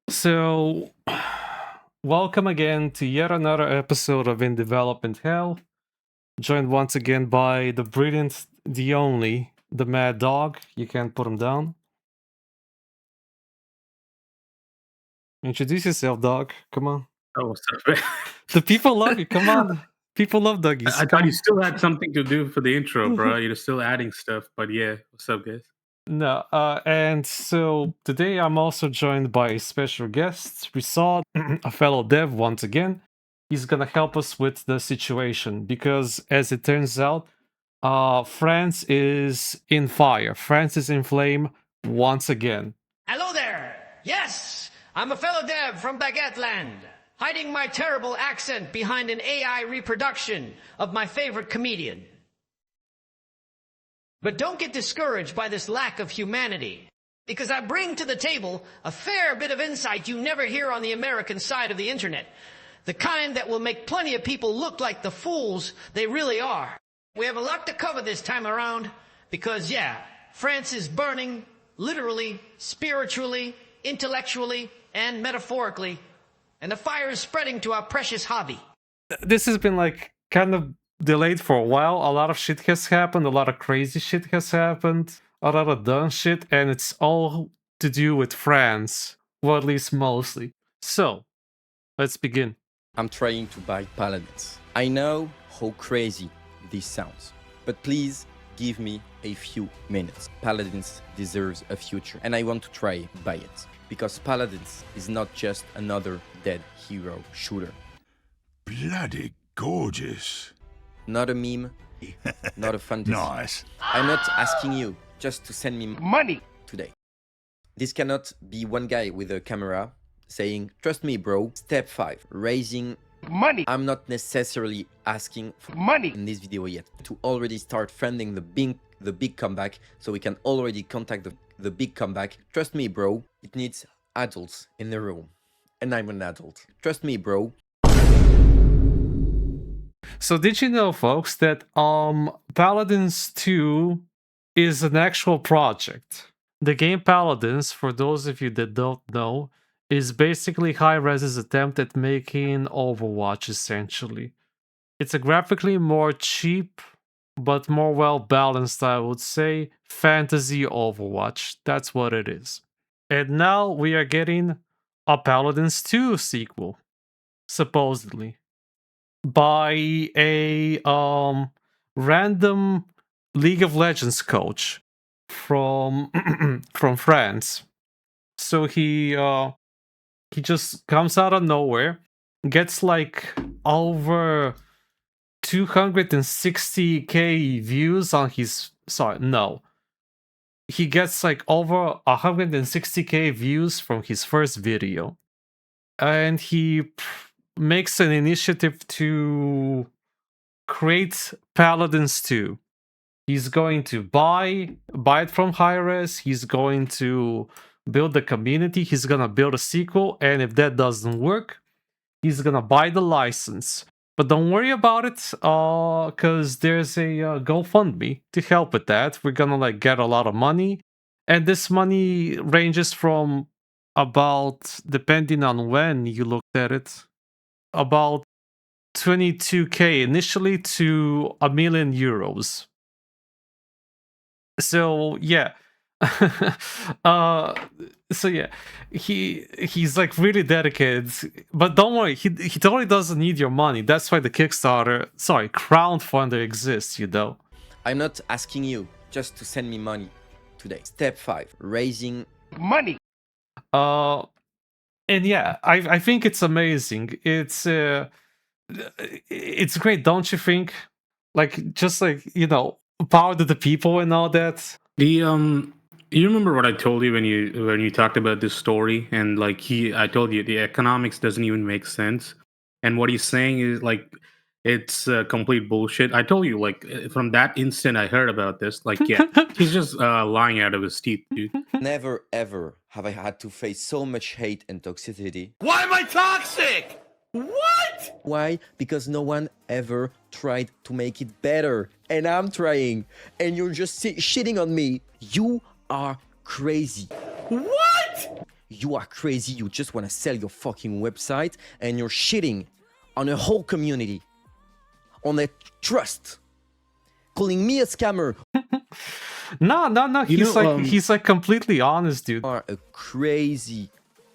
So, welcome again to yet another episode of In Development Hell. Joined once again by the brilliant, the only, the mad dog. You can't put him down. Introduce yourself, dog. Come on. Oh, what's up? The people love you. Come on. People love doggies. I Come thought you on. still had something to do for the intro, bro. You're still adding stuff, but yeah, what's up, guys? No, and so today I'm also joined by a special guest, Risad, a fellow dev once again. He's gonna help us with the situation because, as it turns out, France is in fire. France is in flame once again. Hello there! Yes, I'm a fellow dev from Baguette Land, hiding my terrible accent behind an AI reproduction of my favorite comedian. But don't get discouraged by this lack of humanity, because I bring to the table a fair bit of insight you never hear on the American side of the internet. The kind that will make plenty of people look like the fools they really are. We have a lot to cover this time around, because yeah, France is burning, literally, spiritually, intellectually, and metaphorically, and the fire is spreading to our precious hobby. This has been like kind of delayed for a while. A lot of shit has happened, a lot of crazy shit has happened, a lot of dumb shit, and it's all to do with France, or at least mostly. So, let's begin. I'm trying to buy Paladins. I know how crazy this sounds, but please give me a few minutes. Paladins deserves a future, and I want to try buy it. Because Paladins is not just another dead hero shooter. Bloody gorgeous. Not a meme, not a fantasy. Nice. I'm not asking you just to send me money today. This cannot be one guy with a camera saying, trust me, bro. Step 5, raising money. I'm not necessarily asking for money in this video yet. To already start funding the big comeback, so we can already contact the big comeback. Trust me, bro. It needs adults in the room. And I'm an adult. Trust me, bro. So did you know, folks, that Paladins 2 is an actual project? The game Paladins, for those of you that don't know, is basically Hi-Rez's attempt at making Overwatch, essentially. It's a graphically more cheap, but more well-balanced, I would say, fantasy Overwatch. That's what it is. And now we are getting a Paladins 2 sequel, supposedly, by a random League of Legends coach from from France. So he just comes out of nowhere, gets like over 260k views on his he gets like over 160k views from his first video, and he makes an initiative to create Paladins 2. He's going to buy it from Hi-Rez. He's going to build the community. He's gonna build a sequel, and if that doesn't work, he's gonna buy the license. But don't worry about it, because there's a GoFundMe to help with that. We're gonna like get a lot of money, and this money ranges from about, depending on when you looked at it, about 22k initially to €1 million. So yeah. So yeah, he's like really dedicated, but don't worry, he totally doesn't need your money. That's why the crowdfunder exists, you know. I'm not asking you just to send me money today. Step 5, raising money. And yeah, I think it's amazing. It's great, don't you think? Like, just like, you know, power to the people and all that. You remember what I told you when you talked about this story, and like I told you the economics doesn't even make sense, and what he's saying is like it's complete bullshit. I told you, like, from that instant I heard about this, like, yeah, he's just lying out of his teeth, dude. Never ever have I had to face so much hate and toxicity. Why am I toxic? What? Why? Because no one ever tried to make it better. And I'm trying. And you're just shitting on me. You are crazy. What? You are crazy. You just want to sell your fucking website and you're shitting on a whole community, on their trust, calling me a scammer. No. He's like completely honest, dude. You are a crazy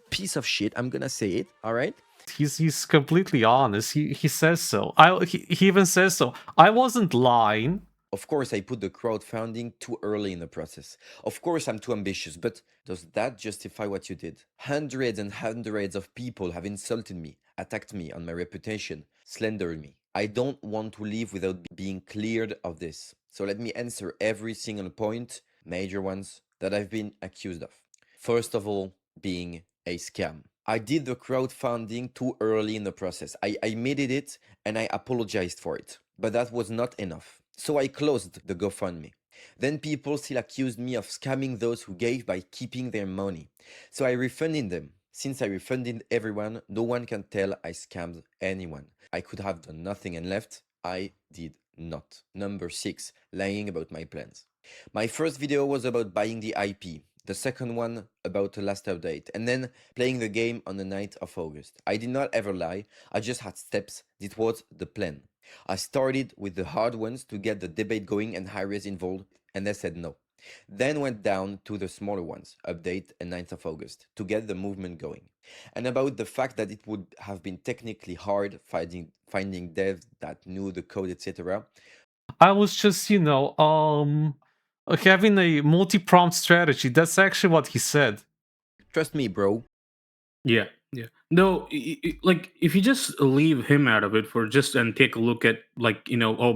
piece of shit. I'm gonna say it. All right. He's completely honest. He says so. He even says so. I wasn't lying. Of course, I put the crowdfunding too early in the process. Of course, I'm too ambitious, but does that justify what you did? Hundreds and hundreds of people have insulted me, attacked me on my reputation, slandered me. I don't want to leave without being cleared of this. So let me answer every single point, major ones, that I've been accused of. First of all, being a scam. I did the crowdfunding too early in the process. I admitted it and I apologized for it, but that was not enough. So I closed the GoFundMe. Then people still accused me of scamming those who gave by keeping their money. So I refunded them. Since I refunded everyone, no one can tell I scammed anyone. I could have done nothing and left. I did not. Number 6, lying about my plans. My first video was about buying the IP. The second one about the last update, and then playing the game on the 9th of August. I did not ever lie, I just had steps. This was the plan. I started with the hard ones to get the debate going and Hi-Rez involved, and they said no. Then went down to the smaller ones, update and 9th of August, to get the movement going. And about the fact that it would have been technically hard finding devs that knew the code, etc. I was just, having a multi-prompt strategy. That's actually what he said. Trust me, bro. Yeah. No, like if you just leave him out of it for just and take a look at like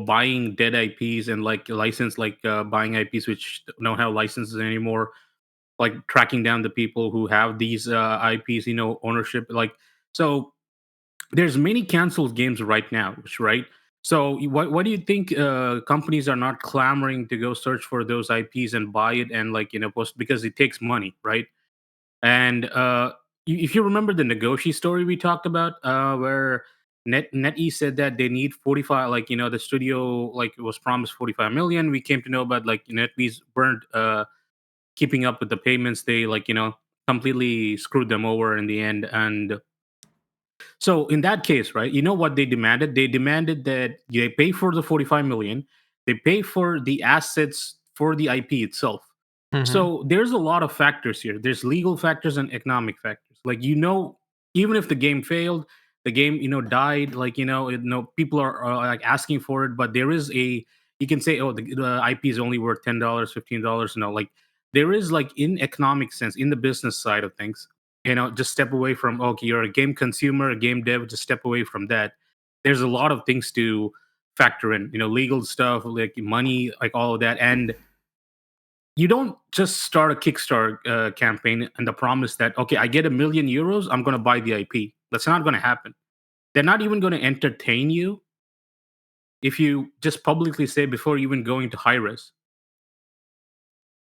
buying dead IPs and like license buying IPs which don't have licenses anymore, like tracking down the people who have these IPs, ownership. Like so, there's many canceled games right now, right? So what do you think companies are not clamoring to go search for those IPs and buy it and post because it takes money, right? And if you remember the Negoshi story we talked about, where NetE said that they need 45, the studio was promised 45 million. We came to know about NetEase weren't keeping up with the payments. They completely screwed them over in the end. And so in that case, right, you know what they demanded? They demanded that they pay for the 45 million, they pay for the assets for the IP itself. So there's a lot of factors here. There's legal factors and economic factors. Like even if the game failed, the game died. People are like asking for it, but there is you can say, oh, the IP is only worth $10, $15. Like there is in economic sense, in the business side of things. Just step away from okay, you're a game consumer, a game dev. Just step away from that. There's a lot of things to factor in. Legal stuff, like money, like all of that, and you don't just start a Kickstarter campaign and the promise that, okay, I get €1 million, I'm going to buy the IP. That's not going to happen. They're not even going to entertain you if you just publicly say before even going to Hi-Rez.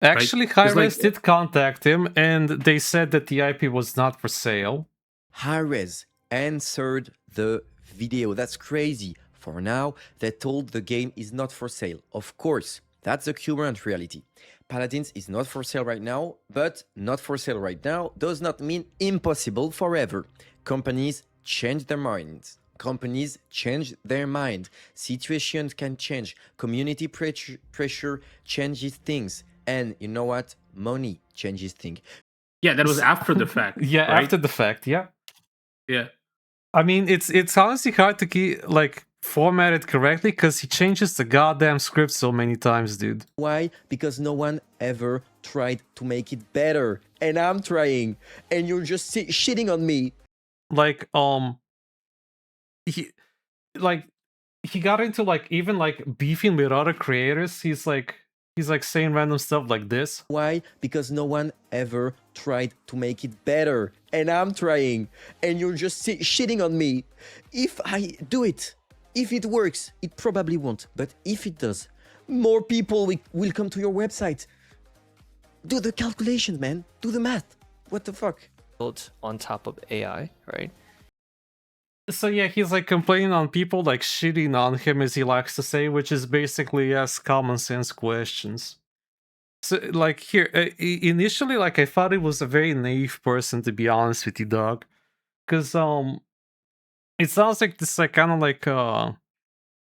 Actually, right? Hi-Rez did contact him, and they said that the IP was not for sale. Hi-Rez answered the video. That's crazy. For now, they told the game is not for sale. Of course, that's the current reality. Paladins is not for sale right now, but not for sale right now does not mean impossible forever. Companies change their minds. Companies change their mind. Situations can change. Community pressure changes things. And you know what? Money changes things. Yeah, that was after the fact. Yeah, right? after the fact, yeah. Yeah. I mean, it's honestly hard to keep, format it correctly because he changes the goddamn script so many times, dude. Why? Because no one ever tried to make it better. And I'm trying. And you're just shitting on me. He got into even beefing with other creators. He's saying random stuff like this. Why? Because no one ever tried to make it better. And I'm trying. And you're just shitting on me. If I do it, if it works, it probably won't. But if it does, more people will come to your website. Do the calculations, man. Do the math. What the fuck? Built on top of AI, right? So yeah, he's complaining on people shitting on him, as he likes to say, which is basically ask common sense questions. So, like, here, initially, like, I thought he was a very naive person, to be honest with you, dog. Because, it sounds like this, like, kind of like, I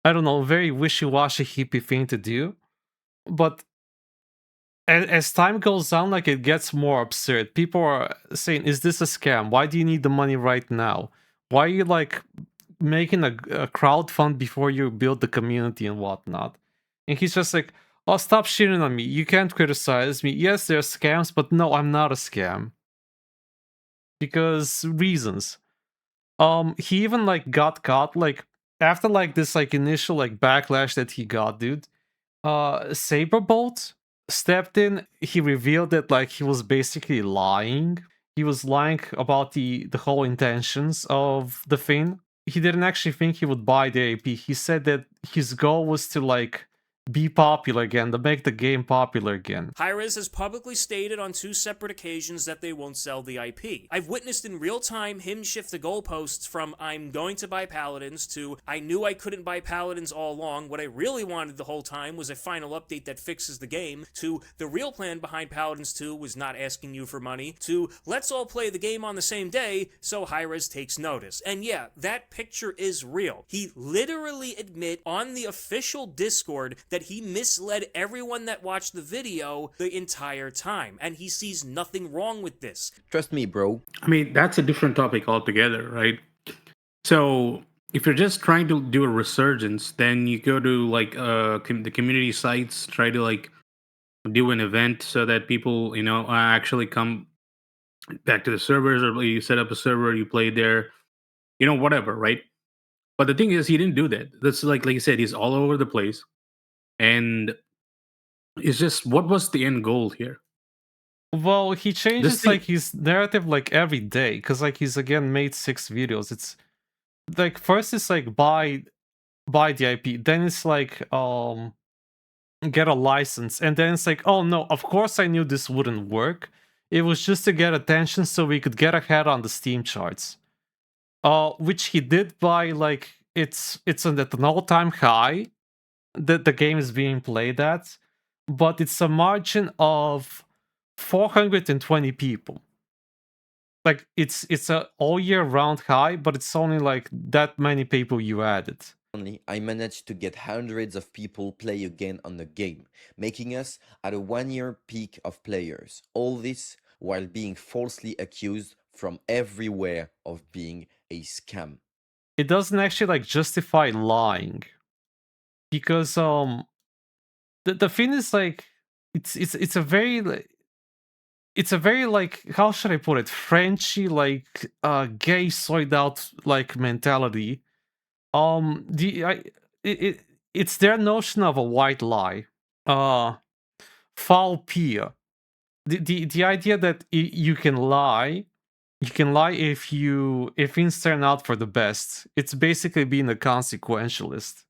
don't know, very wishy-washy hippie thing to do. But as time goes on, like, it gets more absurd. People are saying, is this a scam? Why do you need the money right now? Why are you, like, making a crowd fund before you build the community and whatnot? And he's just like, oh, stop shitting on me. You can't criticize me. Yes, there are scams, but no, I'm not a scam. Because reasons. He even, like, got caught, like, after, like, this, like, initial, like, backlash that he got, dude. Saberbolt stepped in. He revealed that, like, he was basically lying. He was lying about the whole intentions of the thing. He didn't actually think he would buy the AP. He said that his goal was to, like, be popular again, to make the game popular again. Hi-Rez has publicly stated on 2 separate occasions that they won't sell the IP. I've witnessed in real time him shift the goalposts from I'm going to buy Paladins to I knew I couldn't buy Paladins all along. What I really wanted the whole time was a final update that fixes the game, to the real plan behind Paladins 2 was not asking you for money, to let's all play the game on the same day so Hi-Rez takes notice. And yeah, that picture is real. He literally admit on the official Discord that he misled everyone that watched the video the entire time, and he sees nothing wrong with this. Trust me, bro. I mean, that's a different topic altogether, right? So if you're just trying to do a resurgence, then you go to like the community sites, try to like do an event so that people, actually come back to the servers, or you set up a server, you play there, whatever, right? But the thing is, he didn't do that. That's like you said, he's all over the place, and it's just, what was the end goal here? Well, he changes, like, his narrative, like, every day. Because, like, he's, again, made 6 videos. It's, like, first it's, like, buy the IP. Then it's, like, get a license. And then it's like, oh, no, of course I knew this wouldn't work. It was just to get attention so we could get ahead on the Steam charts. Which he did by, like, it's at an all-time high that the game is being played at, but it's a margin of 420 people. Like, it's a all year round high, but it's only like that many people you added. I managed to get hundreds of people play again on the game, making us at a 1-year peak of players. All this while being falsely accused from everywhere of being a scam. It doesn't actually, like, justify lying. Because the thing is, like, it's a very, like, it's a very, like, how should I put it, Frenchy, like, gay soyed out, like, mentality. It's their notion of a white lie. Foul peer. The idea that you can lie if things turn out for the best. It's basically being a consequentialist.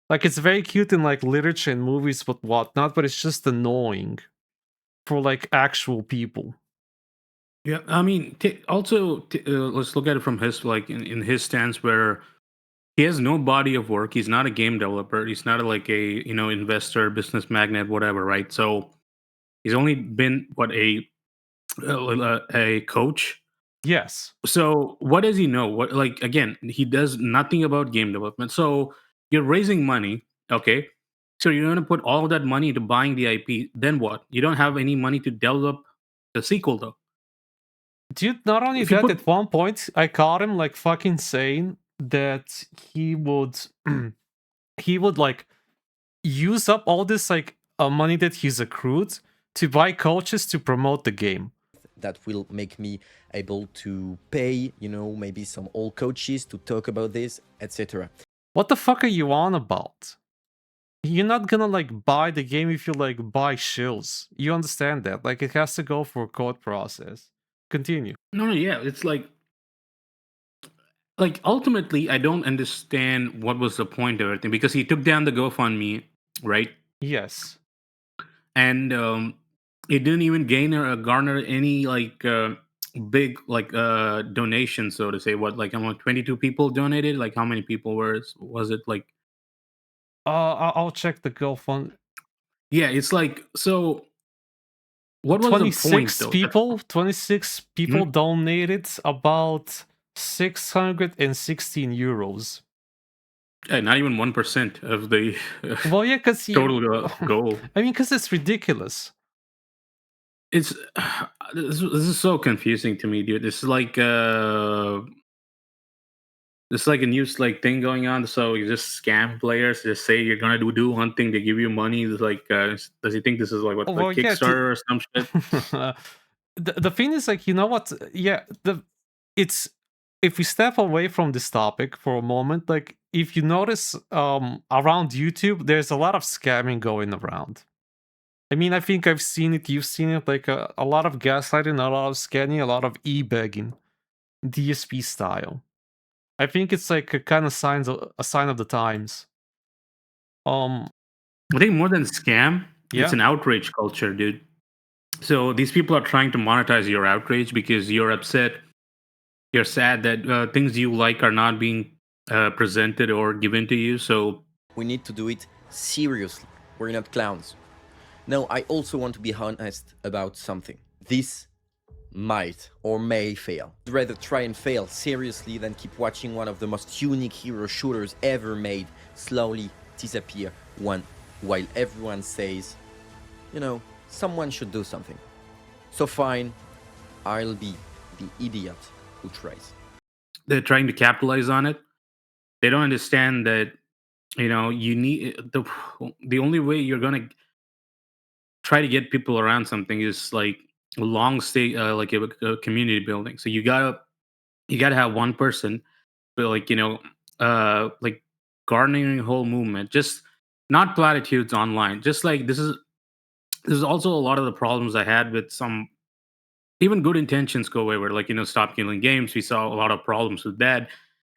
Like, it's very cute in, like, literature and movies but whatnot, but it's just annoying for, like, actual people. Yeah, I mean, let's look at it from his, like, in his stance, where he has no body of work. He's not a game developer. He's not like a investor, business magnate, whatever, right? So he's only been a coach. Yes. So what does he know? What, like, again, he does nothing about game development. So you're raising money, okay? So you're going to put all that money into buying the IP. Then what? You don't have any money to develop the sequel, though. Dude, not only If you that, put- at one point I caught him, like, fucking saying that he would he would, like, use up all this, like, money that he's accrued to buy coaches to promote the game. That will make me able to pay, maybe some old coaches to talk about this, etc. What the fuck are you on about? You're not gonna, like, buy the game if you, like, buy shills. You understand that? Like, it has to go for a code process. Continue. No, yeah, it's like ultimately, I don't understand what was the point of everything, because he took down the GoFundMe, right? Yes. And it didn't even garner any like big like donation, so to say. What, like, 22 people donated? Like, how many people was it, like? I'll check the GoFundMe. Yeah, it's like, so what was the point 26 though? people, 26 people donated about 616 euros. Not even 1% of the Well, yeah, because total goal. I mean, because it's ridiculous. It's this is so confusing to me, dude. It's like a news like thing going on. So you just scam players. Just say you're gonna do one thing, they give you money. It's like, does he think this is like what, Well, like yeah, Kickstarter or some shit? the thing is, like, you know what? Yeah, it's if we step away from this topic for a moment, like, if you notice, around YouTube, there's a lot of scamming going around. I mean, I think I've seen it. You've seen it, like a lot of gaslighting, a lot of scanning, a lot of e-begging, DSP style. I think it's like a kind of a sign of the times. I think more than scam, Yeah. it's an outrage culture, dude. So these people are trying to monetize your outrage because you're upset, you're sad that things you like are not being presented or given to you. So We need to do it seriously. We're not clowns. Now, I also want to be honest about something. This might or may fail. I'd rather try and fail seriously than keep watching one of the most unique hero shooters ever made slowly disappear while everyone says, you know, someone should do something. So fine, I'll be the idiot who tries. they're trying to capitalize on it. They don't understand that, you know, you need the only way you're gonna try to get people around something is like a long stay, like a community building. So you gotta have one person, but like, you know, like garnering a whole movement, just not platitudes online. Just like this is also a lot of the problems I had with some even good intentions go away, where like, you know, stop killing games. We saw a lot of problems with that,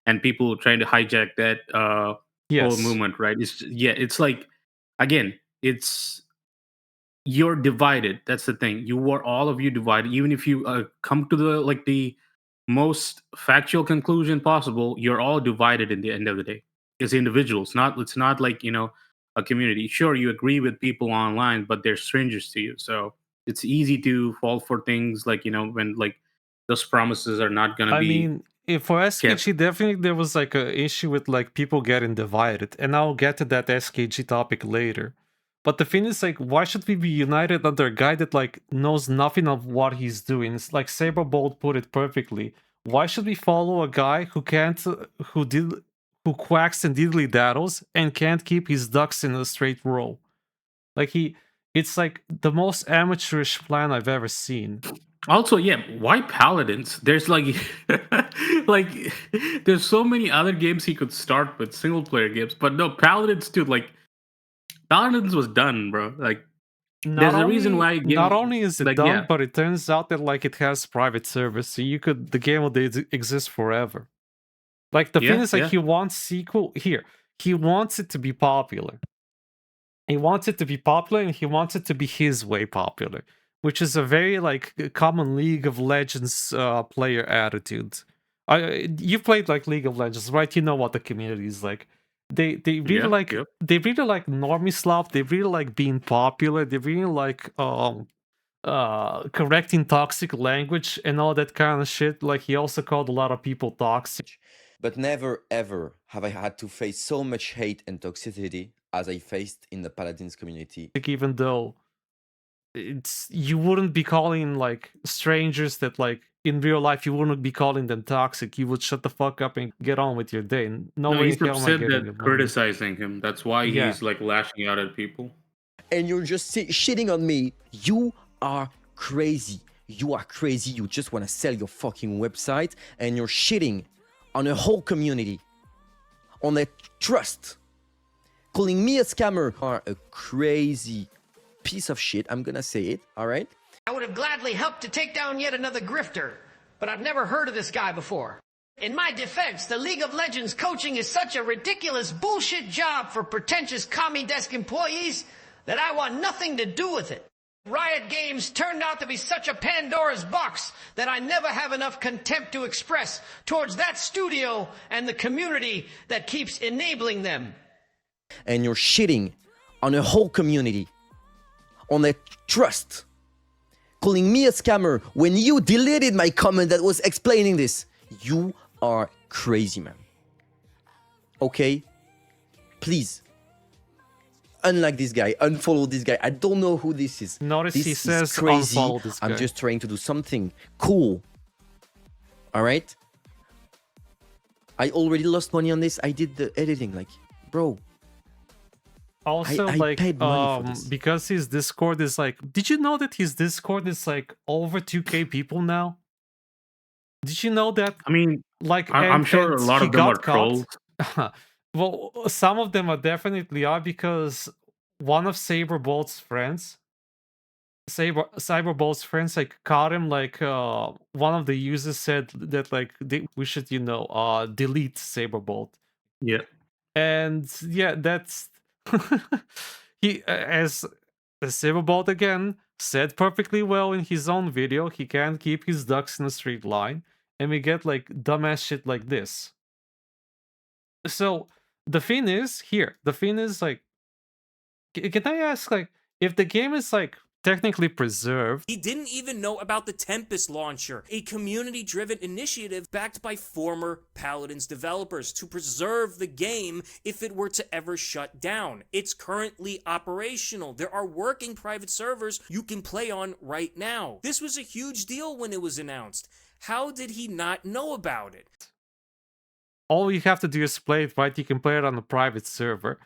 and people trying to hijack that whole Yes. movement, right? It's like, again, it's you're divided. That's the thing. You are all of you divided. Even if you come to the most factual conclusion possible, you're all divided in the end of the day. As individuals, it's not like, you know, a community. Sure, you agree with people online, but they're strangers to you. So it's easy to fall for things like, you know, when like those promises are not going to I be mean, for SKG, definitely there was like a issue with like people getting divided, and I'll get to that SKG topic later. But the thing is, like, why should we be united under a guy that like knows nothing of what he's doing? It's like Saberbolt put it perfectly. Why should we follow a guy who can't, who quacks and diddly daddles and can't keep his ducks in a straight row? Like it's like the most amateurish plan I've ever seen. Also, yeah, why Paladins? There's like like there's so many other games he could start with, single player games, but no, Paladins, dude, like Paladins was done, bro. Like there's a reason why not only is it like, done, yeah. but it turns out that like it has private service, so the game will exist forever. Like the thing is, like, he wants sequel here. He wants it to be popular. He wants it to be popular, and he wants it to be his way popular, which is a very like common League of Legends player attitude. You've played like League of Legends, right? You know what the community is like. They really they really like normie slop. They really like being popular. They really like correcting toxic language and all that kind of shit. Like, he also called a lot of people toxic. But never ever have I had to face so much hate and toxicity as I faced in the Paladins community. Even though you wouldn't be calling like strangers that like in real life you wouldn't be calling them toxic. You would shut the fuck up and get on with your day. No, he's upset that criticizing him. That's why he's like lashing out at people. And you're just shitting on me. You are crazy. You are crazy. You just want to sell your fucking website, and you're shitting on a whole community, on their trust. Calling me a scammer are a crazy piece of shit. I'm gonna say it, all right? I would have gladly helped to take down yet another grifter, but I've never heard of this guy before. In my defense, the League of Legends coaching is such a ridiculous bullshit job for pretentious commie desk employees that I want nothing to do with it. Riot Games turned out to be such a Pandora's box that I never have enough contempt to express towards that studio and the community that keeps enabling them. And you're shitting on a whole community, on their trust. calling me a scammer when you deleted my comment that was explaining this. You are crazy, man. Okay? Please. Unlike this guy, unfollow this guy. I don't know who this is. Notice this he says is crazy. unfollow this guy. I'm just trying to do something cool. All right? I already lost money on this. I did the editing. Like, bro. Also, I paid money for this. because his Discord is like... Did you know that his Discord is like over 2K people now? Did you know that? I mean, Like, I'm sure a lot of them are trolls. Well, some of them are definitely are, because one of Cyberbolt's friends, Cyberbolt's friends, like, caught him. Like, one of the users said that, like, we should, delete Cyberbolt. Yeah. And yeah, that's he, as Cyberbolt again said perfectly well in his own video, he can't keep his ducks in a straight line, and we get like dumbass shit like this. So the thing is like, can I ask, like, if the game is like technically preserved? He didn't even know about the Tempest launcher, a community-driven initiative backed by former Paladins developers to preserve the game if it were to ever shut down. It's currently operational. There are working private servers you can play on right now. This was a huge deal when it was announced. How did he not know about it? All you have to do is play it, right? You can play it on a private server.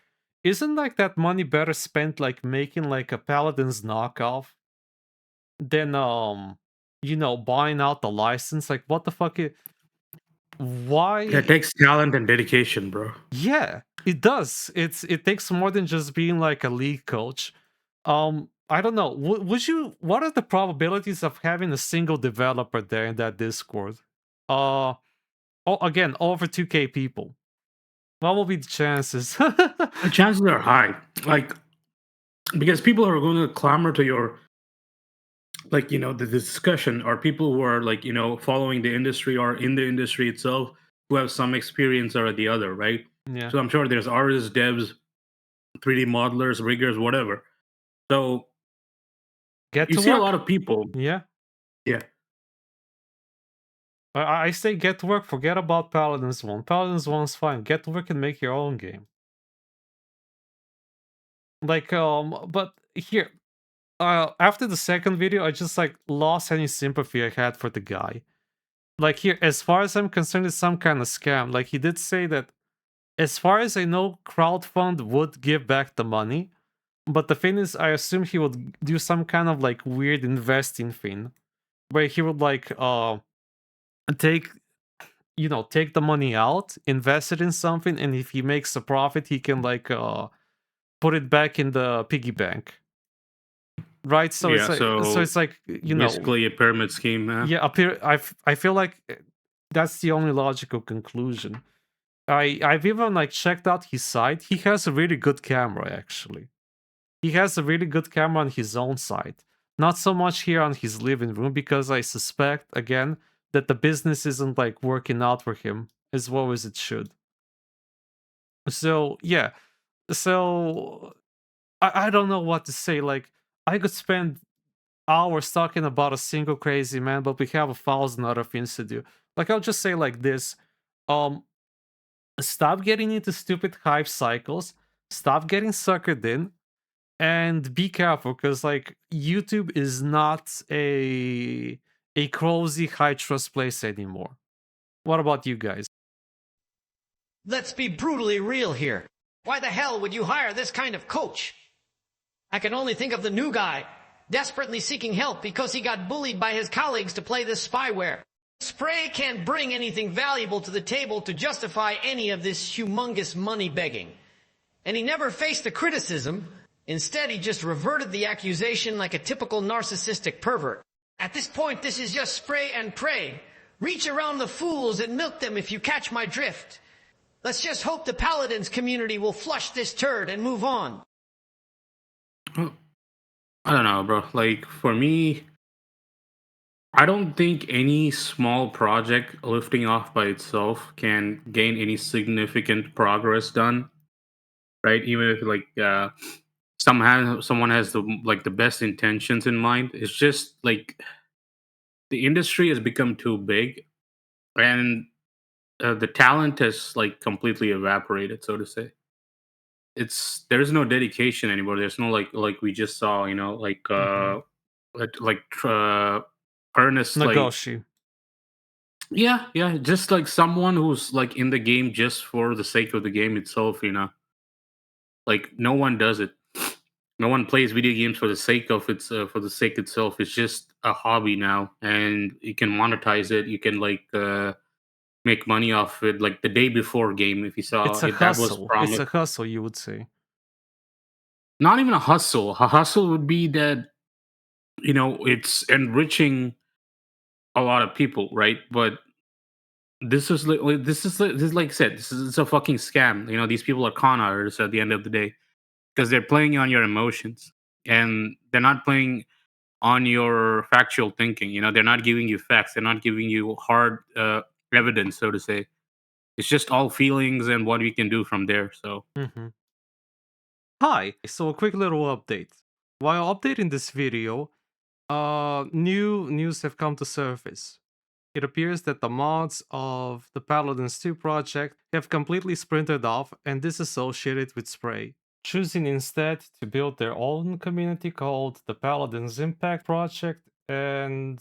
Isn't like that money better spent like making like a Paladins knockoff than buying out the license? Like, what the fuck why? It takes talent and dedication, bro. Yeah, it does. It takes more than just being like a league coach. I don't know. What are the probabilities of having a single developer there in that Discord? Again, over 2K people. What will be the chances? The chances are high, like, because people are going to clamor to your, like, the discussion, or people who are like, following the industry or in the industry itself, who have some experience or the other, right? Yeah. So I'm sure there's artists, devs, 3D modelers, riggers, whatever. So you see a lot of people. Yeah. Yeah. I say get to work, forget about Paladins 1. Paladins 1's fine. Get to work and make your own game. Like, but here, after the second video, I just, like, lost any sympathy I had for the guy. Like, here, as far as I'm concerned, it's some kind of scam. Like, he did say that, as far as I know, crowdfund would give back the money. But the thing is, I assume he would do some kind of, like, weird investing thing, where he would, like, take the money out, invest it in something, and if he makes a profit, he can, like, put it back in the piggy bank, right? So Yeah, it's like basically a pyramid scheme. Yeah, I feel like that's the only logical conclusion. I've even like checked out his site. He has a really good camera, actually. He has a really good camera on his own site. Not so much here on his living room, because I suspect, again, that the business isn't like working out for him as well as it should. So yeah. So I don't know what to say. Like, I could spend hours talking about a single crazy man, but we have 1,000 other things to do. Like, I'll just say like this. Stop getting into stupid hype cycles. Stop getting suckered in. And be careful, because like YouTube is not a cozy, high trust place anymore. What about you guys? Let's be brutally real here. Why the hell would you hire this kind of coach? I can only think of the new guy, desperately seeking help because he got bullied by his colleagues to play this spyware. Spray can't bring anything valuable to the table to justify any of this humongous money begging. And he never faced the criticism. Instead, he just reverted the accusation like a typical narcissistic pervert. At this point, this is just spray and pray. Reach around the fools and milk them, if you catch my drift. Let's just hope the Paladins community will flush this turd and move on. I don't know, bro. Like, for me, I don't think any small project lifting off by itself can gain any significant progress done, right? Even if, like, someone has the best intentions in mind. It's just like the industry has become too big, and the talent has like completely evaporated, so to say. There's no dedication anymore. There's no like we just saw, like earnest, like, Nagoshi. yeah, just like someone who's like in the game just for the sake of the game itself. Like no one does it. No one plays video games for the sake of for the sake itself. It's just a hobby now, and you can monetize it. You can like make money off it. Like the day before game, if you saw It's a it, that was hustle. It's promised. a hustle, you would say. Not even a hustle. A hustle would be that it's enriching a lot of people, right? But this is like I said, it's a fucking scam. These people are con artists at the end of the day because they're playing on your emotions, and they're not playing on your factual thinking. They're not giving you facts. They're not giving you hard evidence, so to say. It's just all feelings and what we can do from there. So Mm-hmm. Hi, so a quick little update. While updating this video, new news have come to surface. It appears that the mods of the Paladins 2 project have completely splintered off and disassociated with Spray, choosing instead to build their own community called the Paladins Impact Project and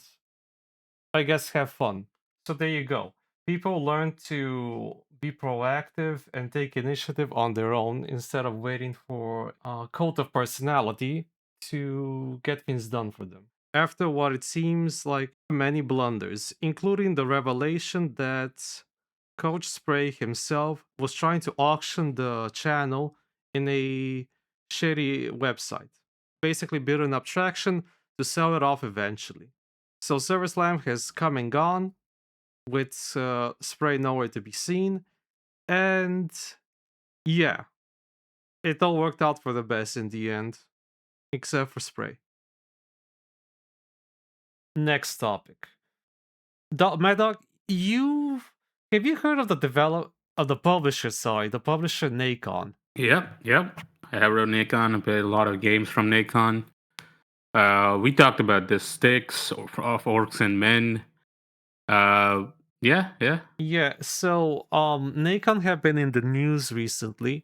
I guess have fun. So there you go. People learn to be proactive and take initiative on their own instead of waiting for a cult of personality to get things done for them. After what it seems like many blunders, including the revelation that Coach Spray himself was trying to auction the channel in a shitty website, basically build an abstraction to sell it off eventually. So Server Slam has come and gone, with Spray nowhere to be seen, and yeah, it all worked out for the best in the end, except for Spray. Next topic. Mad Dog, have you heard of the publisher side, the publisher Nacon? yep. I have wrote Nacon. I played a lot of games from Nacon. We talked about the sticks of orcs and men. Yeah. Yeah, so Nacon have been in the news recently.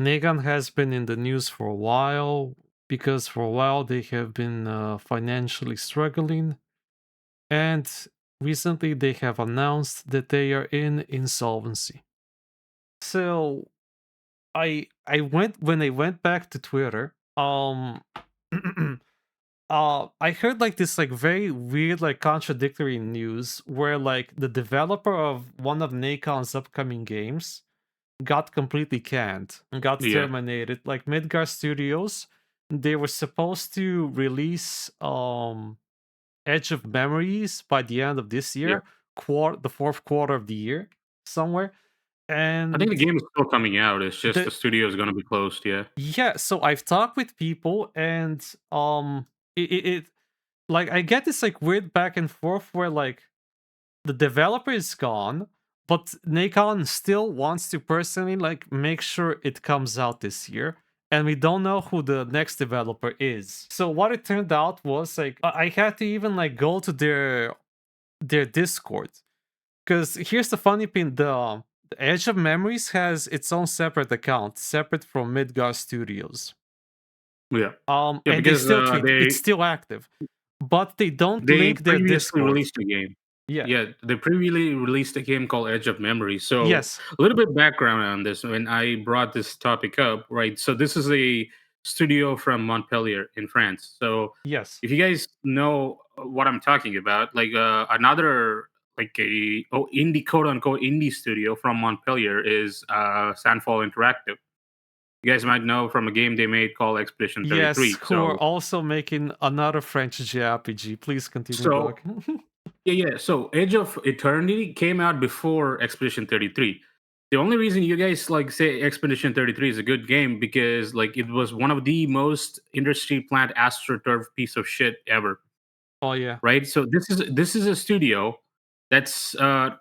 Nacon has been in the news for a while because for a while they have been financially struggling, and recently they have announced that they are in insolvency. So I went when I went back to Twitter, I heard like this like very weird like contradictory news where like the developer of one of Nacon's upcoming games got completely canned and got Yeah. terminated. Like Midgar Studios, they were supposed to release Edge of Memories by the end of this year, the fourth quarter of the year, somewhere. And I think the game is still coming out. It's just the the studio is going to be closed. Yeah. yeah, so I've talked with people and it like I get this like weird back and forth where like the developer is gone, but Nacon still wants to personally like make sure it comes out this year, and we don't know who the next developer is. So what it turned out was like I had to even like go to their Discord, because here's the funny thing: the Edge of Memories has its own separate account, separate from Midgar Studios. Yeah. And they Because still tweet. It's still active, but they don't they link their previously Discord. released a game. Yeah. Yeah, they previously released a game called Edge of Memory. So Yes. a little bit background on this when I brought this topic up, right? So this is a studio from Montpellier in France. So Yes. if you guys know what I'm talking about, like another like a indie quote unquote indie studio from Montpellier is Sandfall Interactive. You guys might know from a game they made called Expedition 33. Yes, who are also making another French JRPG. Please continue, So Doc. yeah. So Edge of Eternity came out before Expedition 33. The only reason you guys like say Expedition 33 is a good game because like it was one of the most industry plant astroturf piece of shit ever. Oh yeah. Right. So this is a studio that's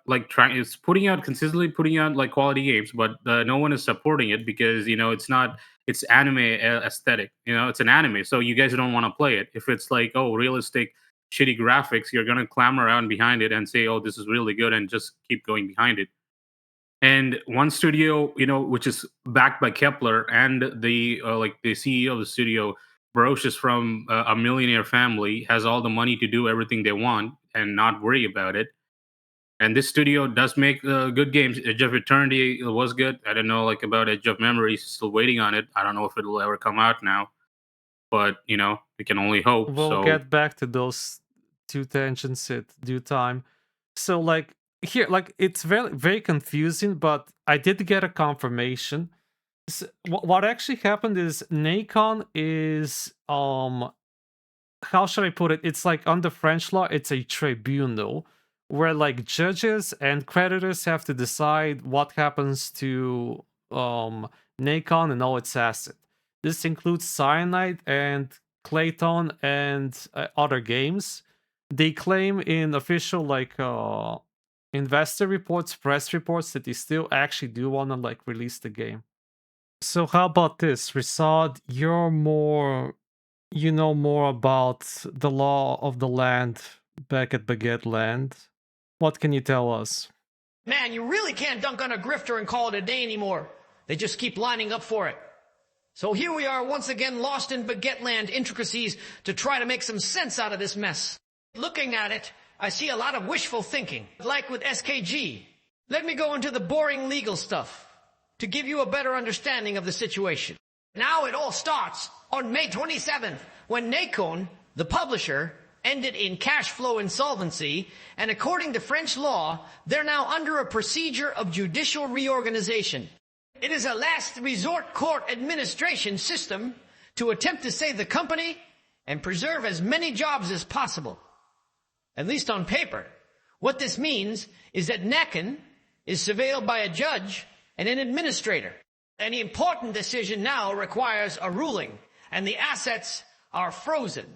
like trying it's consistently putting out like quality games, but no one is supporting it because it's not it's anime aesthetic. You know, it's an anime, so you guys don't want to play it. If it's like, oh, realistic, shitty graphics, you're gonna clamor around behind it and say, oh, this is really good, and just keep going behind it. And one studio, you know, which is backed by Kepler, and the the CEO of the studio, Broche, is from a millionaire family, has all the money to do everything they want and not worry about it. And this studio does make good games. Edge of Eternity was good. I don't know like about Edge of Memories. Still waiting on it. I don't know if it will ever come out now, but you know we can only hope. We'll So get back to those two tangents at due time. So like here, like it's very very confusing, but I did get a confirmation. What actually happened is Nacon is how should I put it? It's like under French law, it's a tribunal where like judges and creditors have to decide what happens to Nacon and all its assets. This includes Cyanide and Clayton and other games. They claim in official like investor reports, press reports that they still actually do want to like release the game. So how about this, Risad? You know more about the law of the land back at Baguette Land. What can you tell us? Man, you really can't dunk on a grifter and call it a day anymore. They just keep lining up for it. So here we are once again lost in Baguette Land intricacies to try to make some sense out of this mess. Looking at it, I see a lot of wishful thinking, like with SKG. Let me go into the boring legal stuff to give you a better understanding of the situation. Now it all starts on May 27th, when Nacon, the publisher, ended in cash flow insolvency, and according to French law, they're now under a procedure of judicial reorganization. It is a last resort court administration system to attempt to save the company and preserve as many jobs as possible. At least on paper. What this means is that Nacon is surveilled by a judge and an administrator. Any important decision now requires a ruling, and the assets are frozen.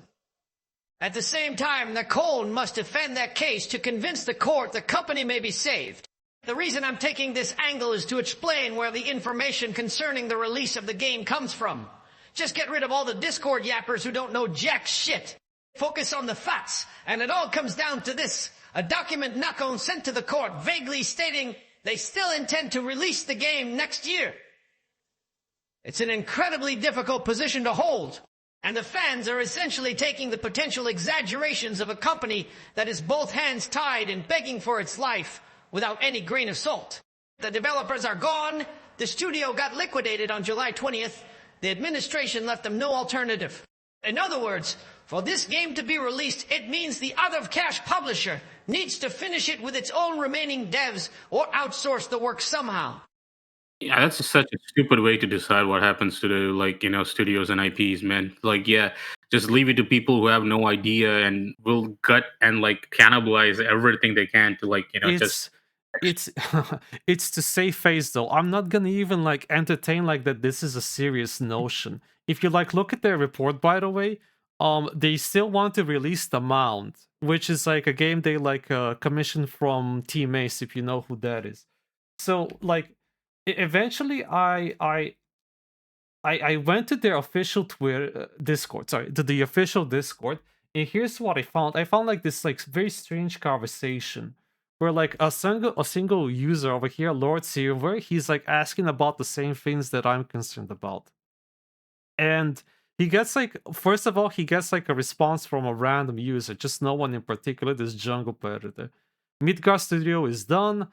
At the same time, Nacon must defend that case to convince the court the company may be saved. The reason I'm taking this angle is to explain where the information concerning the release of the game comes from. Just get rid of all the Discord yappers who don't know jack shit. Focus on the facts, and it all comes down to this. A document Nacon sent to the court vaguely stating they still intend to release the game next year. It's an incredibly difficult position to hold, and the fans are essentially taking the potential exaggerations of a company that is both hands tied and begging for its life without any grain of salt. The developers are gone, the studio got liquidated on July 20th, the administration left them no alternative. In other words, for this game to be released, it means the other cash publisher needs to finish it with its own remaining devs or outsource the work somehow. yeah, that's such a stupid way to decide what happens to the like studios and IPs, man. Like, yeah, just leave it to people who have no idea and will gut and like cannibalize everything they can to like just. It's it's to save face though. I'm not gonna even like entertain like that this is a serious notion. If you like look at their report, by the way, they still want to release The Mount, which is like a game they like commissioned from Team Ace, if you know who that is. So like eventually I went to their official Twitter Discord, sorry, to the official Discord, and here's what I found. I found like this like very strange conversation where like a single user over here, Lord Silver, he's like asking about the same things that I'm concerned about. And he gets like, first of all, he gets like a response from a random user, just no one in particular, this jungle predator. Midgard Studio is done.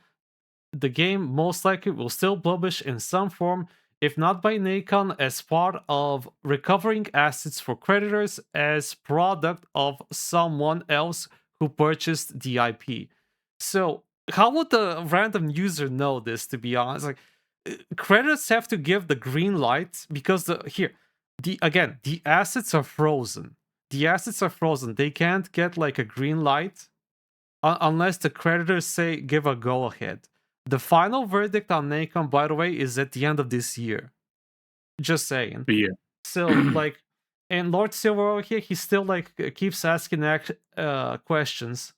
The game most likely will still publish in some form, if not by Nacon, as part of recovering assets for creditors as product of someone else who purchased the IP. So how would the random user know this, to be honest? Like, creditors have to give the green light because the assets are frozen. The assets are frozen. They can't get like a green light unless the creditors say give a go ahead. The final verdict on Nacon, by the way, is at the end of this year. Just saying. Yeah. So like, and Lord Silver over here, he still like keeps asking questions.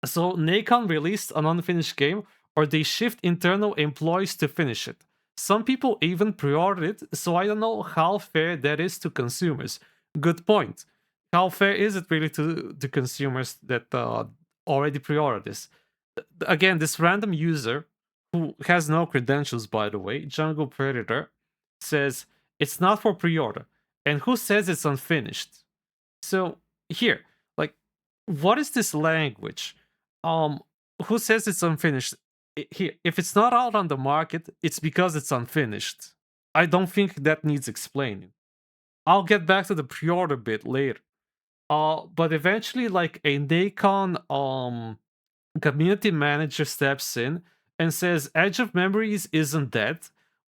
So Nacon released an unfinished game, or they shift internal employees to finish it. Some people even pre-ordered it, so I don't know how fair that is to consumers. Good point. How fair is it really to consumers that already pre-ordered this? Again, this random user who has no credentials, by the way, Jungle Predator, says it's not for pre-order. And who says it's unfinished? So here, like, what is this language? Who says it's unfinished? Here, if it's not out on the market, it's because it's unfinished. I don't think that needs explaining. I'll get back to the pre-order bit later. But eventually, like, a Nacon community manager steps in and says Edge of Memories isn't dead.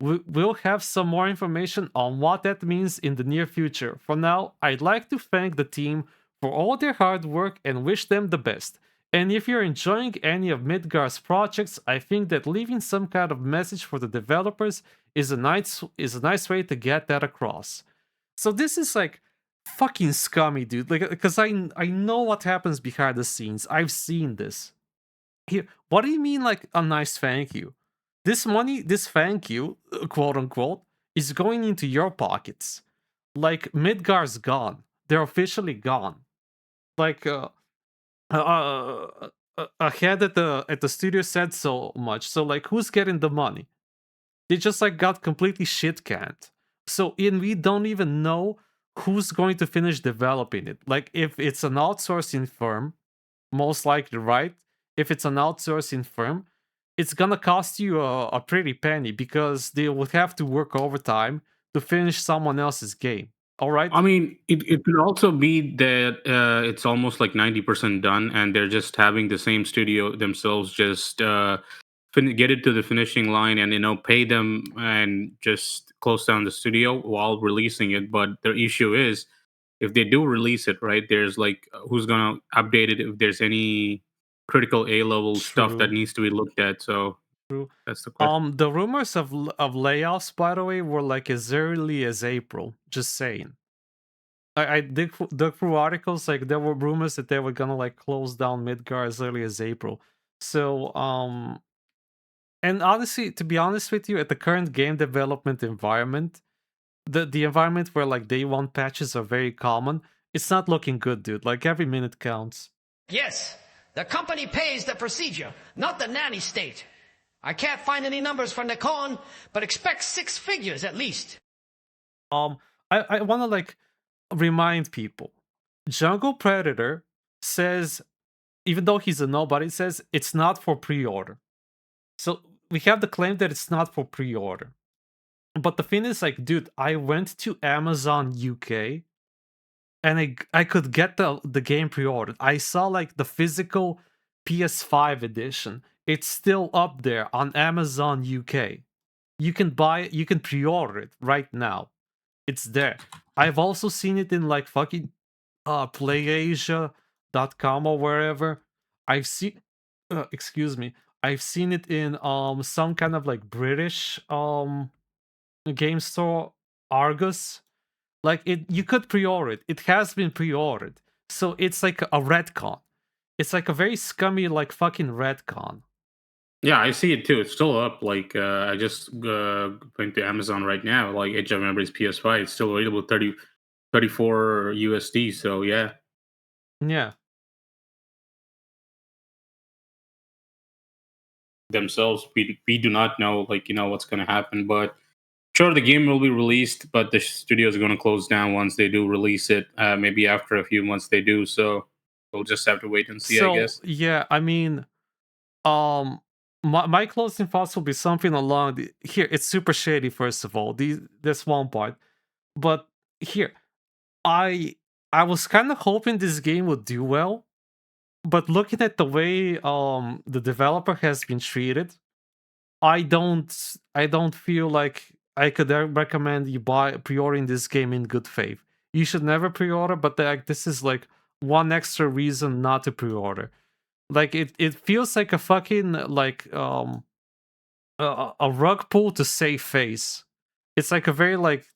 We'll have some more information on what that means in the near future. For now, I'd like to thank the team for all their hard work and wish them the best. And if you're enjoying any of Midgar's projects, I think that leaving some kind of message for the developers is a nice way to get that across. So this is like fucking scummy, dude. Like, because I know what happens behind the scenes. I've seen this. Here, what do you mean, like, a nice thank you? This money, this thank you, quote unquote, is going into your pockets. Like, Midgar's gone. They're officially gone. Like, a head at the studio said so much. So, like, who's getting the money? They just, like, got completely shit canned. So, we don't even know who's going to finish developing it. Like, if it's an outsourcing firm, most likely, right? If it's an outsourcing firm, it's gonna cost you a pretty penny because they would have to work overtime to finish someone else's game. All right. I mean, it could also be that it's almost like 90% done, and they're just having the same studio themselves just get it to the finishing line, and pay them and just close down the studio while releasing it. But the issue is, if they do release it, right? There's like who's gonna update it if there's any critical A level stuff that True. needs to be looked at. So True. that's the question. The rumors of layoffs, by the way, were like as early as April. Just saying. I dug through articles, like there were rumors that they were gonna like close down Midgar as early as April. So and honestly, to be honest with you, at the current game development environment, the environment where like day one patches are very common, it's not looking good, dude. Like every minute counts. Yes, the company pays the procedure, not the nanny state. I can't find any numbers for Nikon, but expect 6 figures at least. I want to like remind people, Jungle Predator says, even though he's a nobody, says it's not for pre-order. So we have the claim that it's not for pre-order. But the thing is, like, dude, I went to Amazon UK and I could get the game pre-ordered. I saw like the physical PS5 edition. It's still up there on Amazon UK. You can buy it, you can pre-order it right now. It's there. I've also seen it in like fucking playasia.com or wherever. I've seen excuse me. I've seen it in some kind of like British game store, Argus. Like you could pre-order it. It has been pre-ordered. So it's like a retcon. It's like a very scummy like fucking retcon. Yeah, I see it too. It's still up. Like I just went to Amazon right now. Like Edge of Memories PS5, it's still available 34 USD. So yeah. Yeah. Themselves, we do not know like what's going to happen, but sure, the game will be released, but the studios are going to close down once they do release it. Maybe after a few months they do. So we'll just have to wait and see, I guess. Yeah, I mean, my closing thoughts will be something along here. It's super shady, first of all. This one part, but here, I was kind of hoping this game would do well, but looking at the way the developer has been treated, I don't feel like I could recommend you pre-ordering this game in good faith. You should never pre-order, but like this is like one extra reason not to pre-order. Like it feels like a fucking like a rug pull to save face. It's like a very like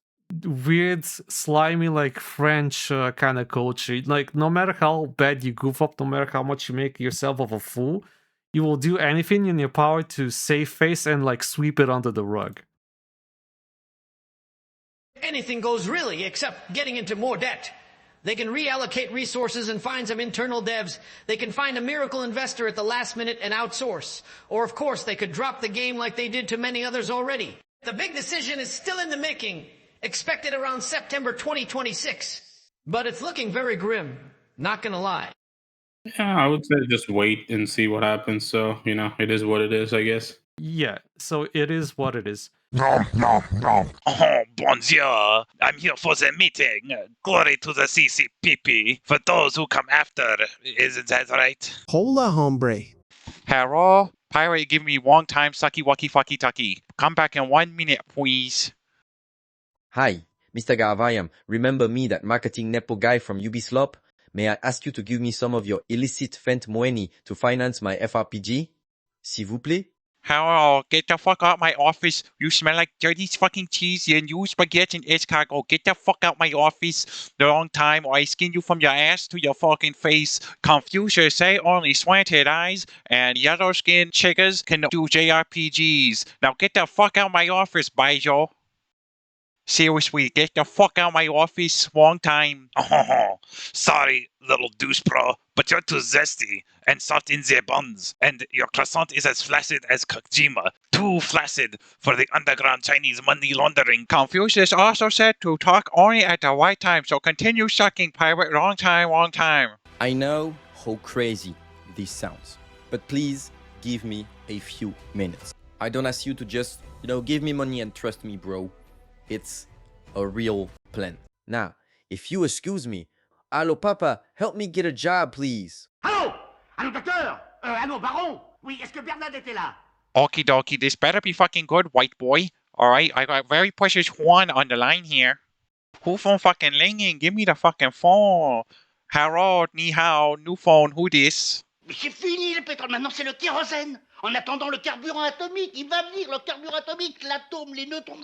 weird, slimy, like French kind of culture. Like no matter how bad you goof up, no matter how much you make yourself of a fool, you will do anything in your power to save face and like sweep it under the rug. anything goes really, except getting into more debt. They can reallocate resources and find some internal devs. They can find a miracle investor at the last minute and outsource. Or, of course, they could drop the game like they did to many others already. The big decision is still in the making, expected around September 2026. But it's looking very grim, not gonna lie. Yeah, I would say just wait and see what happens. So, it is what it is, I guess. Yeah, so it is what it is. Nom, nom, nom. Oh, bonjour. I'm here for the meeting. Glory to the CCPP. For those who come after, isn't that right? Hola, hombre. Hello? Pirate, give me one time, sucky, wucky, fucky, tucky. Come back in 1 minute, please. Hi, Mr. Garavayam. Remember me, that marketing Nepo guy from Ubisoft? May I ask you to give me some of your illicit Fent Moeni to finance my FRPG? S'il vous plaît? Hello, get the fuck out my office. You smell like dirty fucking cheese and you spaghetti and escargot. Get the fuck out my office. The wrong time or I skin you from your ass to your fucking face. Confucius say only slanted eyes and yellow skinned chickas can do JRPGs. Now get the fuck out my office, Baijo. Seriously, get the fuck out my office. Wrong time. Oh, sorry, little douche bro, but you're too zesty and soft in the buns, and your croissant is as flaccid as Kojima. Too flaccid for the underground Chinese money laundering. Confucius also said to talk only at the right time, so continue sucking, pirate. Wrong time, wrong time. I know how crazy this sounds, but please give me a few minutes. I don't ask you to just, give me money and trust me, bro. It's a real plan. Now, if you excuse me, Allo papa, help me get a job, please. Allô? Allô, docteur? Allô, baron? Oui, est-ce que Bernadette est là? Okie dokie, this better be fucking good, white boy. Alright, I got very precious Juan on the line here. Who phone fucking ringing? Give me the fucking phone. Hello, ni hao, new phone, who this? Mais c'est fini le pétrole, maintenant c'est le kérosène. En attendant le carburant atomique, il va venir le carburant atomique, l'atome, les neutrons.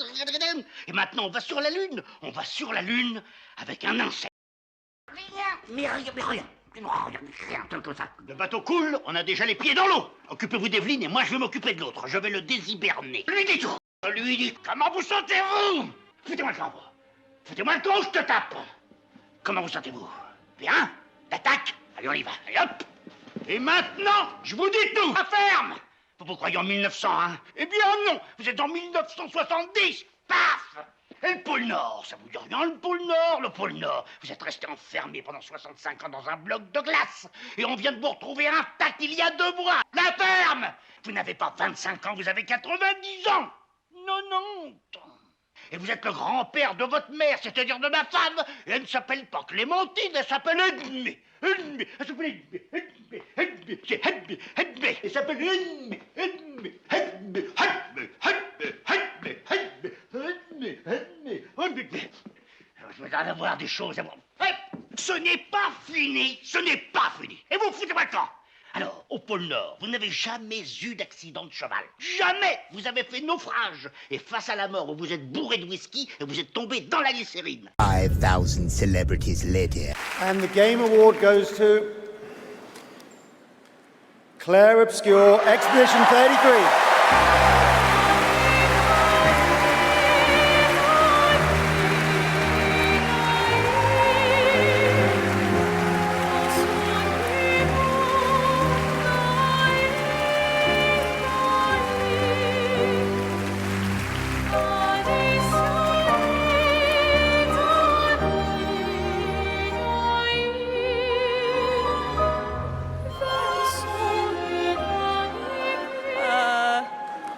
Et maintenant on va sur la Lune. On va sur la Lune avec un insecte. Rien. Comme ça. Le bateau coule, on a déjà les pieds dans l'eau. Occupez-vous d'Evelyne et moi je vais m'occuper de l'autre. Je vais le déshiberner. Lui dit, comment vous sentez-vous? Foutez-moi le camp, moi. Foutez-moi le camp, je te tape. Comment vous sentez-vous? Bien? L'attaque? Allez, on y va. Allez, hop. Et maintenant, je vous dis tout. À ferme. Vous croyez en 1900, hein? Eh bien non, vous êtes en 1970. Paf! Et le pôle Nord, ça vous dit rien, le pôle Nord? Le pôle Nord, vous êtes resté enfermé pendant 65 ans dans un bloc de glace. Et on vient de vous retrouver intact il y a 2 mois. La ferme! Vous n'avez pas 25 ans, vous avez 90 ans. 90. Et vous êtes le grand-père de votre mère, c'est-à-dire de ma femme. Et elle ne s'appelle pas Clémentine, elle s'appelle Edmé. Elle s'appelle Edmé. C'est Edmé. Elle s'appelle Edmé. Je vais en avoir des choses à voir. Ce n'est pas fini. Et vous foutez moi quand? Alors, au pôle Nord, vous n'avez jamais eu d'accident de cheval. Jamais! Vous avez fait naufrage. Et face à la mort, vous vous êtes bourré de whisky et vous êtes tombé dans la glycérine. 5,000 celebrities later. And the Game Award goes to Claire Obscure, Expedition 33.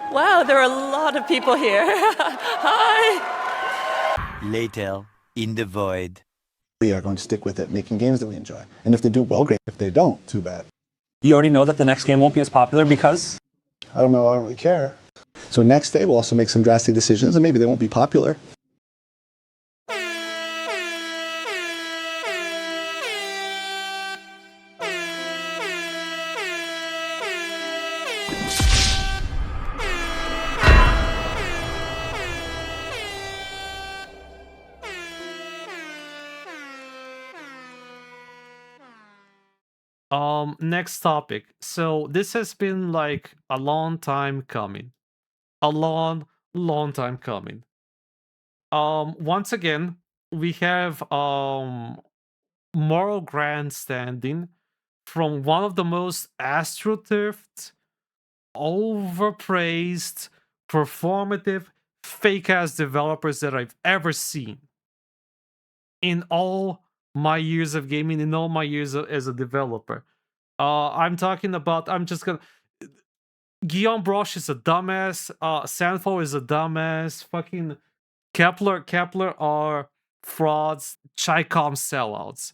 Wow, there are a lot of people here. Hi. Later, in the void. We are going to stick with it, making games that we enjoy. And if they do well, great. If they don't, too bad. You already know that the next game won't be as popular because? I don't know, I don't really care. So next day, we'll also make some drastic decisions, and maybe they won't be popular. Next topic. So this has been like a long time coming. A long time coming. Once again, we have moral grandstanding from one of the most astroturfed, overpraised, performative, fake ass developers that I've ever seen in all my years of gaming, in all my years as a developer. I'm talking about, I'm just gonna. Guillaume Broche is a dumbass. Sanfo is a dumbass. Fucking Kepler are frauds. Chicom sellouts.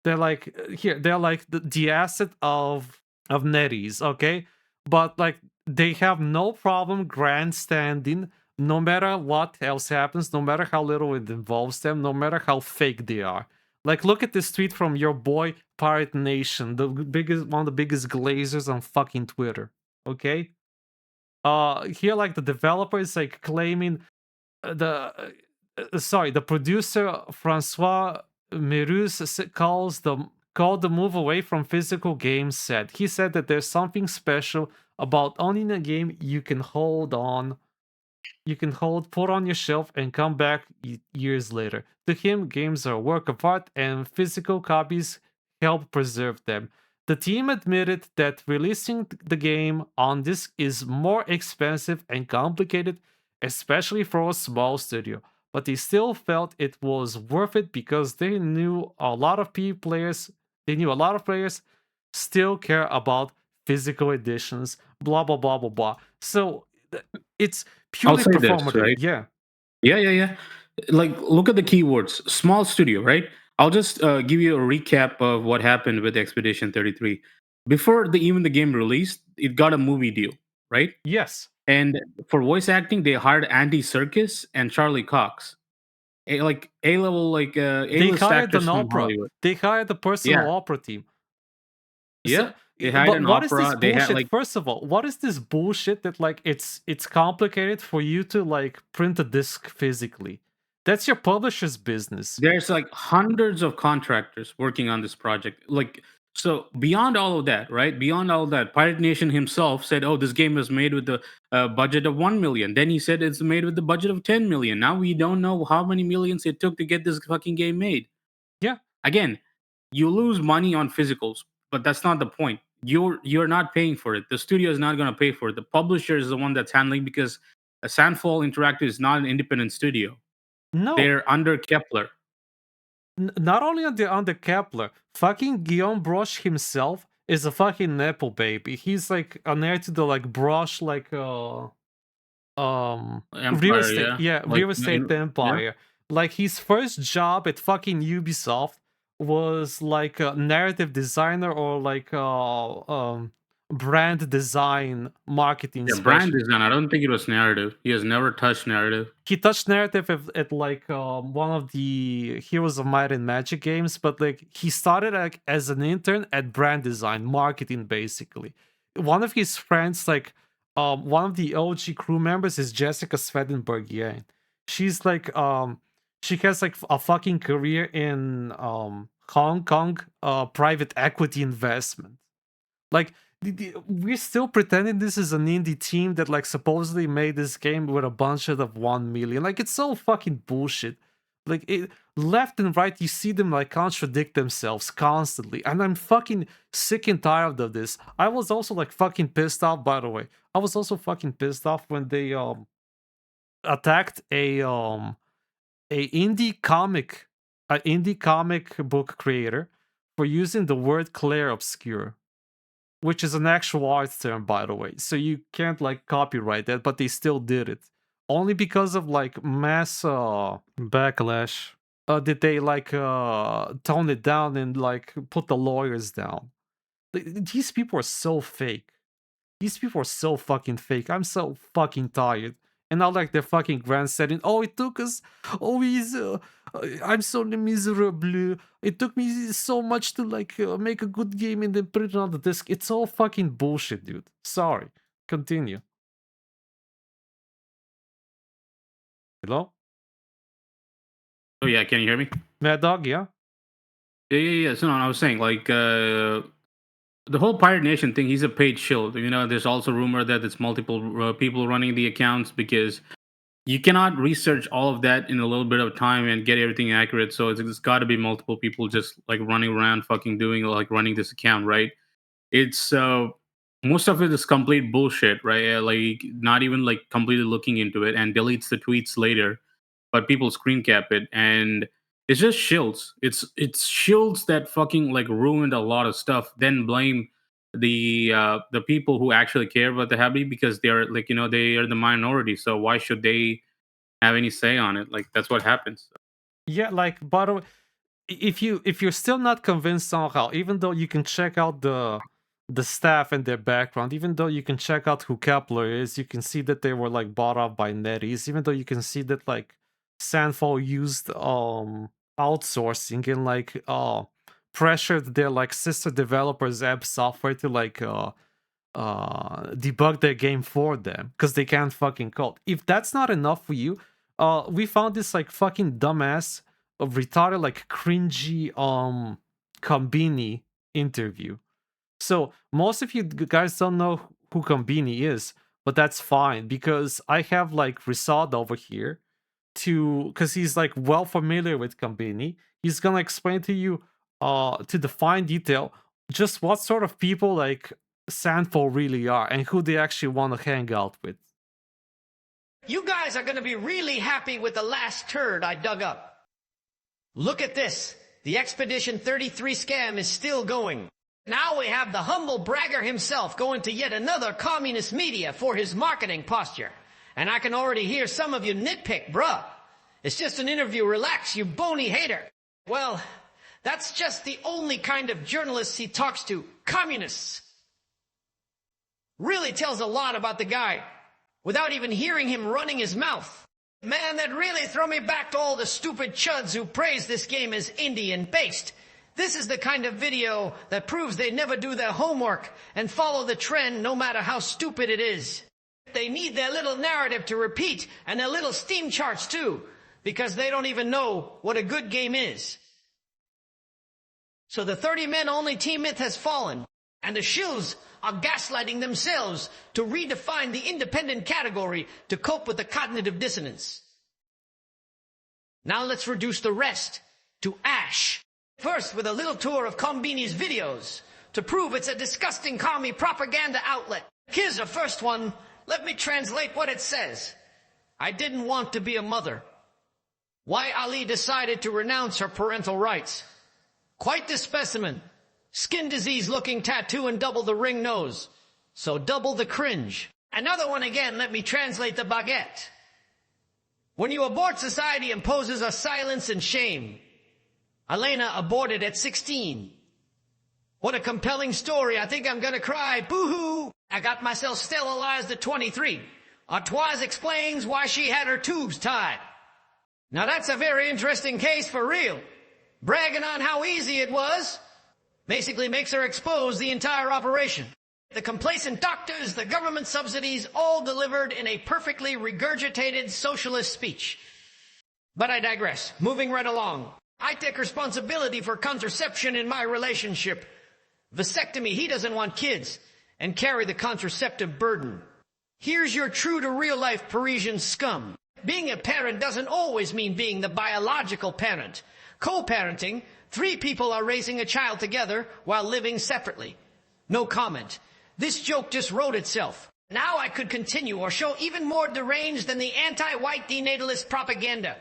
They're like they're like the asset of NetEase, okay? But like they have no problem grandstanding no matter what else happens, no matter how little it involves them, no matter how fake they are. Like look at this tweet from your boy Pirate Nation, the biggest one of the biggest glazers on fucking Twitter. Okay? Here like the developer is like claiming the producer Francois Merus called the move away from physical games sad. He said that there's something special about owning a game you can hold, put on your shelf, and come back years later. To him, games are a work of art, and physical copies help preserve them. The team admitted that releasing the game on disc is more expensive and complicated, especially for a small studio, but they still felt it was worth it because they knew a lot of players still care about physical editions, blah blah blah blah blah. So it's I'll purely say performative. this, right? Yeah. Yeah. Like, look at the keywords. Small studio, right? I'll just give you a recap of what happened with Expedition 33. Before even the game released, it got a movie deal, right? Yes. And for voice acting, they hired Andy Serkis and Charlie Cox. A-level, like They A-list hired actors an from opera. Hollywood. They hired the personal opera team. Yeah. They hired But an what is opera. this They bullshit? had like First of all, what is this bullshit that like it's complicated for you to like print a disc physically? That's your publisher's business. there's like hundreds of contractors working on this project. Like, so beyond all of that, right? Beyond all of that, Pirate Nation himself said, "Oh, this game was made with the budget of 1 million." Then he said it's made with the budget of 10 million. Now we don't know how many millions it took to get this fucking game made. Yeah. Again, you lose money on physicals, but that's not the point. You're not paying for it. The studio is not going to pay for it. The publisher is the one that's handling, because Sandfall Interactive is not an independent studio. No. They're under Kepler. Not only under Kepler, fucking Guillaume Broche himself is a fucking nepo baby. He's like an heir to the like Broche like Empire, real estate, Like, real estate empire. Like his first job at fucking Ubisoft was like a narrative designer or like brand design marketing. Yeah, brand design. I don't think it was narrative. He has never touched narrative. He touched narrative at like one of the Heroes of Might and Magic games, but like he started like as an intern at brand design marketing. Basically, one of his friends, like one of the OG crew members, is Jessica Svedenberg. She's like she has like a fucking career in Hong Kong private equity investment. Like we're still pretending this is an indie team that like supposedly made this game with a budget of 1 million. Like it's so fucking bullshit. Like left and right, you see them like contradict themselves constantly, and I'm fucking sick and tired of this. I was also like fucking pissed off. By the way, I was also fucking pissed off when they attacked a indie comic book creator for using the word Claire Obscure, which is an actual art term, by the way. So you can't like copyright that, but they still did it. Only because of like mass backlash did they like tone it down and like put the lawyers down. These people are so fake. These people are so fucking fake. I'm so fucking tired. And now like they're fucking grandstanding. Oh, it took us. Oh, I'm so miserable. It took me so much to like make a good game and then put it on the disc. It's all fucking bullshit, dude. Sorry. Continue. Hello? Oh yeah, can you hear me? Mad Dog, yeah? Yeah. So no, I was saying like the whole Pirate Nation thing. He's a paid shill. You know, there's also rumor that it's multiple people running the accounts, because you cannot research all of that in a little bit of time and get everything accurate. So it's got to be multiple people just like running around fucking doing like running this account, right? It's most of it is complete bullshit, right? Like not even like completely looking into it and deletes the tweets later, but people screen cap it and it's just shills. It's shills that fucking like ruined a lot of stuff. Then blame the people who actually care about the hobby because they're like they are the minority. So why should they have any say on it? Like that's what happens. Yeah, like, but if you're still not convinced somehow, even though you can check out the staff and their background, even though you can check out who Kepler is, you can see that they were like bought off by NetEase, even though you can see that like Sandfall used outsourcing and like pressured their like sister developers app software to like debug their game for them because they can't fucking code. If that's not enough for you, we found this like fucking dumbass retarded like cringy Kombini interview. So most of you guys don't know who Kombini is, but that's fine because I have like Risad over here because he's like well familiar with Kombini. He's gonna explain to you to the fine detail just what sort of people like Sandfall really are and who they actually want to hang out with. You guys are going to be really happy with the last turd I dug up. Look at this. The Expedition 33 scam is still going. Now we have the humble bragger himself going to yet another communist media for his marketing posture. And I can already hear some of you nitpick, bruh. It's just an interview, relax, you bony hater. Well, that's just the only kind of journalists he talks to, communists. Really tells a lot about the guy, without even hearing him running his mouth. Man, that really throw me back to all the stupid chuds who praise this game as Indian-based. This is the kind of video that proves they never do their homework and follow the trend no matter how stupid it is. They need their little narrative to repeat and their little Steam charts too, because they don't even know what a good game is. So the 30-men-only team myth has fallen, and the shills are gaslighting themselves to redefine the independent category to cope with the cognitive dissonance. Now let's reduce the rest to ash. First, with a little tour of Kombini's videos to prove it's a disgusting commie propaganda outlet. Here's the first one. Let me translate what it says. I didn't want to be a mother. Why Ali decided to renounce her parental rights. Quite the specimen. Skin disease looking tattoo and double the ring nose. So double the cringe. Another one again, let me translate the baguette. When you abort, society imposes a silence and shame. Elena aborted at 16. What a compelling story. I think I'm gonna cry. Boo-hoo. I got myself sterilized at 23. Artoise explains why she had her tubes tied. Now that's a very interesting case for real. Bragging on how easy it was basically makes her expose the entire operation. The complacent doctors, the government subsidies, all delivered in a perfectly regurgitated socialist speech. But I digress. Moving right along. I take responsibility for contraception in my relationship. Vasectomy, he doesn't want kids, and carry the contraceptive burden. Here's your true to real life Parisian scum. Being a parent doesn't always mean being the biological parent. Co-parenting, 3 people are raising a child together while living separately. No comment. This joke just wrote itself. Now I could continue or show even more deranged than the anti-white denatalist propaganda.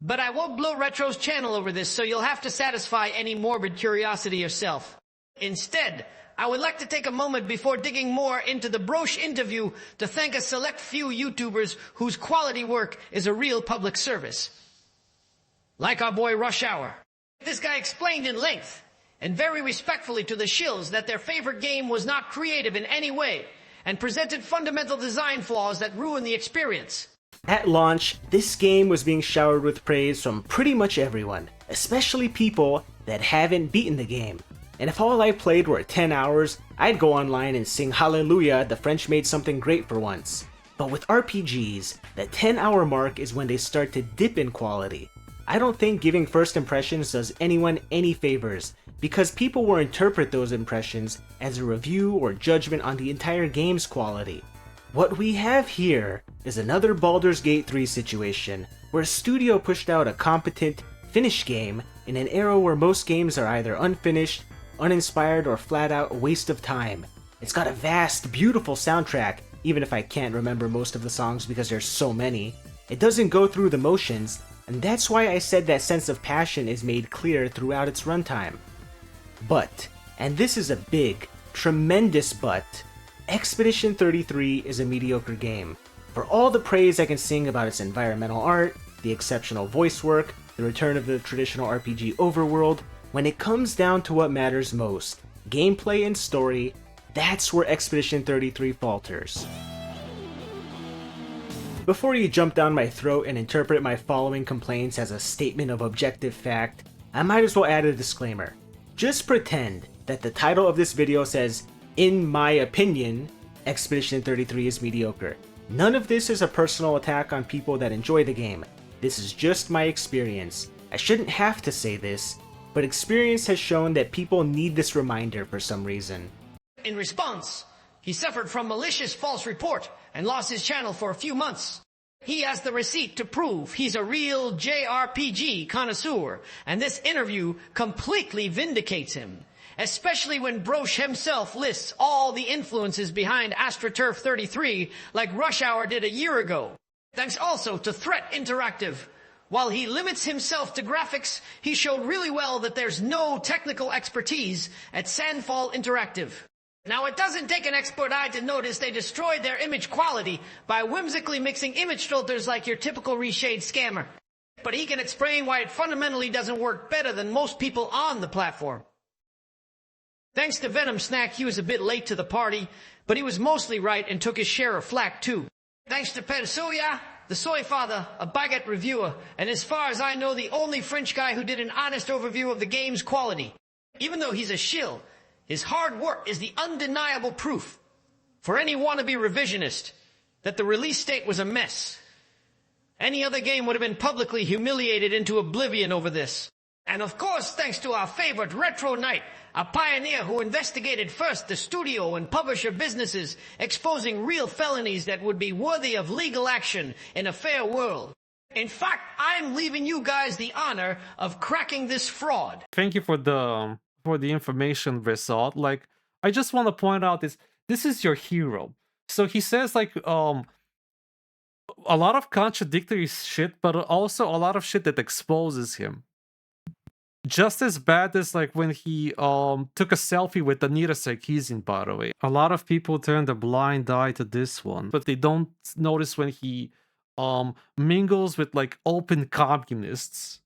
But I won't blow Retro's channel over this, so you'll have to satisfy any morbid curiosity yourself. Instead, I would like to take a moment before digging more into the Broche interview to thank a select few YouTubers whose quality work is a real public service. Like our boy Rush Hour. This guy explained in length and very respectfully to the shills that their favorite game was not creative in any way and presented fundamental design flaws that ruined the experience. At launch, this game was being showered with praise from pretty much everyone, especially people that haven't beaten the game. And if all I played were 10 hours, I'd go online and sing hallelujah, the French made something great for once. But with RPGs, the 10-hour mark is when they start to dip in quality. I don't think giving first impressions does anyone any favors, because people will interpret those impressions as a review or judgment on the entire game's quality. What we have here is another Baldur's Gate 3 situation, where a studio pushed out a competent, finished game in an era where most games are either unfinished, uninspired, or flat out a waste of time. It's got a vast, beautiful soundtrack, even if I can't remember most of the songs because there's so many. It doesn't go through the motions, and that's why I said that sense of passion is made clear throughout its runtime. But, and this is a big, tremendous but, Expedition 33 is a mediocre game. For all the praise I can sing about its environmental art, the exceptional voice work, the return of the traditional RPG overworld, when it comes down to what matters most, gameplay and story, that's where Expedition 33 falters. Before you jump down my throat and interpret my following complaints as a statement of objective fact, I might as well add a disclaimer. Just pretend that the title of this video says, "In my opinion, Expedition 33 is mediocre." None of this is a personal attack on people that enjoy the game. This is just my experience. I shouldn't have to say this, but experience has shown that people need this reminder for some reason. In response, he suffered from malicious false report and lost his channel for a few months. He has the receipt to prove he's a real JRPG connoisseur, and this interview completely vindicates him. Especially when Broche himself lists all the influences behind AstroTurf 33 like Rush Hour did a year ago. Thanks also to Threat Interactive. While he limits himself to graphics, he showed really well that there's no technical expertise at Sandfall Interactive. Now, it doesn't take an expert eye to notice they destroyed their image quality by whimsically mixing image filters like your typical reshade scammer. But he can explain why it fundamentally doesn't work better than most people on the platform. Thanks to Venom Snack, he was a bit late to the party, but he was mostly right and took his share of flack too. Thanks to Persuya, the Soy Father, a baguette reviewer, and as far as I know, the only French guy who did an honest overview of the game's quality. Even though he's a shill, his hard work is the undeniable proof for any wannabe revisionist that the release date was a mess. Any other game would have been publicly humiliated into oblivion over this. And of course, thanks to our favorite Retro Knight, a pioneer who investigated first the studio and publisher businesses, exposing real felonies that would be worthy of legal action in a fair world. In fact, I'm leaving you guys the honor of cracking this fraud. Thank you for the information, Result. Like, I just want to point out this is your hero. So he says like a lot of contradictory shit, but also a lot of shit that exposes him. Just as bad as like when he took a selfie with Anita Sarkeesian, by the way. A lot of people turned a blind eye to this one, but they don't notice when he mingles with like open communists.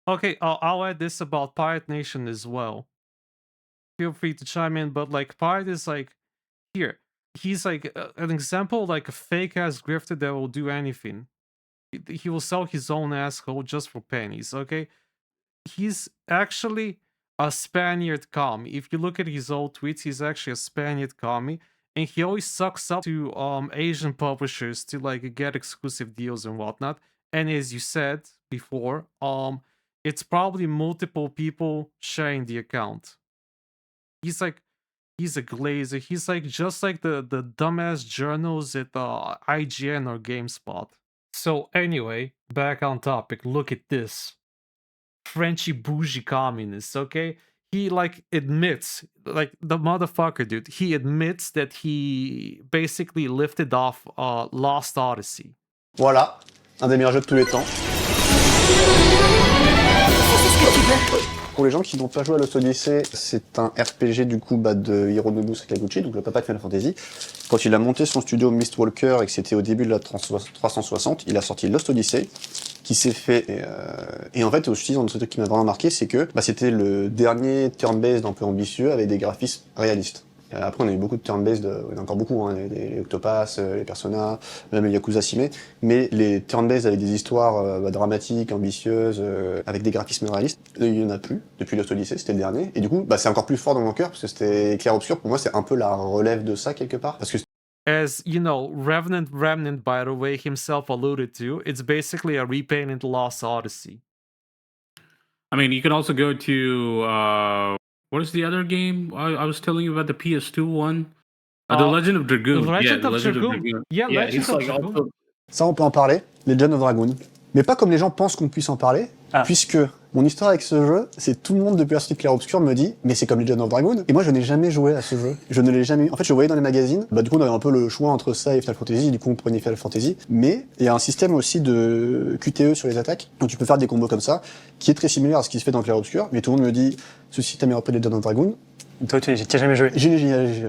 Okay, I'll add this about Pirate Nation as well. Feel free to chime in, but like Pirate is like, here, he's like an example, like a fake ass grifter that will do anything. He will sell his own asshole just for pennies, okay? He's actually a Spaniard commie. If you look at his old tweets, he's actually a Spaniard commie, and he always sucks up to Asian publishers to like get exclusive deals and whatnot. And as you said before, it's probably multiple people sharing the account. He's a glazer. He's like just like the dumbass journals at IGN or GameSpot. So anyway, back on topic. Look at this. Frenchy bougie communist, okay? He like admits, like the motherfucker dude, he admits that he basically lifted off Lost Odyssey. Voilà, un des meilleurs jeux de tous les temps. Pour les gens qui n'ont pas joué à Lost Odyssey, c'est un RPG du coup de Hironobu Sakaguchi, donc le papa de Final Fantasy. Quand il a monté son studio Mistwalker et que c'était au début de la 360, il a sorti Lost Odyssey, qui s'est fait... Et en fait, aussi, un truc qui m'a vraiment marqué, c'est que c'était le dernier turn-based un peu ambitieux avec des graphismes réalistes. Après, on a eu beaucoup de turn-based, il y en a encore beaucoup, hein, les Octopass, les Persona, même les Yakuza Sime, mais les turn-based avec des histoires dramatiques, ambitieuses, avec des graphismes réalistes, il y en a plus depuis Lost Odyssey, c'était le dernier, et du coup, c'est encore plus fort dans mon cœur, parce que c'était clair-obscur, pour moi, c'est un peu la relève de ça, quelque part, parce que as you know, Remnant, by the way, himself alluded to, it's basically a repainted Lost Odyssey. I mean, you can also go to what is the other game I was telling you about, the PS2 one? The Legend of Dragoon. Legend of Legend Dragoon. Yeah, Legend it's of like Dragoon. also- Ça, on peut en parler, Legend of Dragoon. Mais pas comme les gens pensent qu'on puisse en parler, puisque mon histoire avec ce jeu, c'est tout le monde depuis la sortie de Clair Obscur me dit « Mais c'est comme Legend of Dragoon !» Et moi, je n'ai jamais joué à ce jeu. Je ne l'ai jamais eu. En fait, je le voyais dans les magazines. Bah, du coup, on avait un peu le choix entre ça et Final Fantasy. Du coup, on prenait Final Fantasy. Mais il y a un système aussi de QTE sur les attaques, donc tu peux faire des combos comme ça, qui est très similaire à ce qui se fait dans Clair Obscur. Mais tout le monde me dit « Ce système est rappelé Legend of Dragoon !» Toi, tu n'as jamais joué?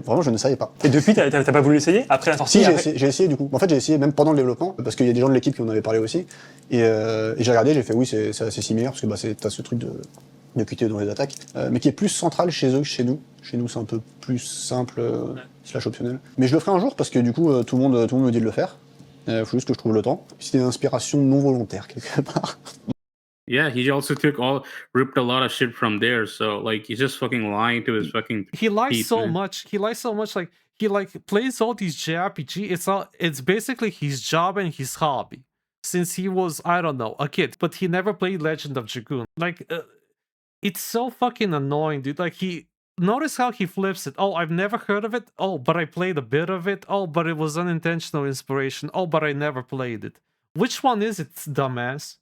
Vraiment, je ne savais pas. Et depuis, t'as pas voulu l'essayer après la sortie? Si, j'ai essayé du coup. En fait, j'ai essayé même pendant le développement, parce qu'il y a des gens de l'équipe qui en avaient parlé aussi. Et j'ai regardé, j'ai fait oui, c'est assez similaire, parce que t'as ce truc de QTE dans les attaques, mais qui est plus central chez eux que chez nous. Chez nous, c'est un peu plus simple, slash optionnel. Mais je le ferai un jour, parce que du coup, tout le monde me dit de le faire. Faut juste que je trouve le temps. C'était une inspiration non volontaire, quelque part. Yeah, he also ripped a lot of shit from there. So like, he's just fucking lying to his fucking. He lies so man. much. He lies so much. Like he plays all these JRPG. It's basically his job and his hobby since he was, I don't know, a kid. But he never played Legend of Dragoon. Like it's so fucking annoying, dude. Like notice how he flips it. Oh, I've never heard of it. Oh, but I played a bit of it. Oh, but it was unintentional inspiration. Oh, but I never played it. Which one is it, dumbass?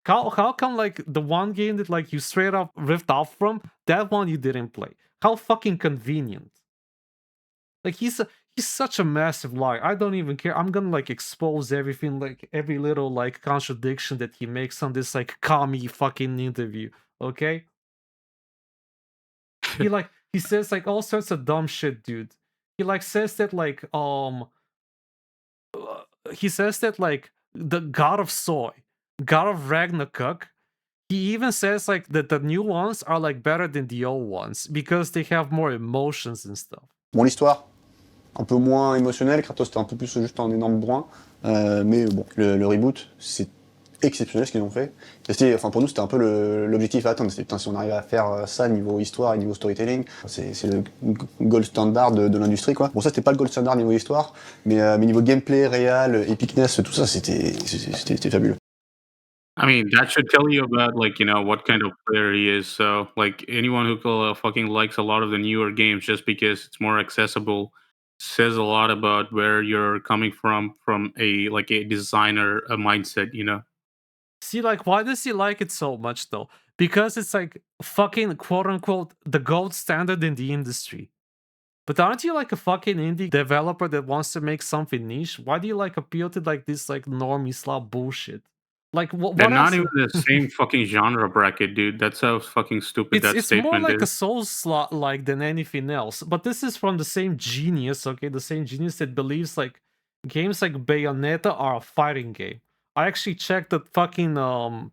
How come like the one game that like you straight up ripped off from, that one you didn't play? How fucking convenient. Like he's such a massive liar. I don't even care. I'm gonna like expose everything, like every little like contradiction that he makes on this like commie fucking interview. Okay? He says like all sorts of dumb shit, dude. He like says that like he says that like the God of Soy, God of Ragnarok, he even says like that the new ones are like better than the old ones because they have more emotions and stuff. Bon, l'histoire, un peu moins émotionnelle, Kratos c'était un peu plus juste un énorme bourrin, mais bon, le reboot, c'est exceptionnel ce qu'ils ont fait. Enfin, pour nous, c'était un peu l'objectif à atteindre. C'était, putain, si on arrive à faire ça niveau histoire et niveau storytelling, c'est le gold standard de l'industrie, quoi. Bon, ça, c'était pas le gold standard niveau histoire, mais niveau gameplay, réel, epicness, tout ça, c'était fabuleux. I mean, that should tell you about, like, you know, what kind of player he is. So, like, anyone who fucking likes a lot of the newer games just because it's more accessible says a lot about where you're coming from a designer mindset, you know? See, like, why does he like it so much, though? Because it's, like, fucking, quote-unquote, the gold standard in the industry. But aren't you, like, a fucking indie developer that wants to make something niche? Why do you, like, appeal to, like, this, like, normie slop bullshit? Like, what They're not else? even the same fucking genre bracket, dude. That's how fucking stupid that It's statement more like a is. soul slot like than anything else. But this is from the same genius, okay? The same genius that believes like games like Bayonetta are a fighting game. I actually checked the fucking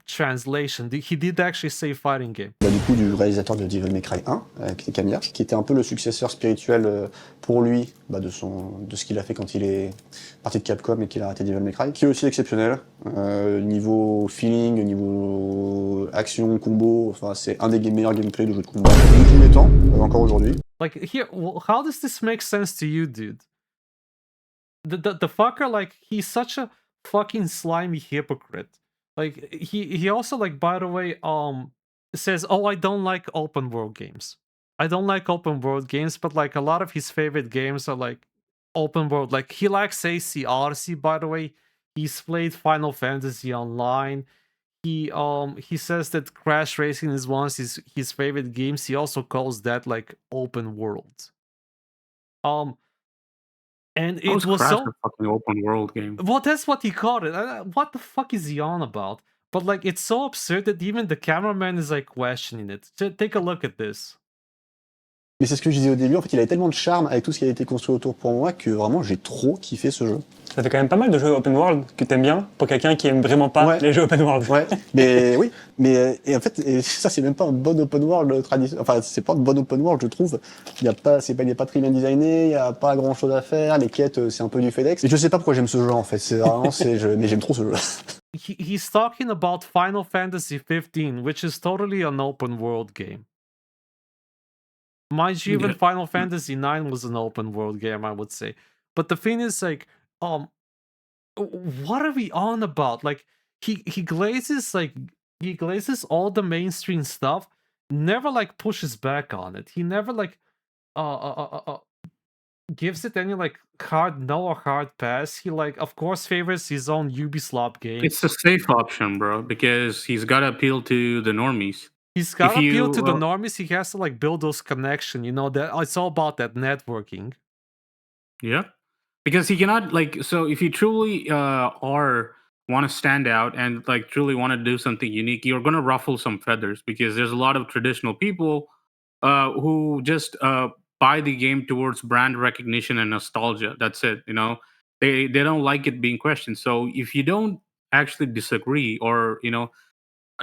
translation. He did actually say fighting game. Bah, du coup, du réalisateur de Devil May Cry 1, qui était Camilla, qui était un peu le successeur spirituel pour lui de ce qu'il a fait quand il est parti de Capcom et qu'il a arrêté Devil May Cry, qui est aussi exceptionnel. Niveau feeling, niveau action, combo, enfin, c'est un des meilleurs gameplays de jeux de combat de tous les temps, encore aujourd'hui. Like, here, how does this make sense to you, dude? The fucker, like, he's such a fucking slimy hypocrite. Like, he also, like, by the way, says, oh, I don't like open world games. I don't like open world games, but like a lot of his favorite games are like open world. Like, he likes AC Odyssey, by the way. He's played Final Fantasy Online. He says that Crash Racing is one of his favorite games. He also calls that like open world. And it was Crash so a fucking open world game. well, that's what he called it. What the fuck is he on about? But like, it's so absurd that even the cameraman is like questioning it. Take a look at this. Mais c'est ce que je disais au début, en fait, il avait tellement de charme avec tout ce qui a été construit autour pour moi que vraiment j'ai trop kiffé ce jeu. Ça fait quand même pas mal de jeux open world que t'aimes bien pour quelqu'un qui aime vraiment pas les jeux open world. Ouais, mais oui, mais et en fait, ça c'est même pas un bon open world traditionnel. Enfin, c'est pas un bon open world, je trouve. Il est pas très bien designé, il y a pas grand chose à faire, les quêtes c'est un peu du FedEx. Et je sais pas pourquoi j'aime ce jeu en fait. C'est vraiment mais j'aime trop ce jeu. He's talking about Final Fantasy 15, which is totally an open world game. Mind you, even Final Fantasy 9 was an open world game, I would say. But the thing is, like, what are we on about? Like, he glazes all the mainstream stuff, never like pushes back on it. He never like gives it any like hard no or hard pass. He like of course favors his own Ubisoft game. It's a safe option, bro, because he's got to appeal to the normies. He's If got to appeal you to the normies. He has to like build those connection. You know that it's all about that networking. yeah, because he cannot like so if you truly are want to stand out and like truly want to do something unique, you're gonna ruffle some feathers because there's a lot of traditional people who just buy the game towards brand recognition and nostalgia. That's it. You know, they don't like it being questioned. So if you don't actually disagree or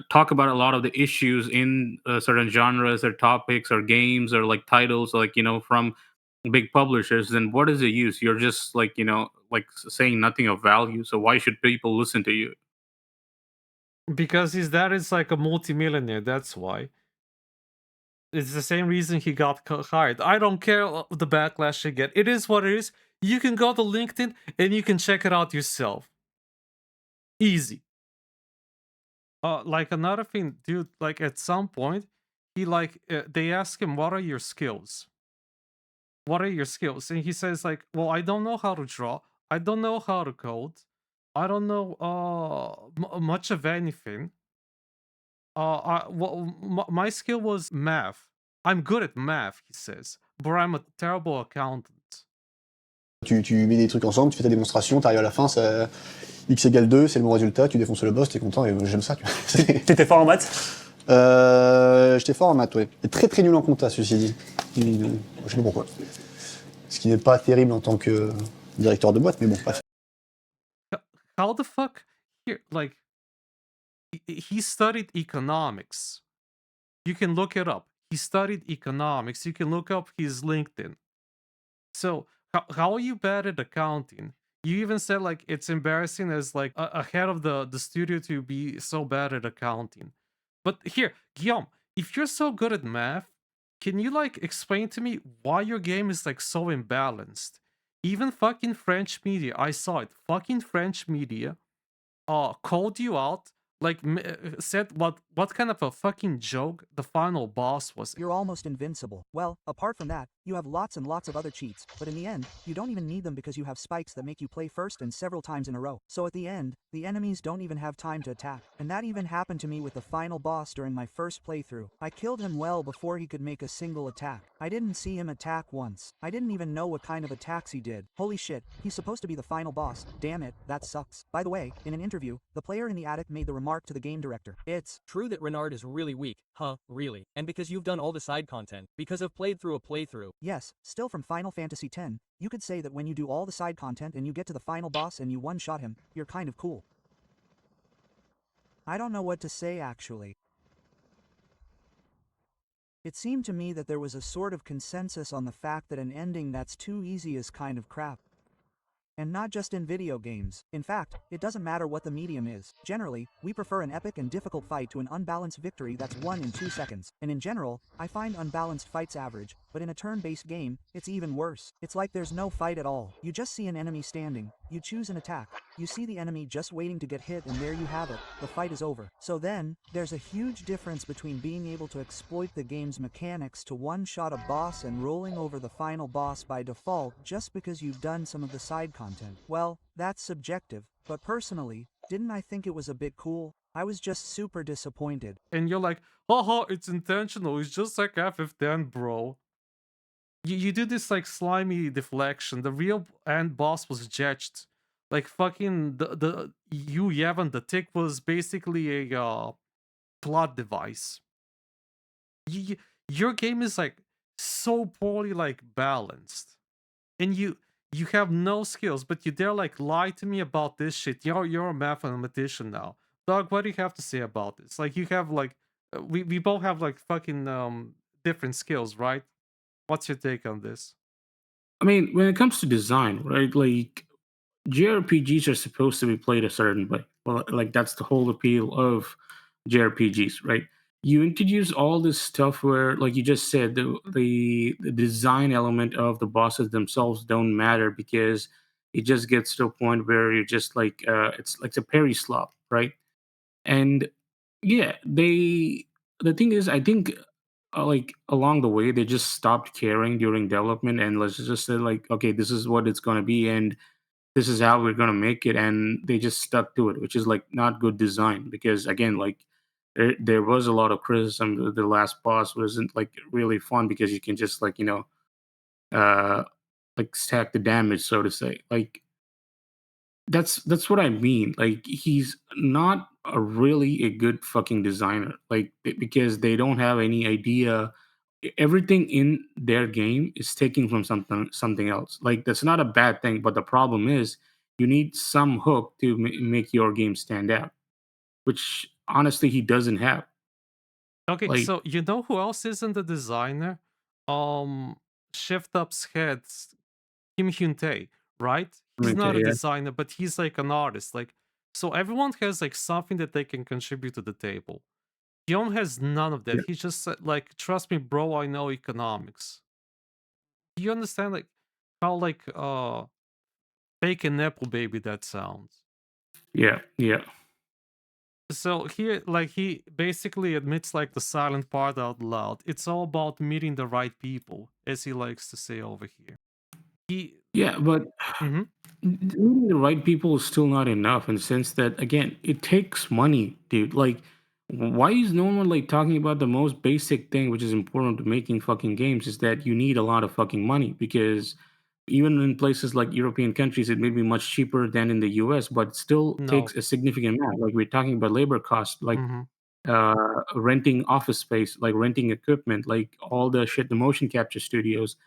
talk about a lot of the issues in certain genres or topics or games or like titles like from big publishers, then what is the use? You're just like saying nothing of value. So why should people listen to you? Because his dad is like a multimillionaire. That's why. It's the same reason he got hired. I don't care the backlash you get. It is what it is. You can go to LinkedIn and you can check it out yourself. Easy. Like another thing, dude. Like at some point, he like they ask him, "What are your skills? What are your skills?" And he says like, "Well, I don't know how to draw. I don't know how to code. I don't know much of anything. My skill was math. I'm good at math," he says, "but I'm a terrible accountant." Tu mets des trucs ensemble, tu fais ta démonstration, t'arrives à la fin, ça... X égale 2, c'est le bon résultat, tu défonces le boss, t'es content, et j'aime ça. T'étais fort en maths? J'étais fort en maths, ouais. Et très très nul en compta, ceci dit. Je sais pas pourquoi. Ce qui n'est pas terrible en tant que directeur de boîte, mais bon, bref. How the fuck? Here, like, he studied economics. You can look it up. He studied economics. You can look up his LinkedIn. So, how are you bad at accounting? You even said like it's embarrassing as like a head of the studio to be so bad at accounting. But here, Guillaume, if you're so good at math, can you like explain to me why your game is like so imbalanced? Even fucking French media, I saw it. Fucking French media called you out, like said what kind of a fucking joke the final boss was. You're almost invincible. Well, apart from that, you have lots and lots of other cheats, but in the end, you don't even need them because you have spikes that make you play first and several times in a row. So at the end, the enemies don't even have time to attack. And that even happened to me with the final boss during my first playthrough. I killed him well before he could make a single attack. I didn't see him attack once. I didn't even know what kind of attacks he did. Holy shit, he's supposed to be the final boss. Damn it, that sucks. By the way, in an interview, the player in the attic made the remark to the game director. It's true that Renard is really weak. Huh, really? And because you've done all the side content, because I've played through a playthrough. Yes, still from Final Fantasy X, you could say that when you do all the side content and you get to the final boss and you one-shot him, you're kind of cool. I don't know what to say actually. It seemed to me that there was a sort of consensus on the fact that an ending that's too easy is kind of crap. And not just in video games. In fact, it doesn't matter what the medium is. Generally, we prefer an epic and difficult fight to an unbalanced victory that's won in 2 seconds. And in general, I find unbalanced fights average, but in a turn-based game, it's even worse. It's like there's no fight at all. You just see an enemy standing, you choose an attack, you see the enemy just waiting to get hit and there you have it, the fight is over. So then, there's a huge difference between being able to exploit the game's mechanics to one-shot a boss and rolling over the final boss by default just because you've done some of the side content. Well, that's subjective, but personally, didn't I think it was a bit cool? I was just super disappointed. And you're like, haha, it's intentional, it's just like FF10, bro. You do this like slimy deflection. The real end boss was judged. Like fucking you Yevon, the tick was basically a plot device. Your game is like so poorly like balanced. And you have no skills, but you dare like lie to me about this shit. You're a mathematician now. Dog, what do you have to say about this? Like you have like we both have like fucking different skills, right? What's your take on this? I mean, when it comes to design, right? Like JRPGs are supposed to be played a certain way. Well, like that's the whole appeal of JRPGs, right? You introduce all this stuff where, like you just said, the design element of the bosses themselves don't matter because it just gets to a point where you're just like it's like a parry slop, right? And yeah, the thing is, I think like along the way they just stopped caring during development, and let's just say like, okay, this is what it's gonna be, and this is how we're gonna make it, and they just stuck to it, which is like not good design. Because again, like there was a lot of criticism. The last boss wasn't like really fun because you can just like uh like stack the damage, so to say. Like that's what I mean. Like he's not a really a good fucking designer. Like because they don't have any idea. Everything in their game is taking from something else. Like that's not a bad thing, but the problem is you need some hook to make your game stand out, which honestly he doesn't have. Okay, Like so you know who else isn't a designer? Shift Up's head, Kim Hyun Tae, right? He's not a yeah, designer, but he's like an artist. Like, so everyone has like something that they can contribute to the table. Guillaume has none of that. yeah, He just said, like, trust me, bro, I know economics. Do you understand like how like fake and nepo baby that sounds? yeah, yeah. So here, like, he basically admits like the silent part out loud. It's all about meeting the right people, as he likes to say over here. He Yeah, but Mhm. meeting the right people is still not enough in the sense that again, it takes money, dude. Like, why is no one like talking about the most basic thing, which is important to making fucking games, is that you need a lot of fucking money because even in places like European countries, it may be much cheaper than in the US, but it still No. takes a significant amount. Like we're talking about labor costs, like Mhm. renting office space, like renting equipment, like all the shit, the motion capture studios,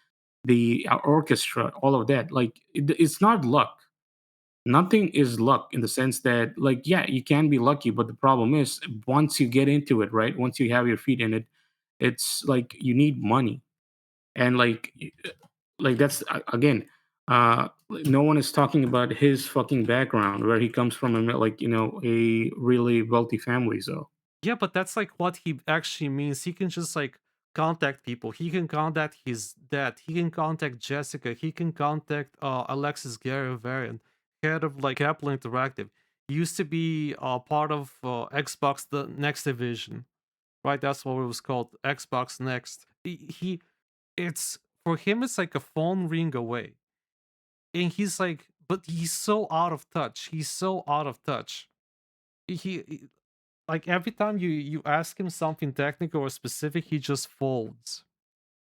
the orchestra, all of that. Like it's not luck. Nothing is luck in the sense that, like, yeah, you can be lucky, but the problem is once you get into it, right? Once you have your feet in it, it's like you need money, and like that's again, no one is talking about his fucking background, where he comes from, like a really wealthy family. So Yeah, but that's like what he actually means. He can just like contact people. He can contact his dad. He can contact Jessica. He can contact Alexis Garivarian, head of like Apple Interactive. He used to be part of Xbox the Next Division, right? That's what it was called, Xbox Next. It's for him. It's like a phone ring away, and he's like, but he's so out of touch. He's so out of touch. He like every time you ask him something technical or specific, he just folds.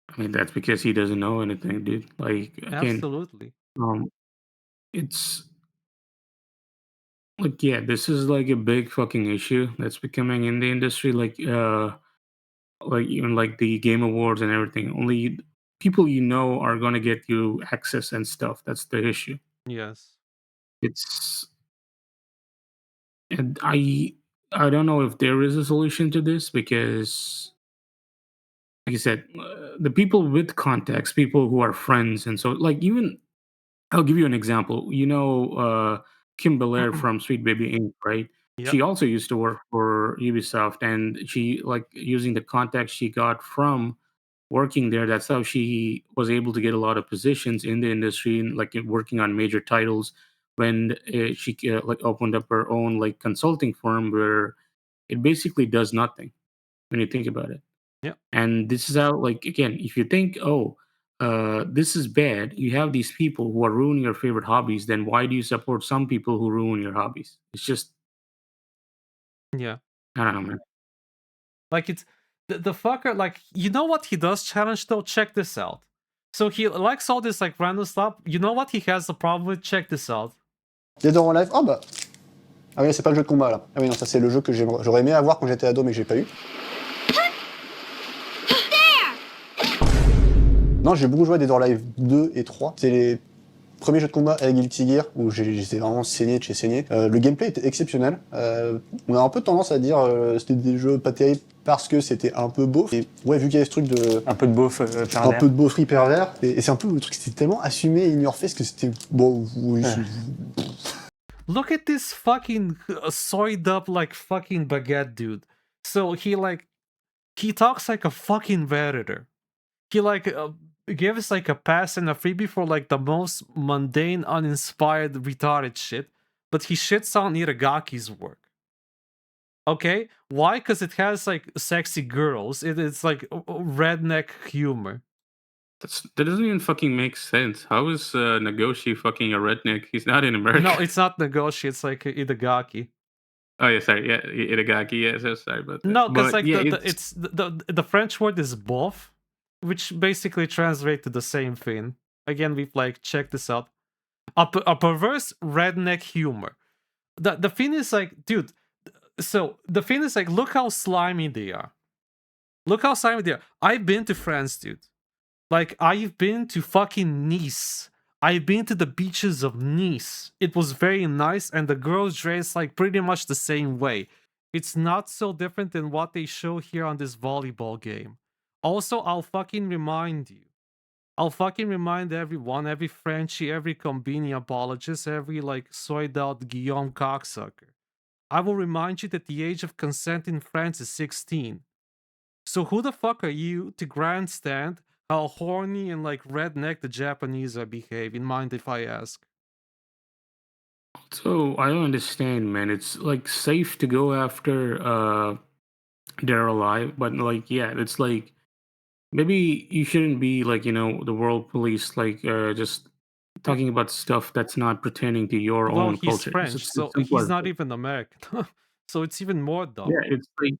I mean that's because he doesn't know anything, dude. Like again, Absolutely. um, it's like yeah, this is like a big fucking issue that's becoming in the industry. Like even like the game awards and everything. Only people you know are gonna get you access and stuff. That's the issue. Yes. It's and I don't know if there is a solution to this because, like I said, the people with contacts, people who are friends, and so like even I'll give you an example. Kim Belair from Sweet Baby Inc., right? Yep. She also used to work for Ubisoft, and she like using the contacts she got from working there. That's how she was able to get a lot of positions in the industry, and like working on major titles. When she like opened up her own like consulting firm, where it basically does nothing when you think about it. Yep. And this is how, like, again, if you think, oh, this is bad, you have these people who are ruining your favorite hobbies, then why do you support some people who ruin your hobbies? It's just, Yeah. I don't know, man. Like it's the fucker, like, you know what he does challenge though? Check this out. So he likes all this like random stuff. You know what he has a problem with? Check this out. Dead or Alive, ah bah. Ah oui, c'est pas le jeu de combat là. Ah oui, non, ça c'est le jeu que j'aurais aimé avoir quand j'étais ado mais que j'ai pas eu. Non, j'ai beaucoup joué à Dead or Alive 2 et 3. C'est les premiers jeux de combat avec Guilty Gear où j'étais vraiment saigné de chez saigné. Le gameplay était exceptionnel. On a un peu tendance à dire c'était des jeux pas terribles parce que c'était un peu beauf. Et ouais, vu qu'il y avait ce truc de... Un peu de beauf pervers. Un peu de beauferie pervers. Et c'est un peu le truc, c'était tellement assumé in your face que c'était... Bon, oui... Look at this fucking soyed up like fucking baguette dude. So he talks like a fucking redditor. He gives like a pass and a freebie for like the most mundane, uninspired, retarded shit, but he shits on Itagaki's work. Okay, why? Because it has like sexy girls. It's like redneck humor. That doesn't even fucking make sense. How is Nagoshi fucking a redneck? He's not in America. No, it's not Nagoshi. It's like Itagaki. Oh yeah, sorry. Yeah, Itagaki. Yeah, so sorry about that. No, because But like yeah, it's the French word is bof, which basically translates to the same thing. Again, we've like checked this out. A perverse redneck humor. The thing is like, dude. So the thing is like, look how slimy they are. Look how slimy they are. I've been to France, dude. Like, I've been to fucking Nice. I've been to the beaches of Nice. It was very nice, and the girls dress like pretty much the same way. It's not so different than what they show here on this volleyball game. Also, I'll fucking remind you. I'll fucking remind everyone, every Frenchie, every Kombini apologist, every like soyed out Guillaume cocksucker. I will remind you that the age of consent in France is 16. So who the fuck are you to grandstand how horny and like redneck the Japanese are behaving? Mind if I ask? So I don't understand, man. It's like safe to go after they're alive, but like yeah, it's like maybe you shouldn't be like the world police, like just talking about stuff that's not pertaining to your Well, own he's culture. French, It's so simple he's as not that. even American. So it's even more dumb. Yeah, it's like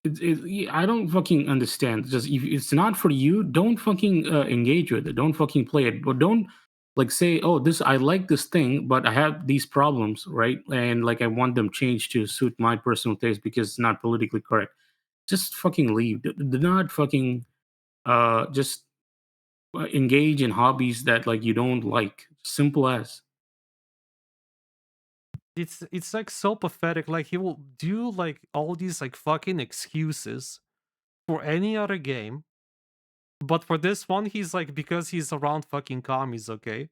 yeah, I don't fucking understand. Just if it's not for you, don't fucking engage with it. Don't fucking play it. But don't like say, oh, this I like this thing, but I have these problems, right? And like I want them changed to suit my personal taste because it's not politically correct. Just fucking leave. Do not fucking just engage in hobbies that like you don't like. Simple as. It's like so pathetic. Like he will do like all these like fucking excuses for any other game, but for this one, he's like, because he's around fucking commies, okay?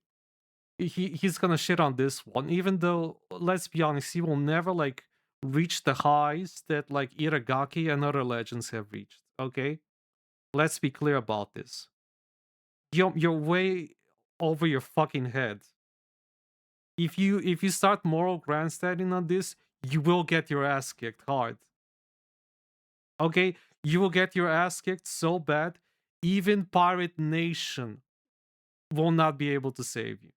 He's gonna shit on this one, even though, let's be honest, he will never like reach the highs that like Iragaki and other legends have reached. Okay, let's be clear about this. You're way over your fucking head. If you start moral grandstanding on this, you will get your ass kicked hard. Okay, you will get your ass kicked so bad, even Pirate Nation will not be able to save you.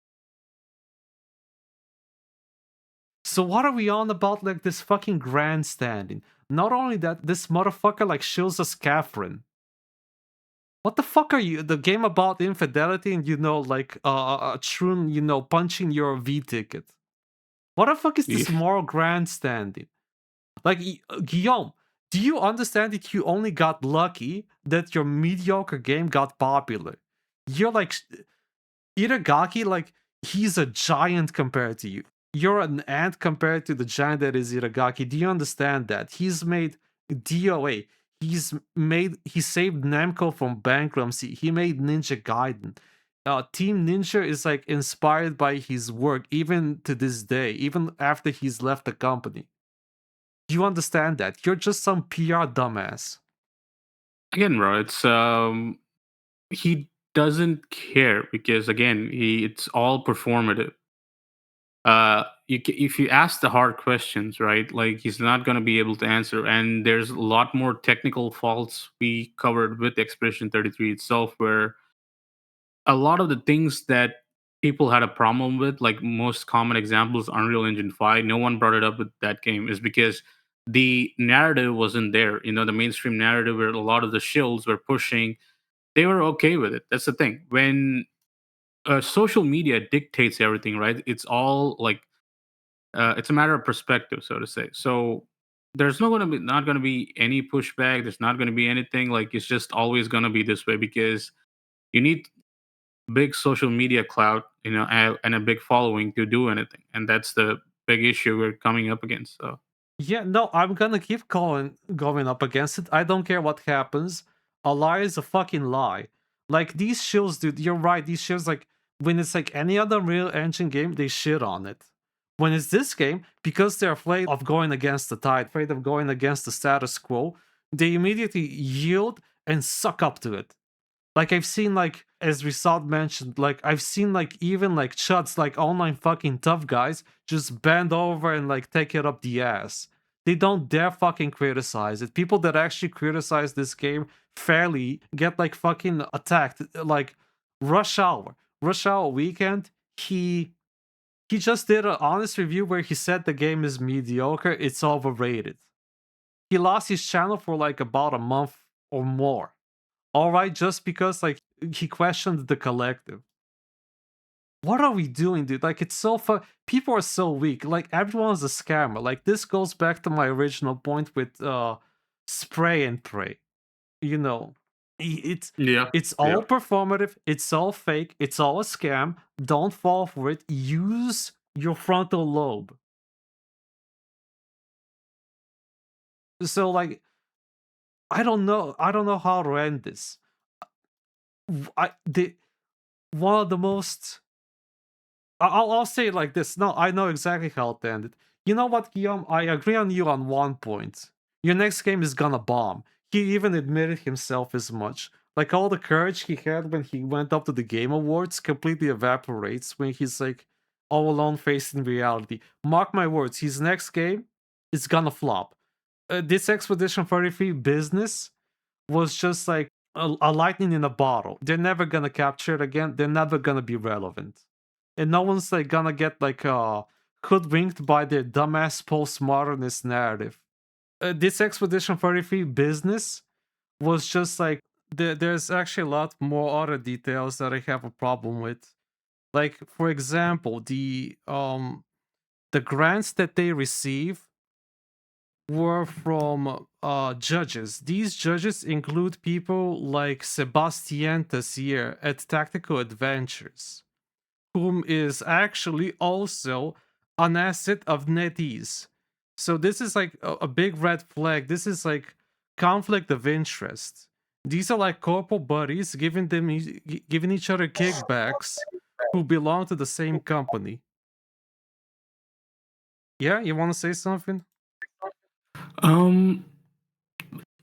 So what are we on about, like this fucking grandstanding? Not only that, this motherfucker like shows us Catherine. What the fuck are you? The game about infidelity and like a true, punching your V ticket. What the fuck is this moral grandstanding? Like Guillaume, do you understand that you only got lucky that your mediocre game got popular? You're like Iragaki, like he's a giant compared to you. You're an ant compared to the giant that is Iragaki. Do you understand that? He's made DOA. He saved Namco from bankruptcy. He made Ninja Gaiden. Team Ninja is like inspired by his work, even to this day, even after he's left the company. Do you understand that? You're just some PR dumbass. Again, bro, it's he doesn't care because again, it's all performative. If you ask the hard questions, right, like he's not going to be able to answer, and there's a lot more technical faults we covered with Expedition 33 itself, where a lot of the things that people had a problem with, like most common examples, Unreal Engine 5, no one brought it up with that game, is because the narrative wasn't there. The mainstream narrative where a lot of the shills were pushing, they were okay with it. That's the thing. When social media dictates everything, right? It's all like it's a matter of perspective, so to say. So there's not going to be any pushback. There's not going to be anything, like it's just always going to be this way because you need big social media clout, and a big following to do anything, and that's the big issue we're coming up against. So yeah, no, I'm gonna keep going up against it. I don't care what happens. A lie is a fucking lie. Like these shows, dude, you're right. These shows, like when it's like any other real engine game, they shit on it. When it's this game, because they're afraid of going against the tide, afraid of going against the status quo, they immediately yield and suck up to it. Like I've seen, like as Risad mentioned, like I've seen like even like chuds, like online fucking tough guys, just bend over and like take it up the ass. they don't dare fucking criticize it. People that actually criticize this game fairly get like fucking attacked. Like Rush Hour Weekend, he just did an honest review where he said the game is mediocre, it's overrated. He lost his channel for like about a month or more. All right, just because like he questioned the collective. What are we doing, dude? Like, it's so fun. People are so weak. Like, everyone's a scammer. Like, this goes back to my original point with spray and pray. You know, it's all performative. It's all fake. It's all a scam. Don't fall for it. Use your frontal lobe. So, like, I don't know how to end this. One of the most. I'll say it like this. No, I know exactly how to end it. You know what, Guillaume? I agree on you on one point. Your next game is gonna bomb. He even admitted himself as much. Like, all the courage he had when he went up to the Game Awards completely evaporates when he's like all alone facing reality. Mark my words, his next game is gonna flop. This Expedition 33 business was just like a lightning in a bottle. They're never gonna capture it again. They're never gonna be relevant. And no one's like gonna get like hoodwinked by their dumbass postmodernist narrative. This Expedition 33 business was just like there's actually a lot more other details that I have a problem with. Like, for example, the grants that they receive were from judges. These judges include people like Sebastien Tessier at Tactical Adventures, whom is actually also an asset of NetEase. So this is like a big red flag. This is like conflict of interest. These are like corporal buddies giving each other kickbacks who belong to the same company. Yeah, you want to say something?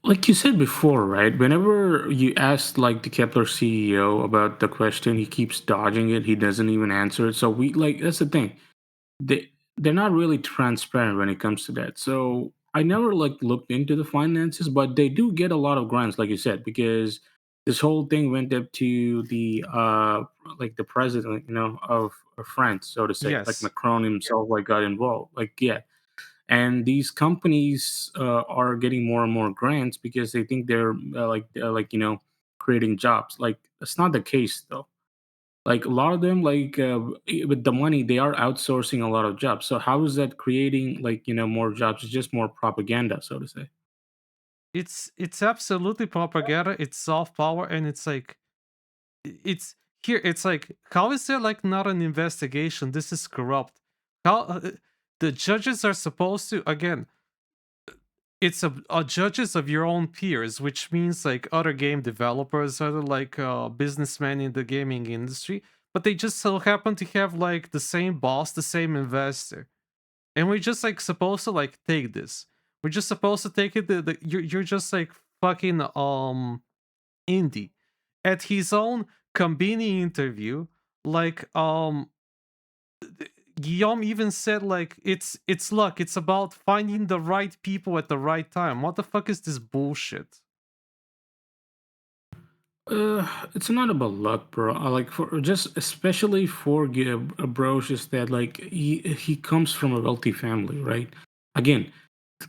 Like you said before, right? Whenever you ask like the Kepler CEO about the question, he keeps dodging it. He doesn't even answer it. So we like that's the thing. They're not really transparent when it comes to that. So I never like looked into the finances, but they do get a lot of grants, like you said, because this whole thing went up to the like the president, of France, so to say. Like Yes. Macron himself like got involved. Like, yeah. And these companies are getting more and more grants because they think they're creating jobs. Like, that's not the case though. Like, a lot of them, like with the money, they are outsourcing a lot of jobs. So how is that creating more jobs? It's just more propaganda, so to say. It's absolutely propaganda. It's soft power, and it's like it's here. It's like, how is there like not an investigation? This is corrupt. How the judges are supposed to, again, it's a judges of your own peers, which means like other game developers, other like businessmen in the gaming industry, but they just so happen to have like the same boss, the same investor, and we're just like supposed to like take this. We're just supposed to take it. You're just like fucking indie. At his own Kombini interview, like Guillaume even said like it's luck. It's about finding the right people at the right time. What the fuck is this bullshit? It's not about luck, bro. Like, for just especially for Broche, is that like he comes from a wealthy family, right? Again,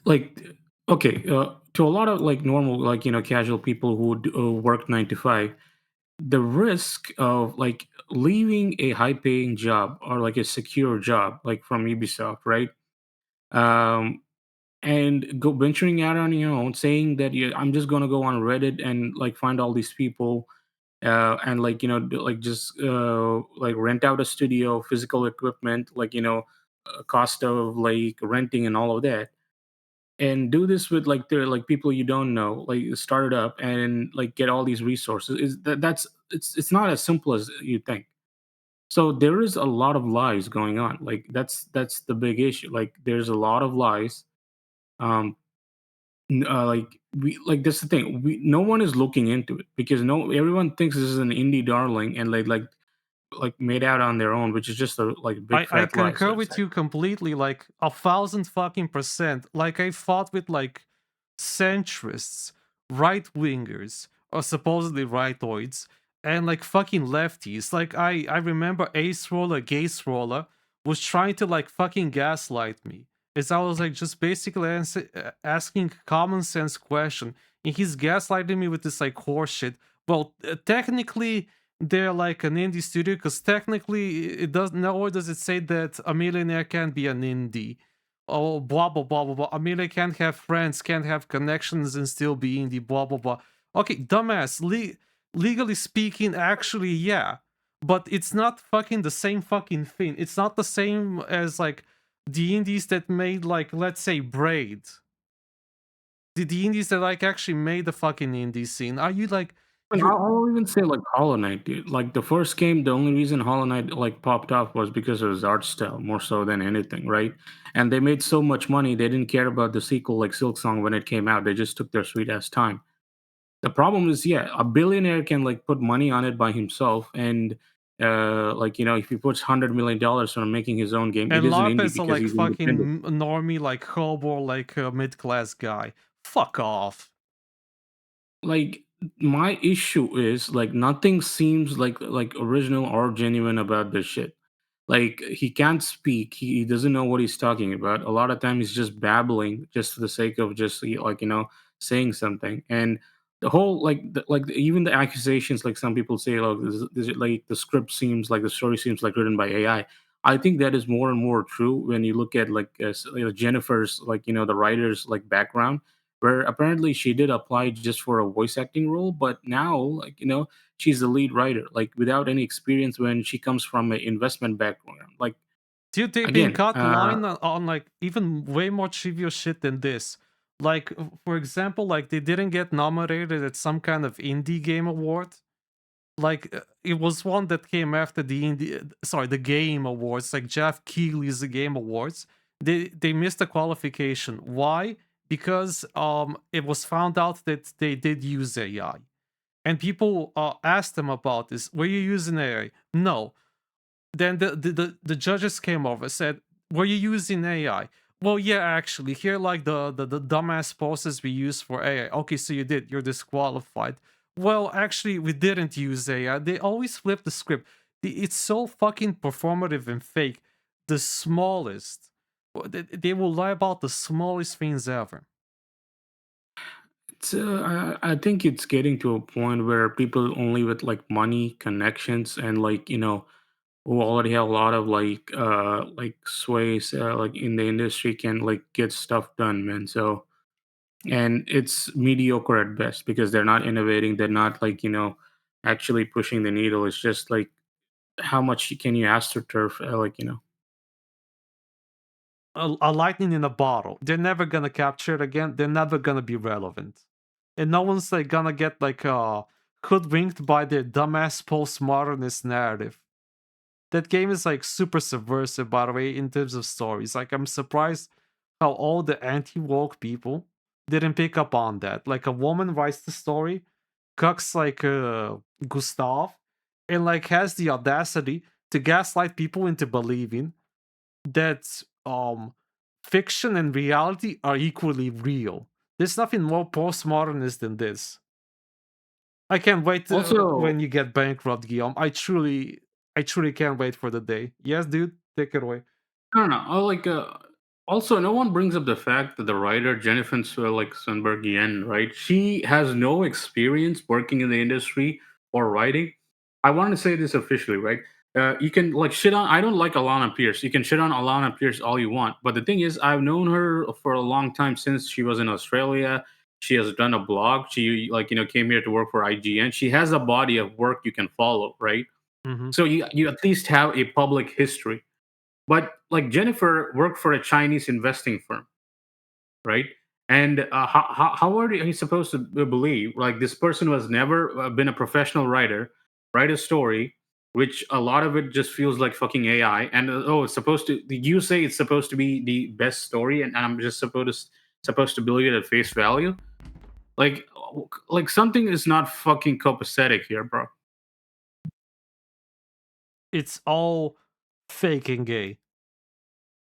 like, okay, to a lot of like normal, like, casual people who would work 9 to 5, the risk of like leaving a high paying job or like a secure job like from Ubisoft, right? um and go venturing out on your own, saying that, yeah, I'm just gonna go on Reddit and like find all these people, and like, like just like rent out a studio, physical equipment, like, cost of like renting and all of that, and do this with like they're like people you don't know, like start it up and like get all these resources. It's not as simple as you think. So there is a lot of lies going on. Like, that's the big issue. Like, there's a lot of lies. um like, we like that's the thing, we no one is looking into it because no everyone thinks this is an indie darling, and like like made out on their own, which is just a like big I fat lie. concur So with you completely, like 1,000% Like I fought with like centrists, right wingers, or supposedly rightoids, and like fucking lefties. Like I remember Ace Roller, Gaze Roller was trying to like fucking gaslight me. As I was like just basically asking common sense question, and he's gaslighting me with this like horseshit. Well, technically they're like an indie studio because technically it does nowhere does it say that a millionaire can be an indie. Oh, blah blah blah blah blah. A millionaire can't have friends, can't have connections, and still be indie. Blah blah blah. Okay, dumbass. Legally speaking, actually, yeah, but it's not fucking the same fucking thing. It's not the same as like the indies that made like, let's say, Braid. The indies that like actually made the fucking indie scene. Are you like? And I'll even say like Hollow Knight, dude. Like the first game, the only reason Hollow Knight like popped off was because of his art style, more so than anything, right? And they made so much money, they didn't care about the sequel like Silksong when it came out. They just took their sweet ass time. The problem is, yeah, a billionaire can like put money on it by himself, and like if he puts $100 million on making his own game, it And is an indie Lopez a because like he's independent. fucking normie, like hobo, like a mid-class guy. Fuck off. Like my issue is like nothing seems like original or genuine about this shit. Like he can't speak, he doesn't know what he's talking about. A lot of time he's just babbling just for the sake of just like saying something. And the whole even the accusations, like some people say, like like the script seems like the story seems like written by AI. I think that is more and more true when you look at like Jennifer's like the writer's like background, where apparently she did apply just for a voice acting role, but now like she's the lead writer, like without any experience when she comes from an investment background. Like Dude, they again, got line on like even way more trivial shit than this. Like, for example, like they didn't get nominated at some kind of indie game award. Like it was one that came after the game awards, like Jeff Keighley's game awards. They missed the qualification. Why? Because it was found out that they did use AI, and people asked them about this. Were you using AI? No. Then the judges came over, said, were you using AI? Well, yeah, actually, here like the dumbass process we use for AI. Okay, so you did, you're disqualified. Well, actually, we didn't use AI. They always flip the script. It's so fucking performative and fake. The smallest. They will lie about the smallest things ever. it's I think it's getting to a point where people only with like money, connections, and like who already have a lot of like sways like in the industry can like get stuff done, man. So and it's mediocre at best because they're not innovating, they're not like actually pushing the needle. It's just like how much can you astroturf A lightning in a bottle. They're never gonna capture it again. They're never gonna be relevant, and no one's like gonna get like hoodwinked by their dumbass postmodernist narrative. That game is like super subversive, by the way, in terms of stories. Like I'm surprised how all the anti-woke people didn't pick up on that. Like a woman writes the story, cucks like Gustav, and like has the audacity to gaslight people into believing that fiction and reality are equally real. There's nothing more postmodernist than this. I can't wait also. when you get bankrupt, Guillaume. I truly can't wait for the day. Yes, dude, take it away. I don't know. Also, no one brings up the fact that the writer Jennifer like Sundberg, right? She has no experience working in the industry or writing. I want to say this officially, right? You can like shit on. I don't like Alana Pierce. You can shit on Alana Pierce all you want, but the thing is, I've known her for a long time since she was in Australia. She has done a blog. She like came here to work for IGN. She has a body of work you can follow, right? Mhm. So you at least have a public history. But like Jennifer worked for a Chinese investing firm, right? And how are you supposed to believe like this person who has never been a professional writer write a story, which a lot of it just feels like fucking AI? And oh, it's supposed to. You say it's supposed to be the best story, and I'm just supposed to believe it at face value. Like something is not fucking copacetic here, bro. it's all fake and gay.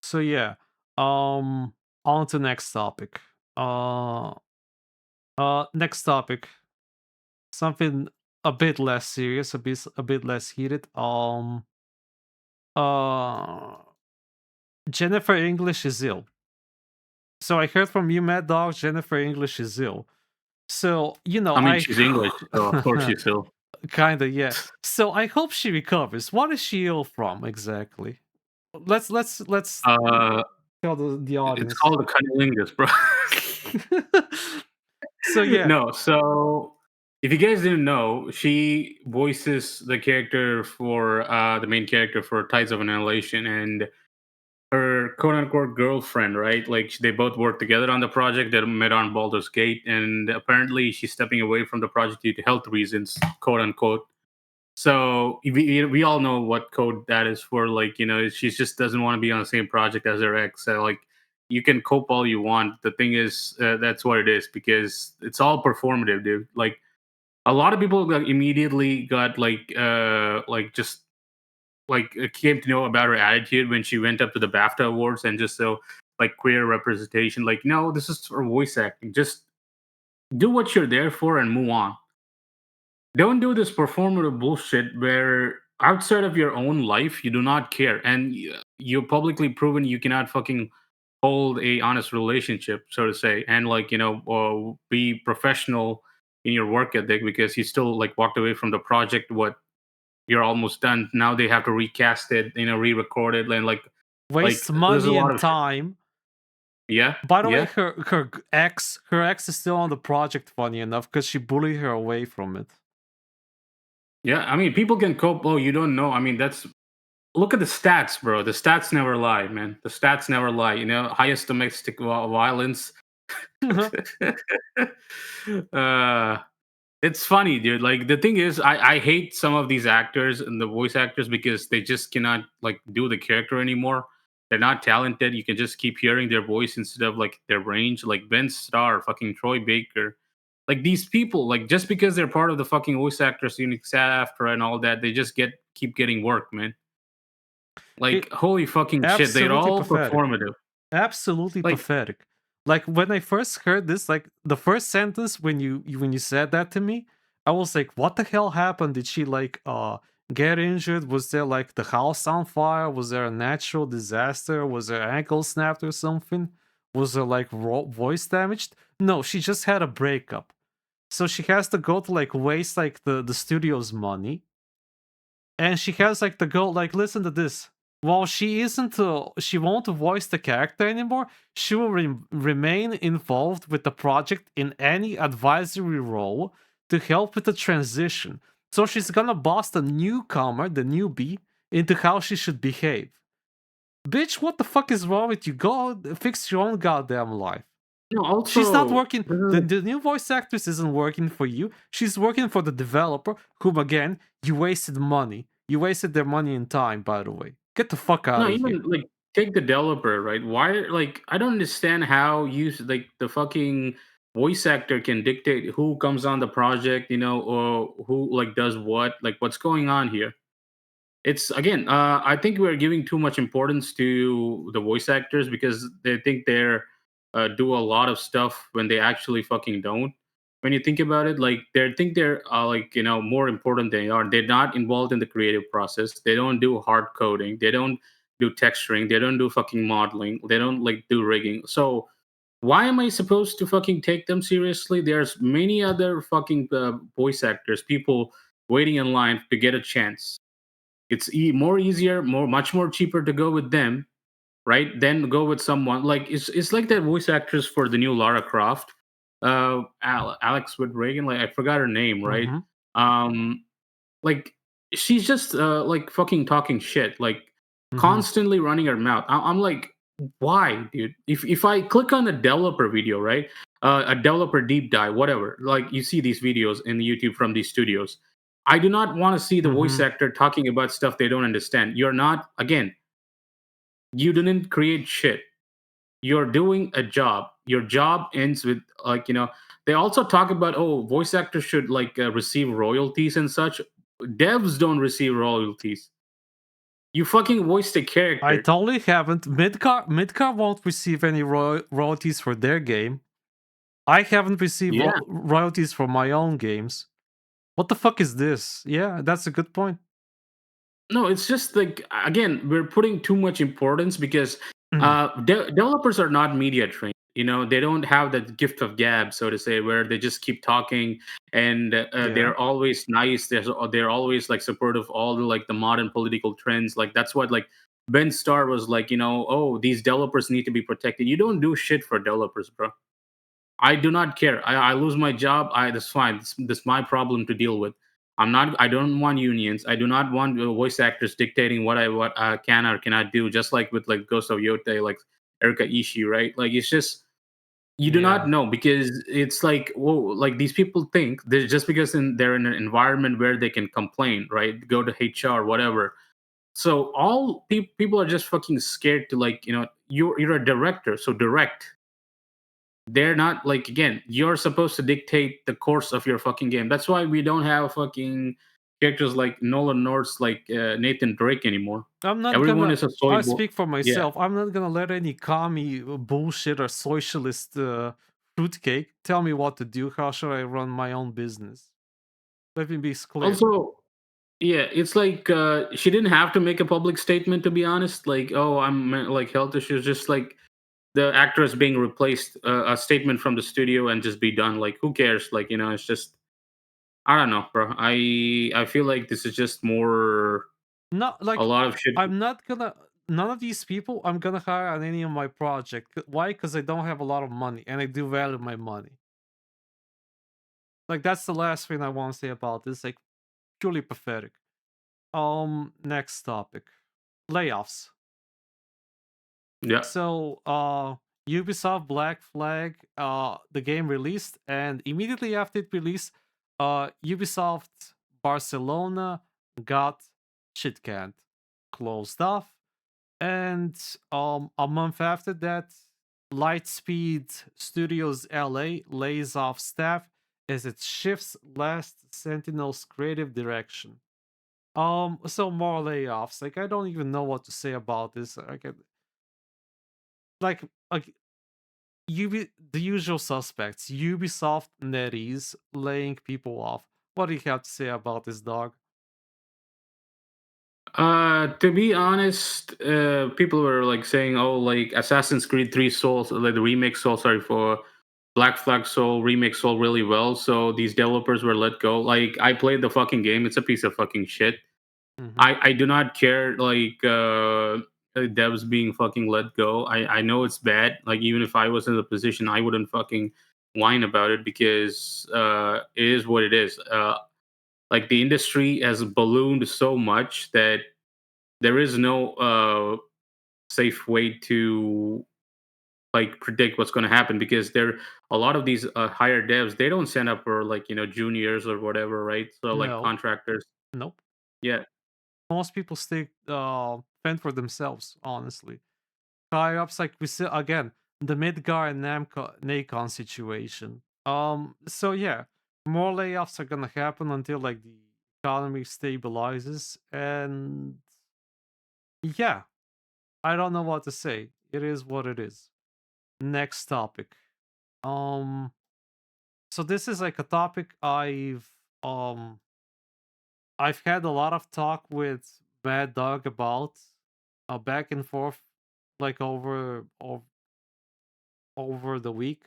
So yeah, on to next topic. Next topic, something a bit less serious, a bit less heated. Uh, Jenifer English is ill. So I heard from you, Mad Dog. Jenifer English is ill. So I mean, she's English, so of course she's ill. Kinda, yeah. So I hope she recovers. What is she ill from exactly? Let's tell the It's audience. called the cunnilingus, bro. So yeah. No, so if you guys didn't know, she voices the character for the main character for Tides of Annihilation, and her quote unquote girlfriend, right? Like they both work together on the project that met on Baldur's Gate, and apparently she's stepping away from the project due to health reasons, quote unquote. So we all know what code that is for. Like, she just doesn't want to be on the same project as her ex. Like, you can cope all you want. The thing is, that's what it is, because it's all performative, dude. Like, a lot of people immediately got just came to know about her attitude when she went up to the BAFTA awards and just so like queer representation. Like, no, this is for voice acting. Just do what you're there for and move on. Don't do this performative bullshit where outside of your own life you do not care, and you're publicly proven you cannot fucking hold a honest relationship, so to say, and be professional in your work ethic, because you still like walked away from the project. What, you're almost done now, they have to recast it, re-record it, and Waste there's a money lot and of time. Yeah. By the way, Yeah. her ex is still on the project, funny enough, because she bullied her away from it. Yeah, I mean, people can cope. Oh, you don't know. I mean, look at the stats, bro. The stats never lie, man. The stats never lie. Highest domestic violence. It's funny, dude. Like, the thing is, I hate some of these actors and the voice actors because they just cannot like do the character anymore. They're not talented. You can just keep hearing their voice instead of like their range. Like Ben Starr, fucking Troy Baker. Like, these people, like, just because they're part of the fucking voice actors unique staff and all that, they just keep getting work, man. Like, holy fucking shit, they're Absolutely all pathetic. performative. Absolutely Like- pathetic. Like, when I first heard this, like the first sentence when you said that to me, I was like, what the hell happened? Did she like get injured? Was there like the house on fire? Was there a natural disaster? Was her ankle snapped or something? Was her like voice damaged? No, she just had a breakup. So she has to go to like waste like the studio's money. And she has like to go like, listen to this. While she won't voice the character anymore, she will remain involved with the project in any advisory role to help with the transition. So she's gonna boss the newcomer, the newbie, into how she should behave. Bitch, what the fuck is wrong with you? Go fix your own goddamn life. No, also, she's not working. The new voice actress isn't working for you. She's working for the developer, whom again, you wasted money. You wasted their money and time, by the way. Get the fuck out No, of even here. like, take the developer, right? Why, like, I don't understand how like the fucking voice actor can dictate who comes on the project, or who like does what, like what's going on here. It's again, I think we're giving too much importance to the voice actors because they think they're do a lot of stuff when they actually fucking don't. When you think about it, like they think they're more important than they are. They're not involved in the creative process. They don't do hard coding. They don't do texturing. They don't do fucking modeling. They don't like do rigging. So why am I supposed to fucking take them seriously? There's many other fucking voice actors, people waiting in line to get a chance. It's more easier, much more cheaper to go with them, right? Then go with someone like it's like that voice actress for the new Lara Croft, Alex with Reagan. Like, I forgot her name, right? Like, she's just like fucking talking shit, like constantly running her mouth. I'm like, why, dude? If I click on a developer video, right? A developer deep dive, whatever. Like, you see these videos in YouTube from these studios. I do not want to see the voice actor talking about stuff they don't understand. You're not, again, you didn't create shit. You're doing a job. Your job ends with they also talk about, oh, voice actors should like receive royalties and such. Devs don't receive royalties. You fucking voiced the character. I totally haven't. Midgar won't receive any royalties for their game. I haven't received Yeah. royalties for my own games. What the fuck is this? Yeah, that's a good point. No, it's just like, again, we're putting too much importance because developers are not media trained. You know, they don't have that gift of gab, so to say, where they just keep talking and they're always nice. They're always like supportive of all the like the modern political trends. Like that's what like Ben Starr was like. You know, oh, these developers need to be protected. You don't do shit for developers, bro. I do not care. I lose my job. That's fine. This my problem to deal with. I don't want unions. I do not want voice actors dictating what I can or cannot do. Just like with like Ghost of Yote, like Erika Ishii, right? Like it's just you do not know because it's like whoa, like these people think they're just because they're in an environment where they can complain, right? Go to HR, whatever. So all people are just fucking scared to like you're a director, so direct. They're not like again, you're supposed to dictate the course of your fucking game. That's why we don't have fucking characters like Nolan North, like Nathan Drake anymore. I'm not Everyone gonna. is a soy I boy. speak for Yeah. myself. I'm not gonna let any commie bullshit or socialist fruitcake tell me what to do. How should I run my own business? Let me be clear. Also, yeah, it's like she didn't have to make a public statement to be honest. Like, oh, I'm like health issues. Just like the actress being replaced, a statement from the studio and just be done. Like, who cares? Like, it's just I don't know, bro. I feel like this is just more Not like a lot of shit. I'm not gonna. None of these people I'm gonna hire on any of my project. Why? Because I don't have a lot of money and I do value my money. Like that's the last thing I want to say about this. Like purely pathetic. Next topic. Layoffs. Yeah. So Ubisoft Black Flag, the game released, and immediately after it released, Ubisoft Barcelona got shit canned, closed off, and a month after that, Lightspeed Studios LA lays off staff as it shifts Last Sentinel's creative direction. So more layoffs. Like I don't even know what to say about this. Like the usual suspects, Ubisoft, NetEase, laying people off. What do you have to say about this, dog? To be honest, people were like saying, "Oh, like Assassin's Creed 3 Soul, like the remake Soul, sorry for Black Flag Soul remake Soul really well." So these developers were let go. Like I played the fucking game; it's a piece of fucking shit. I do not care like devs being fucking let go. I know it's bad. Like even if I was in the position, I wouldn't fucking whine about it because it is what it is. Like the industry has ballooned so much that there is no safe way to like predict what's going to happen because there a lot of these higher devs they don't sign up for like juniors or whatever, right? So like No. contractors. Nope. Yeah. Most people stay fend for themselves, honestly. Higher ups, like we see again, the Midgar and Nacon situation. So yeah, more layoffs are gonna happen until like the economy stabilizes, and yeah, I don't know what to say. It is what it is. Next topic. Um, so this is like a topic um I've had a lot of talk with Mad Dog about, back and forth, like over the week.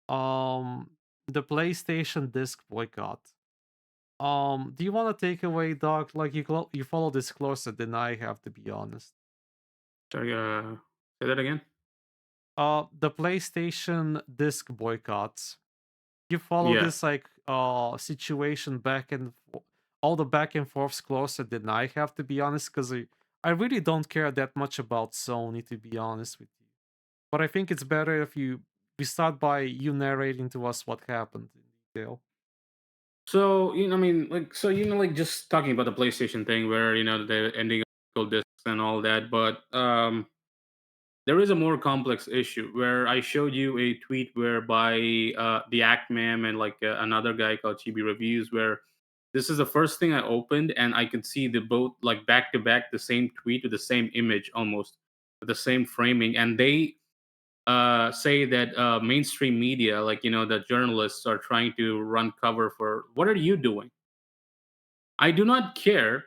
Um, the PlayStation disc boycott. Do you want to take away, Dog? Like you follow this closer than I have, to be honest. Sorry, say that again. The PlayStation disc boycotts. You follow Yeah. this like situation all the back and forths closer than I have, to be honest, because I really don't care that much about Sony, to be honest with you. But I think it's better if we start by you narrating to us what happened in detail. So I mean, like, so like just talking about the PlayStation thing, where the ending of discs and all that, but there is a more complex issue where I showed you a tweet whereby the Act Ma'am and like another guy called Chibi Reviews, where This is the first thing I opened, and I could see the both like back to back, the same tweet with the same image almost, with the same framing, and they say that mainstream media, like the journalists, are trying to run cover for. What are you doing? I do not care.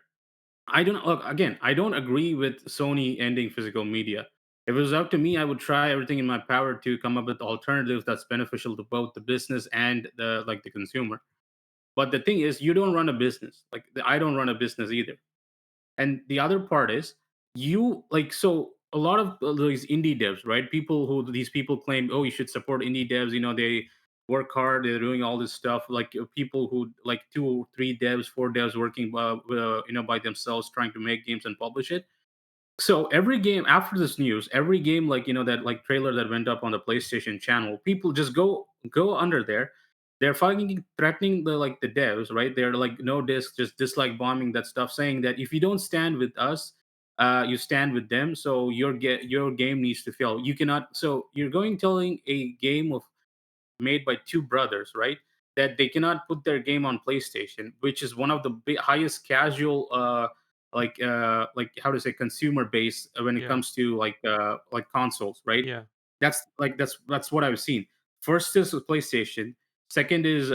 I don't look again. I don't agree with Sony ending physical media. If it was up to me, I would try everything in my power to come up with alternatives that's beneficial to both the business and the consumer. But the thing is, you don't run a business. Like I don't run a business either. And the other part is you like so a lot of these indie devs, right? People who these people claim, oh, you should support indie devs. They work hard. They're doing all this stuff. Like people who like 2 or 3 devs, 4 devs working, by themselves trying to make games and publish it. So every game after this news, every game like that like trailer that went up on the PlayStation channel, people just go under there. They're fucking threatening the devs, right? They're like no disc, just dislike bombing that stuff, saying that if you don't stand with us, you stand with them. So your game needs to fail. You cannot. So you're going telling a game of made by 2 brothers, right? That they cannot put their game on PlayStation, which is one of the highest casual, like how to say consumer base when it Yeah. comes to like consoles, right? Yeah. That's what I've seen. First is the PlayStation. Second is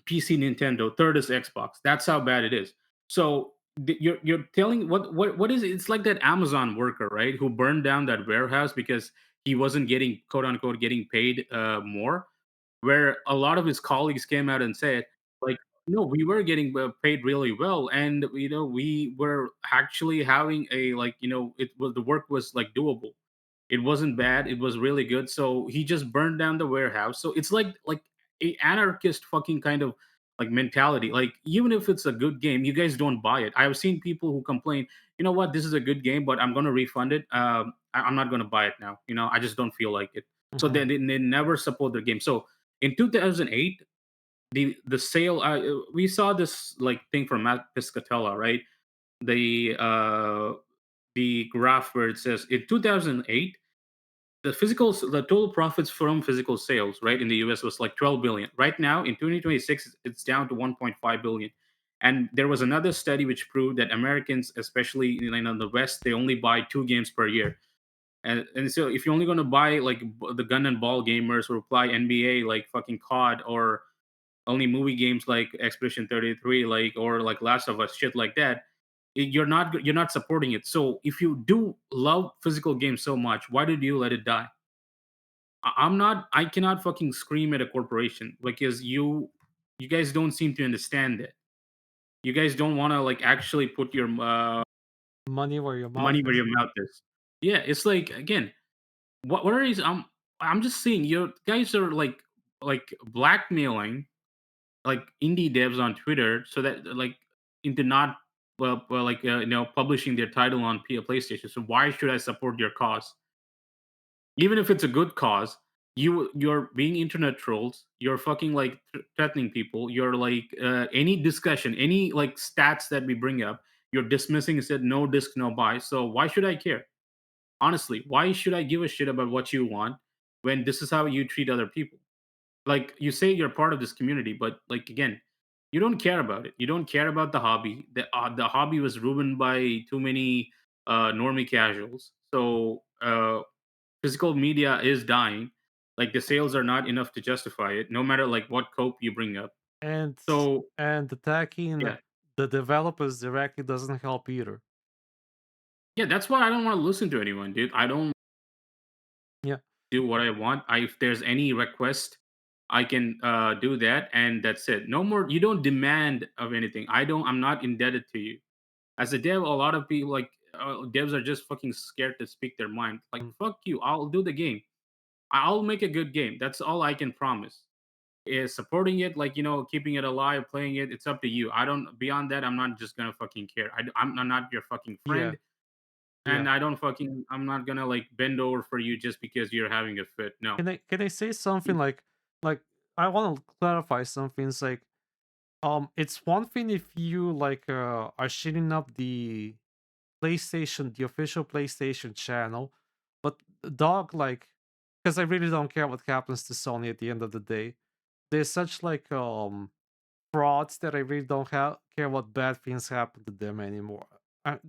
PC, Nintendo. Third is Xbox. That's how bad it is. So you're telling what is it? It's like that Amazon worker, right, who burned down that warehouse because he wasn't getting quote unquote getting paid more, where a lot of his colleagues came out and said like, no, we were getting paid really well, and we were actually having a like it was the work was like doable. It wasn't bad. It was really good. So he just burned down the warehouse. So it's like a anarchist fucking kind of like mentality. Like even if it's a good game, you guys don't buy it. I've seen people who complain, you know what, this is a good game, but I'm gonna refund it. I'm not gonna buy it now. I just don't feel like it. So Mhm. they never support their game. So in 2008, the sale we saw this like thing from Matt Piscatella, right? The graph where it says in 2008 the total profits from physical sales, right, in the US was like 12 billion. Right now in 2026 it's down to 1.5 billion. And there was another study which proved that Americans, especially in the West, they only buy 2 games per year. And so if you're only going to buy like the gun and ball gamers who play NBA like fucking COD, or only movie games like Expedition 33, like, or like Last of Us, shit like that, you're not supporting it. So if you do love physical games so much, why did you let it die? I cannot fucking scream at a corporation because you guys don't seem to understand it. You guys don't want to like actually put your Money where your mouth money where is. your mouth is. Yeah, it's like again, what are these? I'm just saying, you guys are like blackmailing like indie devs on Twitter so that like into not like publishing their title on PlayStation. So why should I support your cause? Even if it's a good cause, you're being internet trolls. You're fucking like threatening people. You're like any discussion, any like stats that we bring up, you're dismissing and said no disc, no buy. So why should I care? Honestly, why should I give a shit about what you want when this is how you treat other people? Like you say you're part of this community, but like again, you don't care about it. You don't care about the hobby. The hobby was ruined by too many normie casuals. So physical media is dying. Like the sales are not enough to justify it, no matter like what cope you bring up. And So and attacking yeah, the developers directly doesn't help either. yeah, that's why I don't want to listen to anyone, dude. I don't Yeah. do what I want. If there's any request, I can do that, and that's it. No more. You don't demand of anything. I'm not indebted to you. As a dev, a lot of people like devs are just fucking scared to speak their mind. Like Mm. fuck you. I'll do the game. I'll make a good game. That's all I can promise. Is supporting it, like keeping it alive, playing it. It's up to you. I don't beyond that. I'm not just gonna fucking care. I'm not your fucking Yeah. friend, Yeah. and I'm not gonna like bend over for you just because you're having a fit. No. Can I say something like I want to clarify something. It's like it's one thing if you like are shitting up the PlayStation, the official PlayStation channel, but dog, like, because I really don't care what happens to Sony at the end of the day. They're such like frauds that I really don't care what bad things happen to them anymore.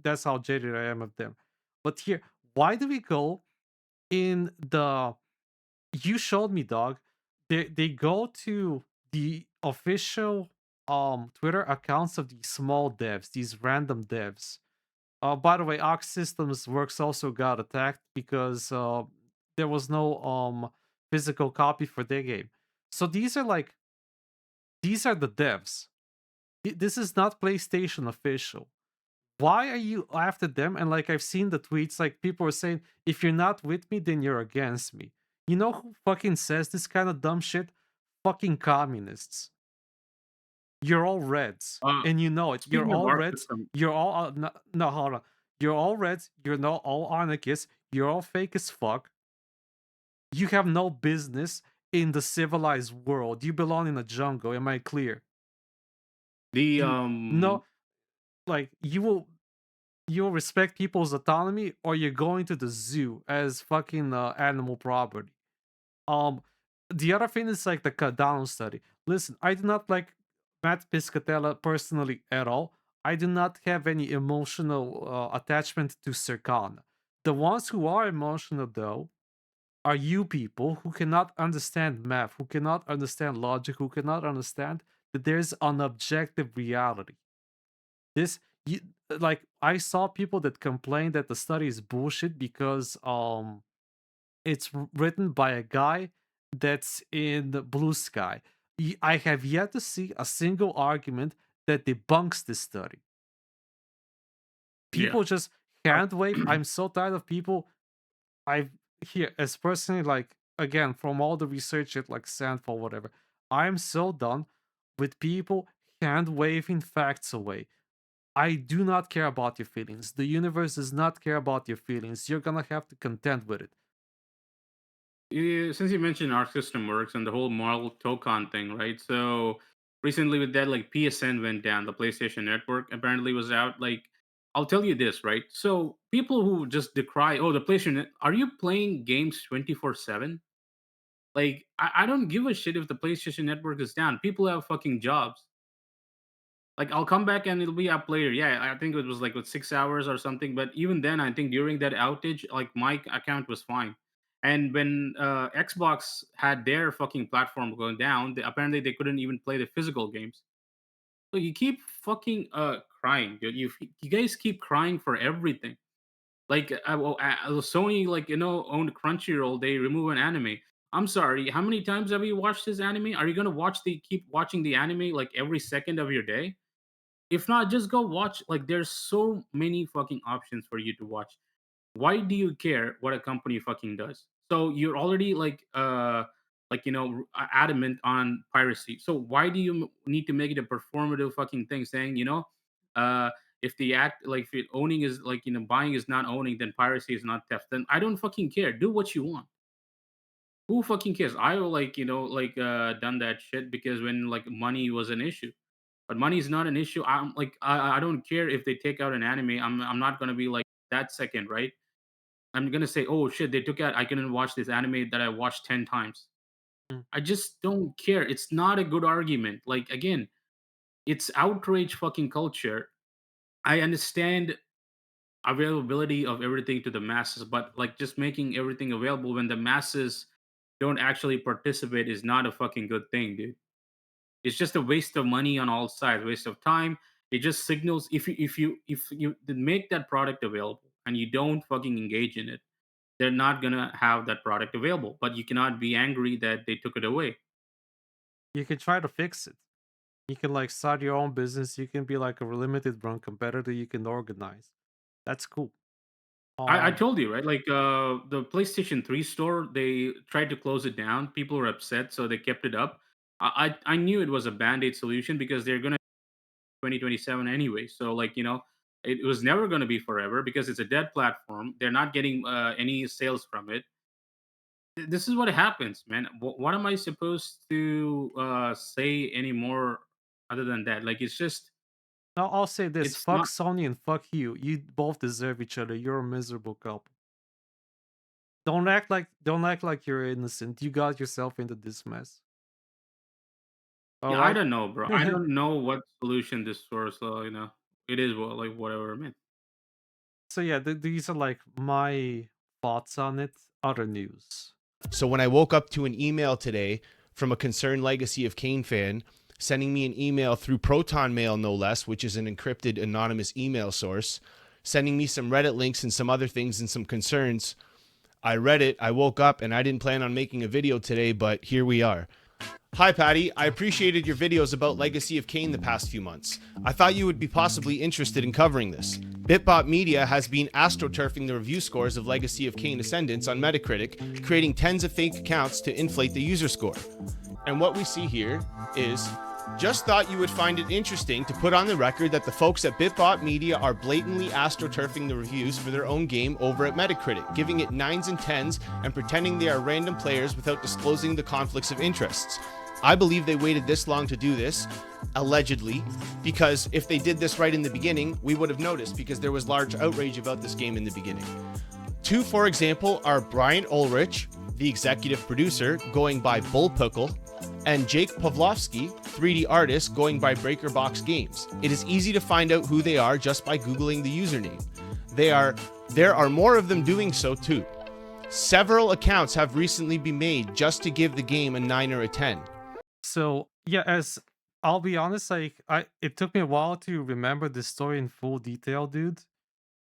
That's how jaded I am of them. But here, why do we go in the? You showed me, dog. They go to the official Twitter accounts of these small devs, these random devs. By the way, Ox Systems Works also got attacked because there was no physical copy for their game. So these are the devs. This is not PlayStation official. Why are you after them? And like I've seen the tweets, like people are saying, if you're not with me, then you're against me. You know who fucking says this kind of dumb shit? Fucking communists. You're all Reds, and you know it. You're Speaking of all our Reds. system, You're all no, hold on. You're all Reds. You're not all anarchists. You're all fake as fuck. You have no business in the civilized world. You belong in a jungle. Am I clear? the No, like you'll respect people's autonomy, or you're going to the zoo as fucking animal property. Um, the other thing is like the Cardano study. Listen, I do not like Matt Piscatella personally at all. I do not have any emotional attachment to Circana. The ones who are emotional, though, are you people who cannot understand math, who cannot understand logic, who cannot understand that there's an objective reality. This, you, like, I saw people that complain that the study is bullshit because it's written by a guy that's in the blue sky. I have yet to see a single argument that debunks this study. yeah. People just hand wave. I'm so tired of people. I've here as personally, like, again, from all the research at like Sandfall, whatever. I'm so done with people hand waving facts away. I do not care about your feelings. The universe does not care about your feelings. You're gonna have to contend with it. Yeah, since you mentioned Arc System Works and the whole Marvel Tokon thing, right? So recently with that, like PSN went down, the PlayStation Network apparently was out. Like, I'll tell you this, right? So people who just decry, oh, the PlayStation, are you playing games 24/7? Like, I don't give a shit if the PlayStation Network is down. People have fucking jobs. Like, I'll come back and it'll be up later. Yeah, I think it was like with 6 hours or something. But even then, I think during that outage, like my account was fine. And when Xbox had their fucking platform going down, apparently they couldn't even play the physical games. So you keep fucking crying, dude. You guys keep crying for everything. Like Sony, like owned Crunchyroll. They remove an anime. I'm sorry. How many times have you watched this anime? Are you gonna keep watching the anime like every second of your day? If not, just go watch. Like, there's so many fucking options for you to watch. Why do you care what a company fucking does? So you're already adamant on piracy. So why do you need to make it a performative fucking thing, saying uh, if the act like if it owning is buying is not owning, then piracy is not theft. Then I don't fucking care. Do what you want. Who fucking cares? I done that shit because when like money was an issue. But money is not an issue. I'm like, I don't care if they take out an anime. I'm not gonna be like that second, right? I'm gonna say, oh shit, they took out. I couldn't watch this anime that I watched 10 times. Mm. I just don't care. It's not a good argument. Like again, it's outrage fucking culture. I understand availability of everything to the masses, but like just making everything available when the masses don't actually participate is not a fucking good thing, dude. It's just a waste of money on all sides, waste of time. It just signals if you make that product available and you don't fucking engage in it, they're not gonna have that product available. But you cannot be angry that they took it away. You can try to fix it. You can like start your own business. You can be like a limited run competitor. You can organize. That's cool. I told you, right? Like the PlayStation 3 store, they tried to close it down. People were upset, so they kept it up. I knew it was a band-aid solution because they're gonna 2027 anyway. So like it was never going to be forever because it's a dead platform. They're not getting any sales from it. This is what happens, man. What am I supposed to say anymore other than that? Like it's just Now I'll say this: it's fuck not. Sony and fuck you. You both deserve each other. You're a miserable couple. Don't act like you're innocent. You got yourself into this mess. Yeah, I don't know, bro. I right. don't know what solution this source, it is like whatever, man. So yeah, these are like my thoughts on it. Other news. So when I woke up to an email today from a concerned Legacy of Kain fan sending me an email through Proton Mail, no less, which is an encrypted anonymous email source, sending me some Reddit links and some other things and some concerns, I read it, I woke up, and I didn't plan on making a video today, but here we are. Hi, Patty. I appreciated your videos about Legacy of Kain the past few months. I thought you would be possibly interested in covering this. Bitbot Media has been astroturfing the review scores of Legacy of Kain Ascendants on Metacritic, creating tens of fake accounts to inflate the user score. And what we see here is, just thought you would find it interesting to put on the record that the folks at Bitbot Media are blatantly astroturfing the reviews for their own game over at Metacritic, giving it 9s and 10s and pretending they are random players without disclosing the conflicts of interests. I believe they waited this long to do this, allegedly, because if they did this right in the beginning, we would have noticed because there was large outrage about this game in the beginning. Two, for example, are Brian Ulrich, the executive producer, going by Bullpickle, and Jake Pavlovsky, 3D artist, going by BreakerBox Games. It is easy to find out who they are just by Googling the username. There are more of them doing so too. Several accounts have recently been made just to give the game a 9 or a 10. So yeah, as I'll be honest, like it took me a while to remember this story in full detail, dude.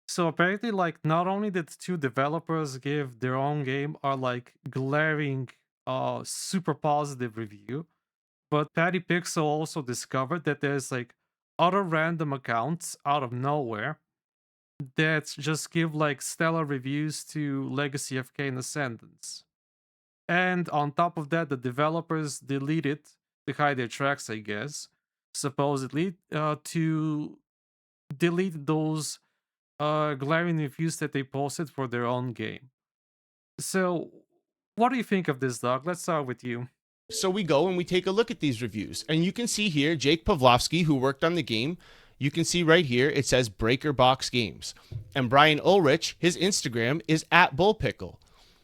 So apparently, like, not only did two developers give their own game are like glaring super positive review, but Patty Pixel also discovered that there's like other random accounts out of nowhere that just give like stellar reviews to Legacy of Kain Ascendants. And on top of that, the developers deleted to hide their tracks, I guess, supposedly, to delete those glaring reviews that they posted for their own game. So, what do you think of this, Doug? Let's start with you. So we go and we take a look at these reviews. And you can see here, Jake Pavlovsky, who worked on the game, you can see right here, it says BreakerBox Games. And Brian Ulrich, his Instagram is @Bullpickle.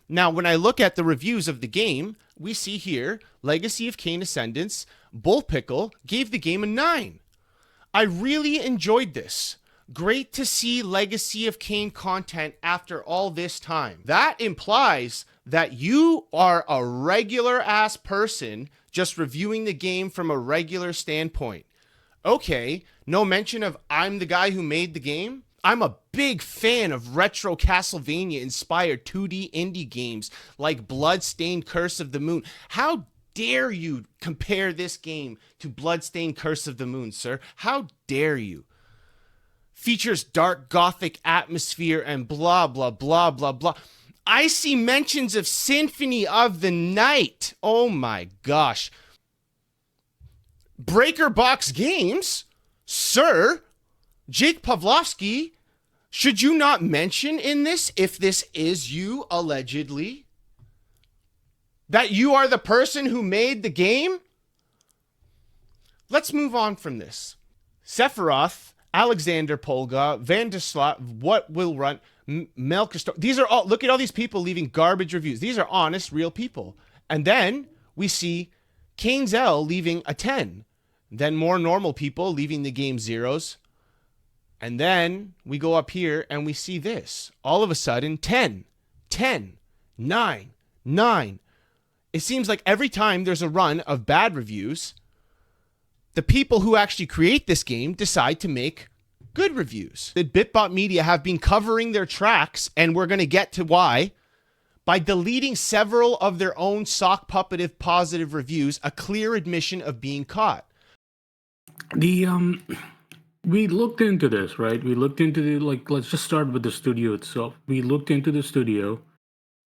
Now, when I look at the reviews of the game, we see here, Legacy of Kain Ascendants, Bullpickle gave the game a 9. I really enjoyed this. Great to see Legacy of Kain content after all this time. That implies that you are a regular ass person just reviewing the game from a regular standpoint. Okay, no mention of I'm the guy who made the game. I'm a big fan of retro Castlevania inspired 2D indie games like Bloodstained Curse of the Moon. How dare you compare this game to Bloodstained Curse of the Moon, sir? How dare you? Features dark gothic atmosphere and blah, blah, blah, blah, blah. I see mentions of Symphony of the Night. Oh my gosh. BreakerBox Games? Sir? Jake Pavlovsky? Should you not mention in this, if this is you, allegedly, that you are the person who made the game? Let's move on from this. Sephiroth, Alexander Polga, Vanderslav, What Will Run, Melkistor. These are all, look at all these people leaving garbage reviews. These are honest, real people. And then we see Kainzel leaving a 10. Then more normal people leaving the game 0s. And then we go up here and we see this. All of a sudden, 10, 10, 9, 9. It seems like every time there's a run of bad reviews, the people who actually create this game decide to make good reviews. The Bitbot Media have been covering their tracks, and we're going to get to why, by deleting several of their own sock puppetive positive reviews, a clear admission of being caught. We looked into this, right? We looked into let's just start with the studio itself. We looked into the studio,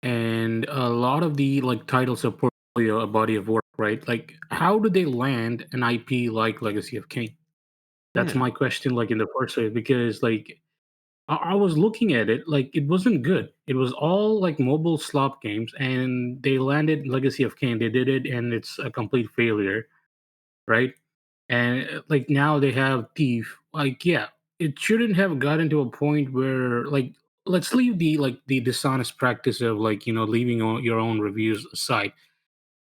and a lot of the titles of portfolio, a body of work, right? Like, how do they land an IP like Legacy of Kain? That's my question, in the first place, because I was looking at it, it wasn't good. It was all mobile slop games, and they landed Legacy of Kain. They did it, and it's a complete failure, right? And now they have Thief. It shouldn't have gotten to a point where let's leave the dishonest practice of leaving your own reviews aside.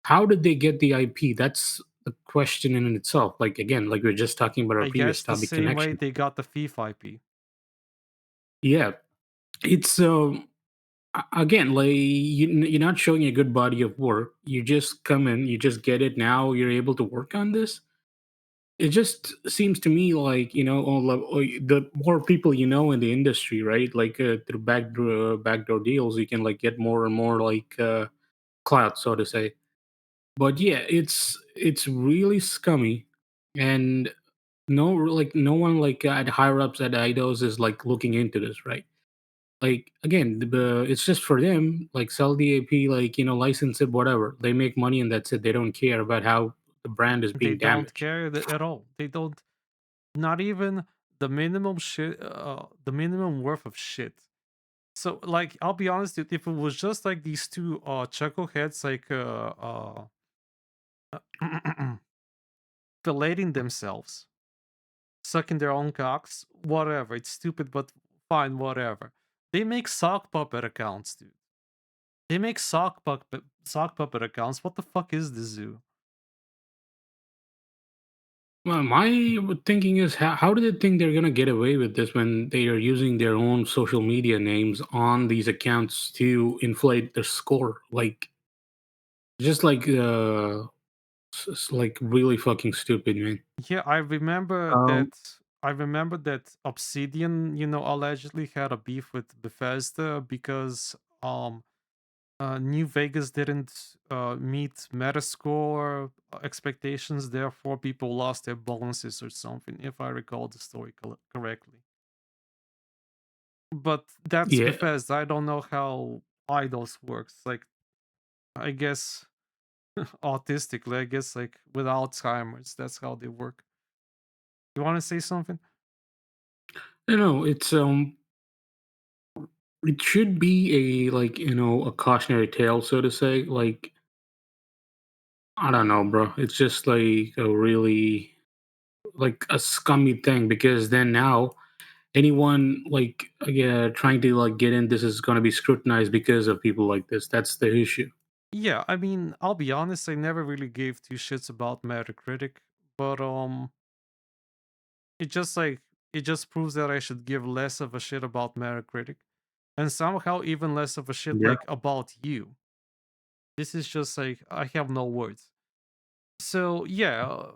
How did they get the IP? That's a question in itself. Like again, like we are just talking about our I previous guess the topic, same way connection. they got the FIFA IP. Yeah, it's again, like you're not showing a good body of work. You just come in, you just get it. Now you're able to work on this. It just seems to me like the more people you know in the industry, right? Like through backdoor deals, you can like get more and more like clout, so to say. But yeah, it's really scummy, and no one like at higher ups at Eidos is like looking into this, right? Like again, it's just for them. Like sell the AP, like license it, whatever. They make money and that's it. They don't care about how the brand is They being don't damaged. care at all. They don't. Not even the minimum shit. The minimum worth of shit. So like, I'll be honest. If it was just like these two chuckleheads, like filleting themselves, sucking their own cocks, whatever. It's stupid, but fine, whatever. They make sock puppet accounts, dude. They make sock puppet accounts. What the fuck is this zoo? Well, my thinking is, how do they think they're gonna get away with this when they are using their own social media names on these accounts to inflate their score? Like, just like it's like really fucking stupid, man. Yeah, I remember Um, that. I remember that Obsidian, allegedly had a beef with Bethesda because New Vegas didn't meet Metascore expectations. Therefore, people lost their bonuses or something, if I recall the story correctly. But that's yeah, Bethesda. I don't know how Idols works. Like, I guess autistically, I guess like with Alzheimer's, that's how they work. You want to say something? no, it should be a like a cautionary tale, so to say. Like, I don't know, bro. It's just like a really like a scummy thing because then now anyone like trying to like get in this is going to be scrutinized because of people like this. That's the issue. Yeah, I mean, I'll be honest, I never really gave two shits about Metacritic, but it just like it just proves that I should give less of a shit about Metacritic and somehow even less of a shit Yeah. like about you. This is just like I have no words. So yeah,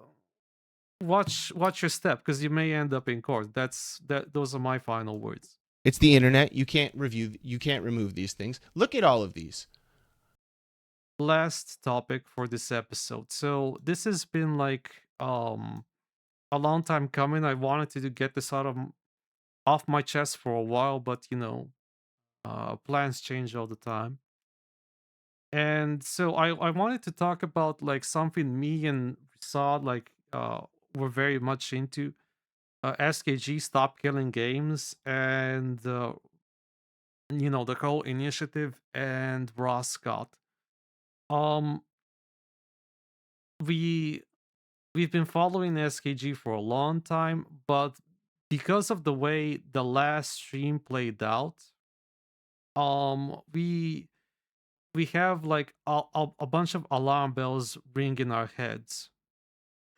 watch your step because you may end up in court. Those are my final words. It's the internet. You can't remove these things. Look at all of these. Last topic for this episode. So this has been like a long time coming. I wanted to get this off my chest for a while, but plans change all the time. And so I wanted to talk about like something me and Saad were very much into. SKG Stop Killing Games and the whole initiative and Ross Scott. Um we we've been following SKG for a long time, but because of the way the last stream played out, we have like a bunch of alarm bells ring in our heads.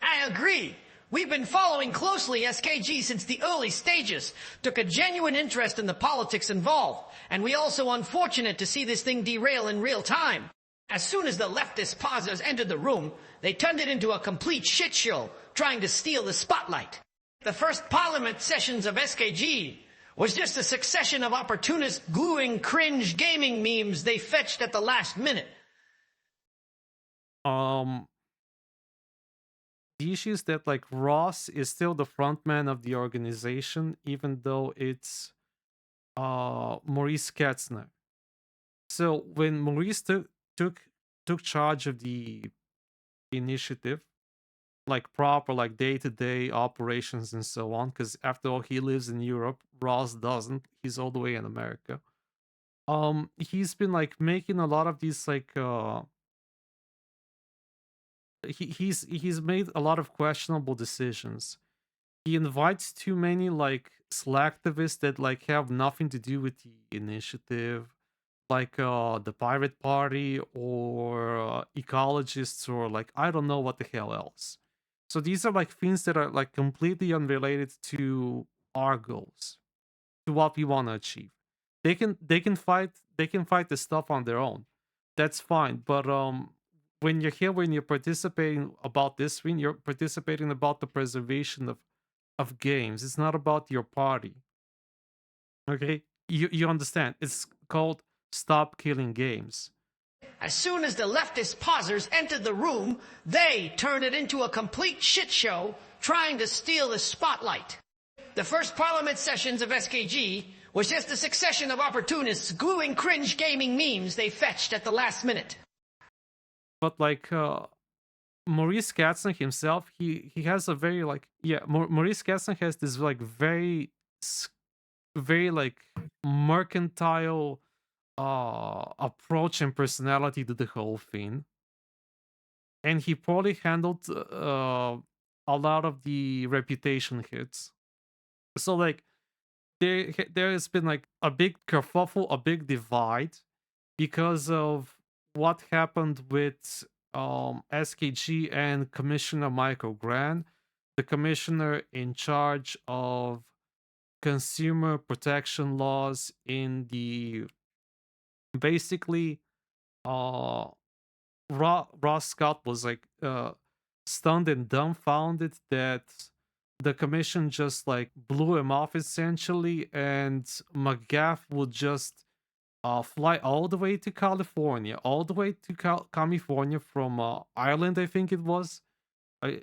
I agree. We've been following closely SKG since the early stages, took a genuine interest in the politics involved, and we also unfortunate to see this thing derail in real time. As soon as the leftist posers entered the room, they turned it into a complete shit show, trying to steal the spotlight. The first parliament sessions of SKG was just a succession of opportunists gluing cringe gaming memes they fetched at the last minute. The issue is that like Ross is still the frontman of the organization, even though it's Maurice Katzner. So when Maurice took charge of the initiative, like proper like day-to-day operations and so on, because after all he lives in Europe, Ross doesn't. He's all the way in America. He's been like making a lot of these like he's made a lot of questionable decisions. He invites too many like slacktivists that like have nothing to do with the initiative. like the Pirate Party or ecologists or like I don't know what the hell else. So these are like things that are like completely unrelated to our goals, to what we want to achieve. They can fight the stuff on their own. That's fine. But when you're here, when you're participating about this win, you're participating about the preservation of games. It's not about your party. Okay? You understand. It's called Stop Killing Games. As soon as the leftist posers entered the room, they turned it into a complete shit show, trying to steal the spotlight. The first parliament sessions of SKG was just a succession of opportunists gluing cringe gaming memes they fetched at the last minute. But like Maurice Katzner himself, he has a very like Maurice Katzner has this like very like mercantile approach and personality to the whole thing, and he probably handled a lot of the reputation hits. So like there has been like a big kerfuffle, a big divide because of what happened with SKG and Commissioner Michael Grant, the commissioner in charge of consumer protection laws in the basically Ross Scott was like stunned and dumbfounded that the commission just like blew him off essentially, and McGaff would just fly all the way to California, all the way to California from Ireland, I think it was. I,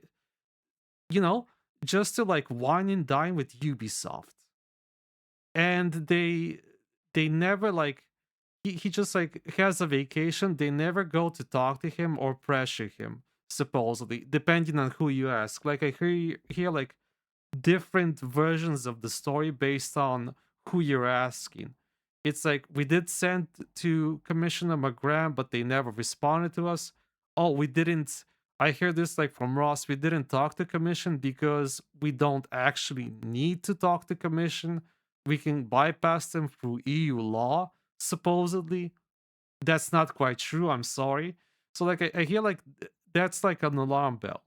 you know, just to like wine and dine with Ubisoft. And they never like he just like has a vacation. They never go to talk to him or pressure him, supposedly, depending on who you ask. Like I hear like different versions of the story based on who you're asking. It's like we did send to Commissioner McGrath, but they never responded to us. Oh, we didn't. I hear this like from Ross. We didn't talk to Commission because we don't actually need to talk to Commission. We can bypass them through EU law, supposedly. That's not quite true. I'm sorry. So like I hear like that's like an alarm bell.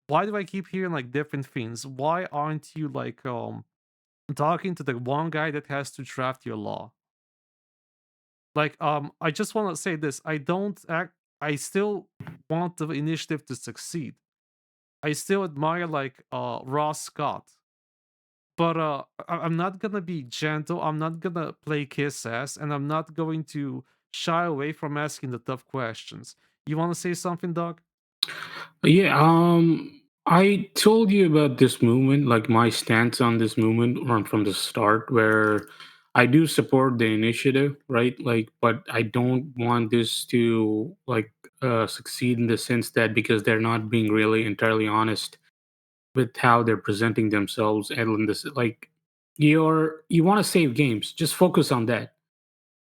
Why do I keep hearing like different things? Why aren't you like talking to the one guy that has to draft your law? Like I just want to say this. I still want the initiative to succeed. I still admire like Ross Scott. But I'm not gonna be gentle. I'm not gonna play kiss ass, and I'm not going to shy away from asking the tough questions. You want to say something, Doug? Yeah, I told you about this movement, like my stance on this movement from the start, where I do support the initiative, right? Like, but I don't want this to like succeed in the sense that because they're not being really entirely honest with how they're presenting themselves, and in this, like, you want to save games, just focus on that.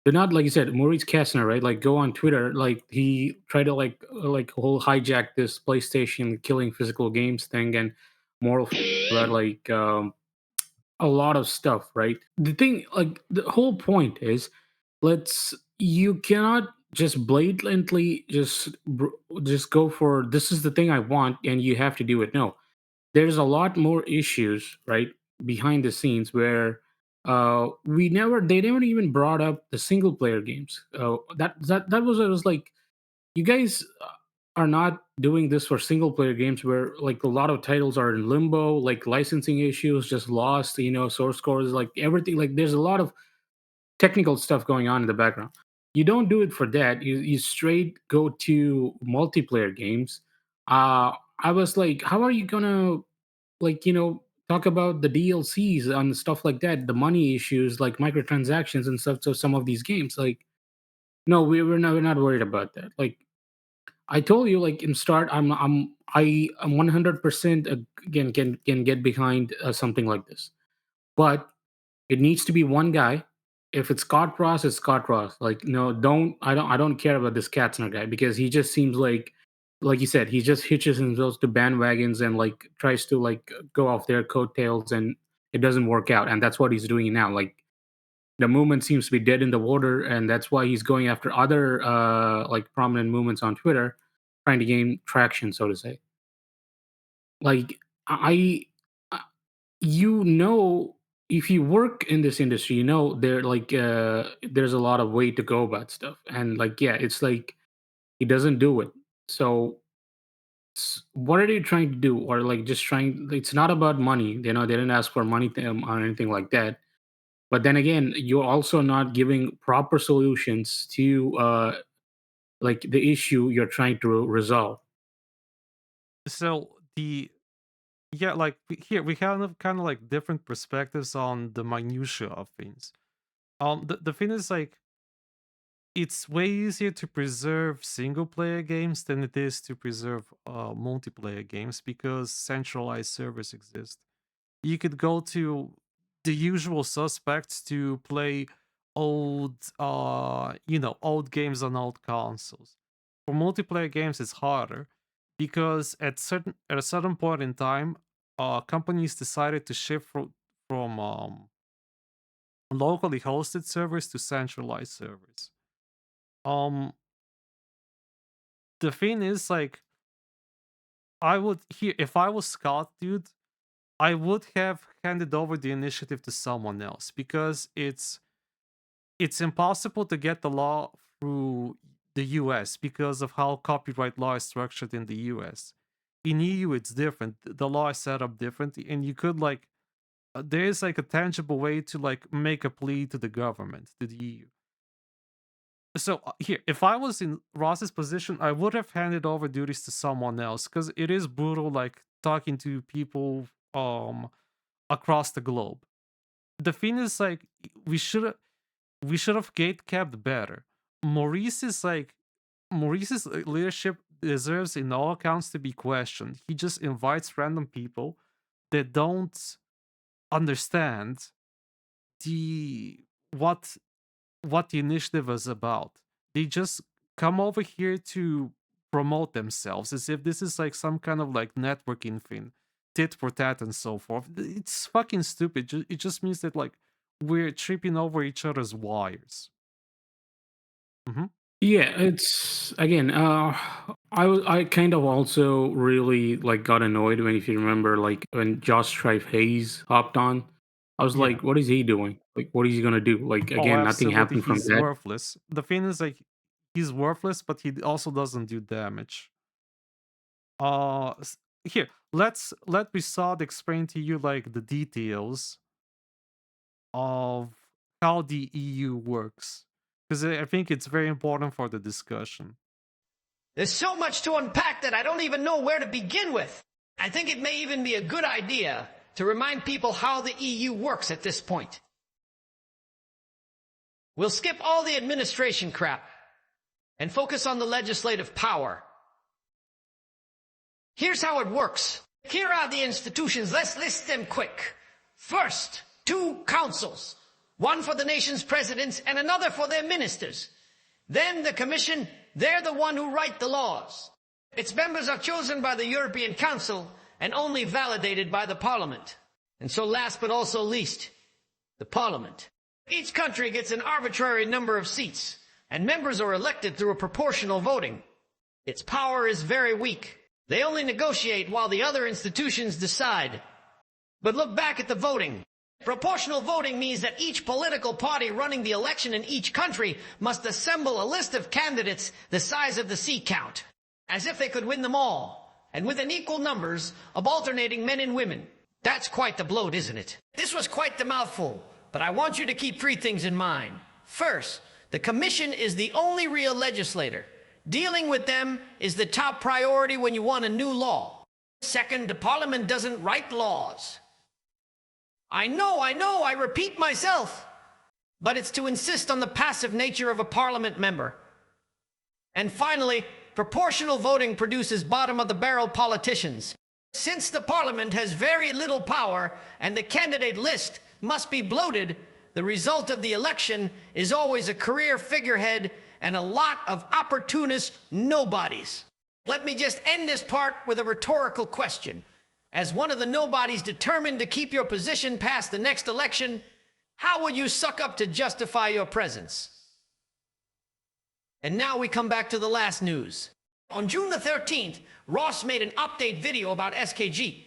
They're not, like you said, Maurice Kastner, right? Like, go on Twitter, like he tried to like whole hijack this PlayStation killing physical games thing and moral about like a lot of stuff, right? The thing, like the whole point is, you cannot just blatantly just go for this is the thing I want and you have to do it. No, there's a lot more issues, right, behind the scenes where they never even brought up the single player games. That was, it was like, you guys are not doing this for single player games where like a lot of titles are in limbo, like licensing issues just lost, source codes, like everything, like there's a lot of technical stuff going on in the background. You don't do it for that. You straight go to multiplayer games. I was like, how are you gonna, like, talk about the DLCs and stuff like that, the money issues, like microtransactions and stuff? So some of these games, like, no, we're not worried about that. Like I told you, like in start, I'm 100% again can get behind something like this, but it needs to be one guy. If it's Scott Ross, it's Scott Ross. Like, no, I don't care about this Katzner guy because he just seems like you said, he just hitches himself to bandwagons and like tries to like go off their coattails, and it doesn't work out. And that's what he's doing now. Like the movement seems to be dead in the water, and that's why he's going after other like prominent movements on Twitter, trying to gain traction, so to say. Like you know, if you work in this industry, you know there's a lot of way to go about stuff, and like it's like he doesn't do it. So what are they trying to do? Or like just trying? It's not about money. They didn't ask for money or anything like that. But then again, you're also not giving proper solutions to like the issue you're trying to resolve. So like here we kind of like different perspectives on the minutia of things. The thing is, like, it's way easier to preserve single player games than it is to preserve multiplayer games because centralized servers exist. You could go to the usual suspects to play old old games on old consoles. For multiplayer games it's harder because at a certain point in time companies decided to shift from locally hosted servers to centralized servers. The thing is, like, if I was Scott, dude, I would have handed over the initiative to someone else because it's impossible to get the law through the US because of how copyright law is structured in the US. In EU it's different. The law is set up differently, and you could like there is like a tangible way to like make a plea to the government, to the EU. So here, if I was in Ross's position, I would have handed over duties to someone else because it is brutal, like talking to people across the globe. The thing is, like, we should have gate kept better. Maurice's leadership deserves, in all accounts, to be questioned. He just invites random people that don't understand what the initiative is about. They just come over here to promote themselves as if this is like some kind of like networking thing, tit for tat and so forth. It's fucking stupid. It just means that like we're tripping over each other's wires. Yeah, it's again. I kind of also really like got annoyed when, if you remember, like when Josh Strife Hayes hopped on. I was like, what is he doing? Like, what is he gonna do? Like, again, nothing happened from He's that. worthless. The thing is, like, he's worthless, but he also doesn't do damage. Here, let Prasad explain to you like the details of how the EU works, because I think it's very important for the discussion. There's so much to unpack that I don't even know where to begin with. I think it may even be a good idea to remind people how the EU works at this point. We'll skip all the administration crap and focus on the legislative power. Here's how it works. Here are the institutions. Let's list them quick. First, 2 councils. One for the nation's presidents and another for their ministers. Then the Commission, they're the one who write the laws. Its members are chosen by the European Council and only validated by the Parliament. And so last but also least, the Parliament. Each country gets an arbitrary number of seats, and members are elected through a proportional voting. Its power is very weak. They only negotiate while the other institutions decide. But look back at the voting. Proportional voting means that each political party running the election in each country must assemble a list of candidates the size of the seat count, as if they could win them all, and within equal numbers of alternating men and women. That's quite the bloat, isn't it? This was quite the mouthful, but I want you to keep 3 things in mind. First, the Commission is the only real legislator. Dealing with them is the top priority when you want a new law. Second, the Parliament doesn't write laws. I know, I repeat myself. But it's to insist on the passive nature of a Parliament member. And finally, proportional voting produces bottom-of-the-barrel politicians. Since the Parliament has very little power and the candidate list must be bloated, the result of the election is always a career figurehead and a lot of opportunist nobodies. Let me just end this part with a rhetorical question. As one of the nobodies determined to keep your position past the next election, How would you suck up to justify your presence? And now we come back to the last news. On June the 13th, Ross made an update video about SKG.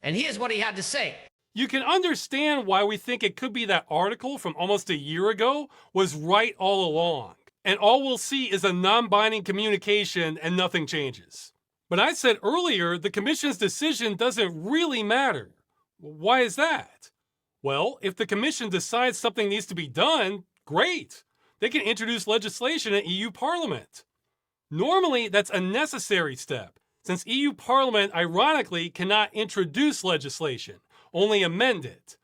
And here's what he had to say. You can understand why we think it could be that article from almost a year ago was right all along. And all we'll see is a non-binding communication and nothing changes. But I said earlier, the commission's decision doesn't really matter. Why is that? Well, if the commission decides something needs to be done, great. They can introduce legislation in EU Parliament. Normally, that's a necessary step, since EU Parliament, ironically, cannot introduce legislation, only amend it.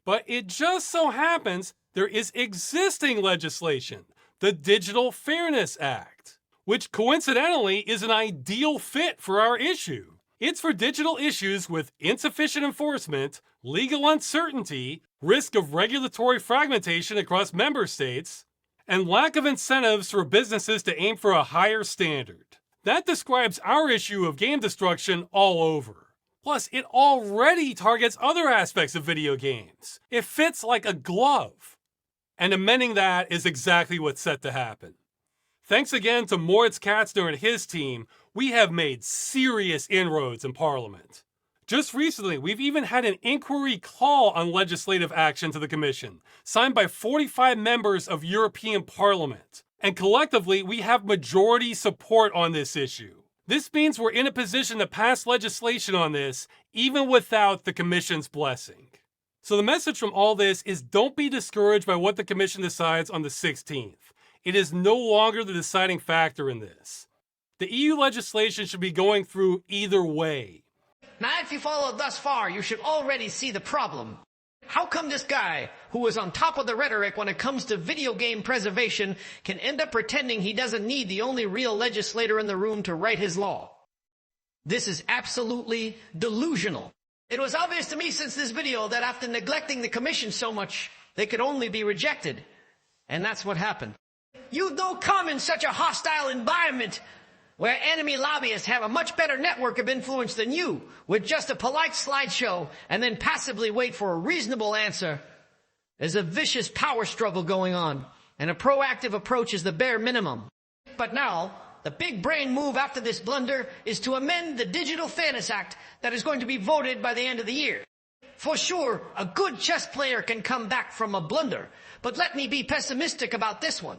But it just so happens there is existing legislation, the Digital Fairness Act, which coincidentally is an ideal fit for our issue. It's for digital issues with insufficient enforcement, legal uncertainty, risk of regulatory fragmentation across member states, and lack of incentives for businesses to aim for a higher standard. That describes our issue of game destruction all over. Plus, it already targets other aspects of video games. It fits like a glove. And amending that is exactly what's set to happen. Thanks again to Moritz Katzner and his team, we have made serious inroads in Parliament. Just recently, we've even had an inquiry call on legislative action to the Commission, signed by 45 members of European Parliament. And collectively, we have majority support on this issue. This means we're in a position to pass legislation on this, even without the Commission's blessing. So the message from all this is don't be discouraged by what the Commission decides on the 16th. It is no longer the deciding factor in this. The EU legislation should be going through either way. Now, if you followed thus far, you should already see the problem. How come this guy, who is on top of the rhetoric when it comes to video game preservation, can end up pretending he doesn't need the only real legislator in the room to write his law? This is absolutely delusional. It was obvious to me since this video that after neglecting the Commission so much, they could only be rejected. And that's what happened. You don't come in such a hostile environment where enemy lobbyists have a much better network of influence than you, with just a polite slideshow and then passively wait for a reasonable answer. There's a vicious power struggle going on, and a proactive approach is the bare minimum. But now, the big brain move after this blunder is to amend the Digital Fairness Act that is going to be voted by the end of the year. For sure, a good chess player can come back from a blunder, but let me be pessimistic about this one.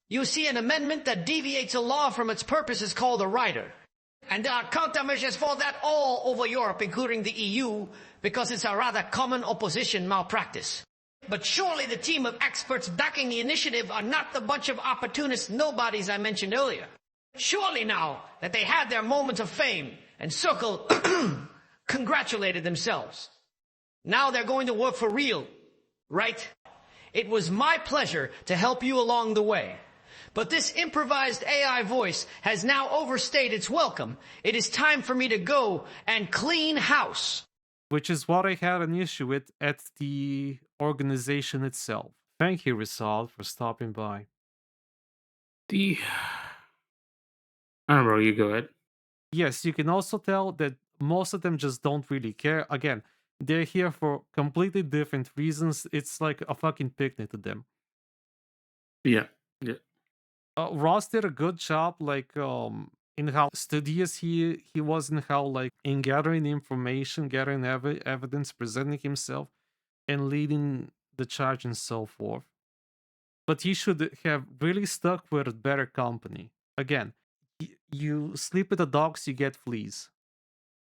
You see, an amendment that deviates a law from its purpose is called a rider. And there are countermeasures for that all over Europe, including the EU, because it's a rather common opposition malpractice. But surely the team of experts backing the initiative are not the bunch of opportunist nobodies I mentioned earlier. Surely now that they had their moments of fame and circle congratulated themselves. Now they're going to work for real, right? It was my pleasure to help you along the way. But this improvised AI voice has now overstayed its welcome. It is time for me to go and clean house. Which is what I had an issue with at the organization itself. Thank you, Rizal, for stopping by. I don't know, you go ahead. Yes, you can also tell that most of them just don't really care. Again, they're here for completely different reasons. It's like a fucking picnic to them. Yeah. Ross did a good job, like in how studious he was, in how like in gathering information, gathering evidence, presenting himself, and leading the charge and so forth. But he should have really stuck with a better company. Again, you sleep with the dogs, you get fleas.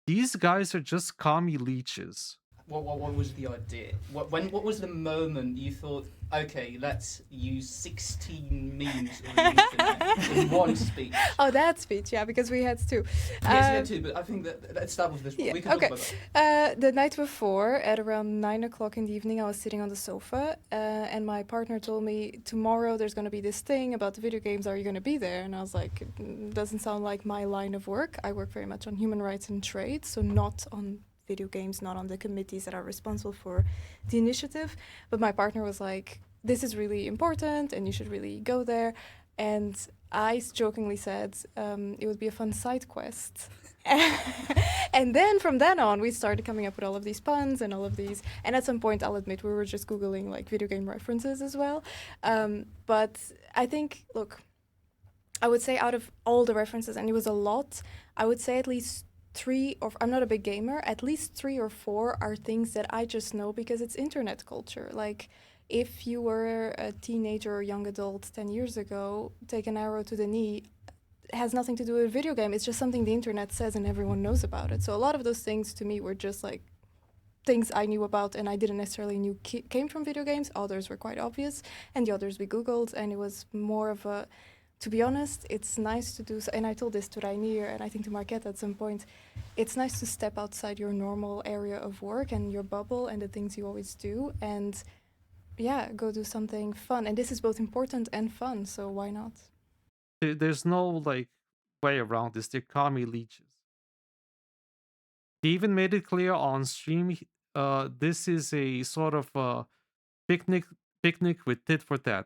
These guys are just commie leeches. What was the idea? What was the moment you thought, okay, let's use 16 memes on the internet in one speech? Oh, that speech, yeah, because we had two. Yes, we had two, but I think that let's start with this one. Yeah, We can okay. talk about that. The night before, at around 9 o'clock in the evening, I was sitting on the sofa, and my partner told me, tomorrow there's going to be this thing about the video games, are you going to be there? And I was like, it doesn't sound like my line of work. I work very much on human rights and trade, so not on video games, not on the committees that are responsible for the initiative. But my partner was like, this is really important and you should really go there. And I jokingly said it would be a fun side quest. And then from then on, we started coming up with all of these puns and all of these. And at some point, I'll admit, we were just Googling like video game references as well. But I think, look, I would say out of all the references, and it was a lot, I would say at least 3, or I'm not a big gamer, at least 3 or 4 are things that I just know because it's internet culture. Like, if you were a teenager or young adult 10 years ago, take an arrow to the knee has nothing to do with a video game. It's just something the internet says and everyone knows about it. So a lot of those things to me were just like things I knew about and I didn't necessarily knew came from video games. Others were quite obvious, and the others we Googled, and it was more of a, to be honest, it's nice to do, and I told this to Rainier and I think to Marquette at some point, it's nice to step outside your normal area of work and your bubble and the things you always do, and yeah, go do something fun. And this is both important and fun, so why not? There's no like way around this. They're commie leeches. He even made it clear on stream. This is a sort of picnic with tit for tat.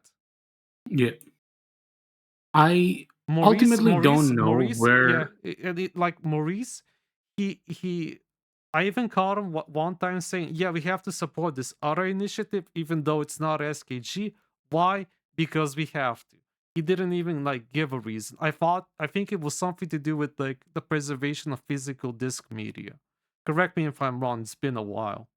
Yeah. I ultimately don't know where. Yeah, like Maurice, he. I even caught him one time saying, "Yeah, we have to support this other initiative, even though it's not SKG. Why? Because we have to." He didn't even like give a reason. I think it was something to do with like the preservation of physical disc media. Correct me if I'm wrong. It's been a while.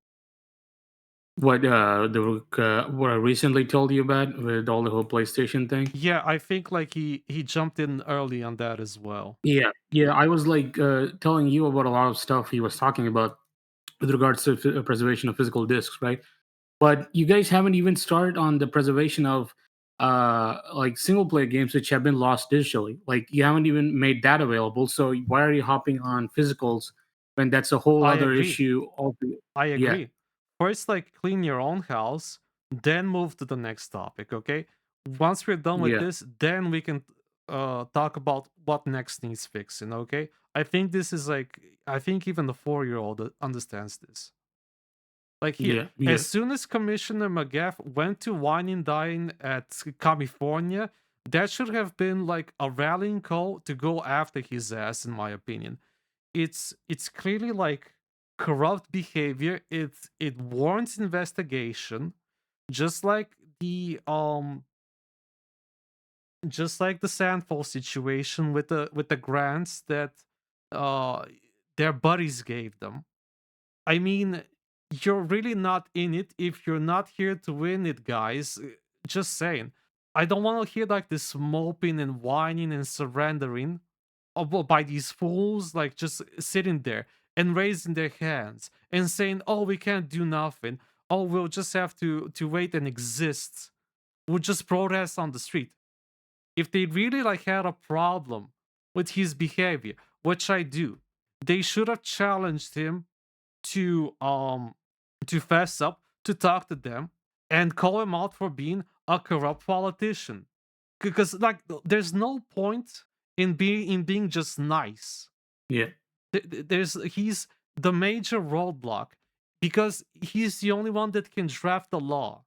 What what I recently told you about with all the whole PlayStation thing? Yeah, I think like he jumped in early on that as well. Yeah, I was like telling you about a lot of stuff he was talking about with regards to preservation of physical discs, right? But you guys haven't even started on the preservation of like single player games which have been lost digitally. Like you haven't even made that available. So why are you hopping on physicals when that's a whole other issue? I Yeah. agree. First, like clean your own house, then move to the next topic. Okay. Once we're done with Yeah. this, then we can talk about what next needs fixing. Okay. I think this is like I think even the 4-year-old understands this. Like here, Yeah. as soon as Commissioner McGaff went to Wine and Dine at California, that should have been like a rallying call to go after his ass, in my opinion. It's clearly like corrupt behavior. It warrants investigation, just like the Sandfall situation with the grants that their buddies gave them. I mean, you're really not in it if you're not here to win it, guys. Just saying. I don't want to hear like this moping and whining and surrendering by these fools, like just sitting there and raising their hands and saying, "Oh, we can't do nothing. Oh, we'll just have to wait and exist. We'll just protest on the street." If they really like had a problem with his behavior, which I do, they should have challenged him to fess up, to talk to them, and call him out for being a corrupt politician. Because like there's no point in being just nice. Yeah. He's the major roadblock because he's the only one that can draft the law.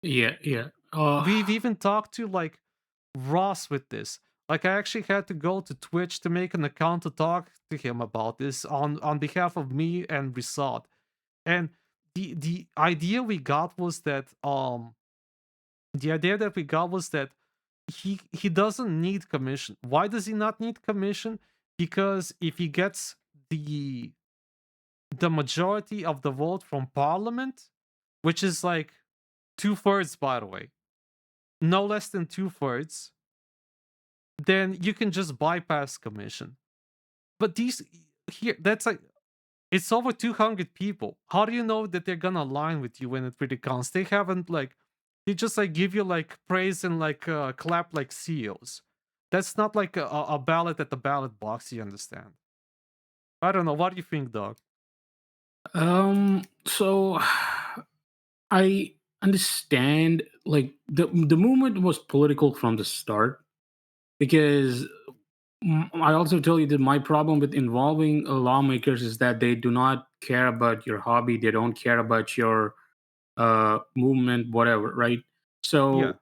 Yeah. We've even talked to like Ross with this. Like I actually had to go to Twitch to make an account to talk to him about this on behalf of me and Risad. And the idea we got was that he doesn't need commission. Why does he not need commission? Because if he gets the majority of the vote from parliament, which is like 2/3, by the way, no less than 2/3, then you can just bypass commission. But these here, that's like it's over 200 people. How do you know that they're gonna align with you when it really counts? They haven't like they just like give you like praise and like clap like CEOs. That's not like a ballot at the ballot box. You understand? I don't know. What do you think, dog? So I understand like the movement was political from the start because I also tell you that my problem with involving lawmakers is that they do not care about your hobby. They don't care about your movement, whatever, right? So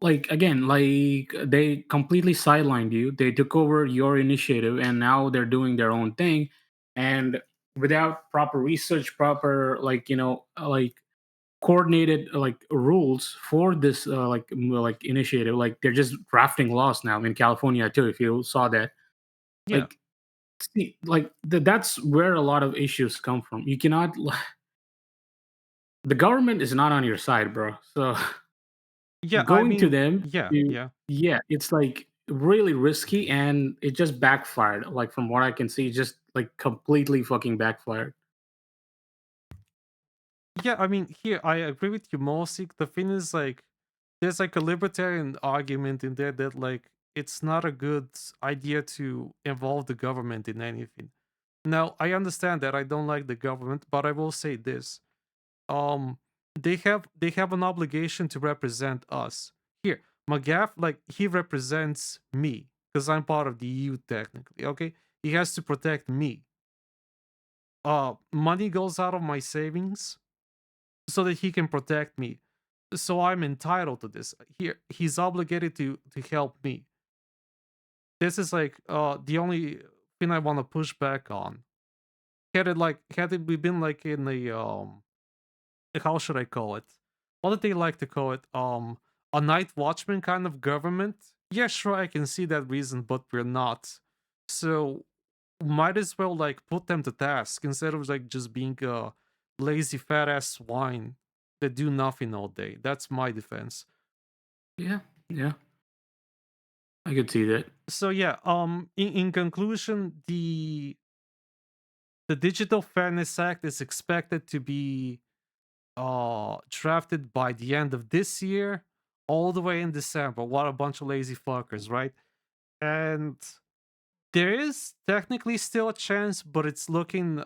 like again, like they completely sidelined you. They took over your initiative, and now they're doing their own thing, and without proper research, proper like coordinated like rules for this like initiative. Like they're just drafting laws now in California too. If you saw that, Yeah. like see, like that's where a lot of issues come from. You cannot. The government is not on your side, bro. So Yeah, I going to mean, them, yeah, yeah. yeah, it's like really risky, and it just backfired. Like from what I can see, just like completely fucking backfired. Yeah, I mean, here I agree with you mostly. The thing is, like, there's like a libertarian argument in there that like it's not a good idea to involve the government in anything. Now, I understand that I don't like the government, but I will say this: um, they have an obligation to represent us. Here, McGaff, like he represents me because I'm part of the EU technically. Okay, he has to protect me. Money goes out of my savings so that he can protect me. So I'm entitled to this. Here, he's obligated to help me. This is like the only thing I want to push back on. Had it we been like in a how should I call it? What did they like to call it? A night watchman kind of government? Yeah, sure, I can see that reason, but we're not. So might as well like put them to task instead of like just being a lazy fat ass swine that do nothing all day. That's my defense. Yeah, yeah, I could see that. So yeah, in conclusion, the Digital Fairness Act is expected to be drafted by the end of this year, all the way in December. What a bunch of lazy fuckers, right? And there is technically still a chance, but it's looking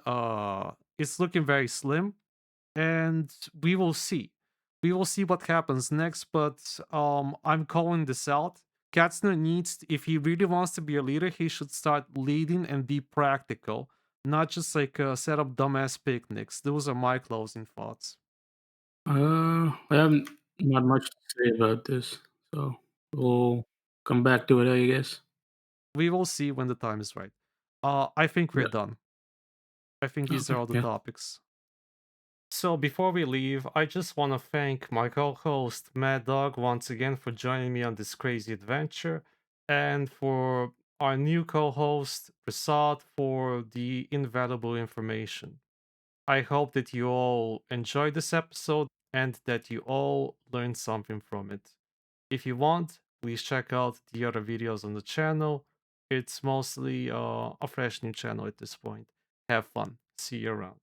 very slim. And we will see. We will see what happens next, but I'm calling this out. Katzner needs, if he really wants to be a leader, he should start leading and be practical, not just like set up dumbass picnics. Those are my closing thoughts. I haven't not much to say about this, so we'll come back to it, I guess. We will see when the time is right. I think we're Yeah. done. I think these are all the Yeah. topics. So before we leave, I just want to thank my co-host Mad Dog once again for joining me on this crazy adventure, and for our new co-host Prasad for the invaluable information. I hope that you all enjoyed this episode and that you all learned something from it. If you want, please check out the other videos on the channel. It's mostly a fresh new channel at this point. Have fun. See you around.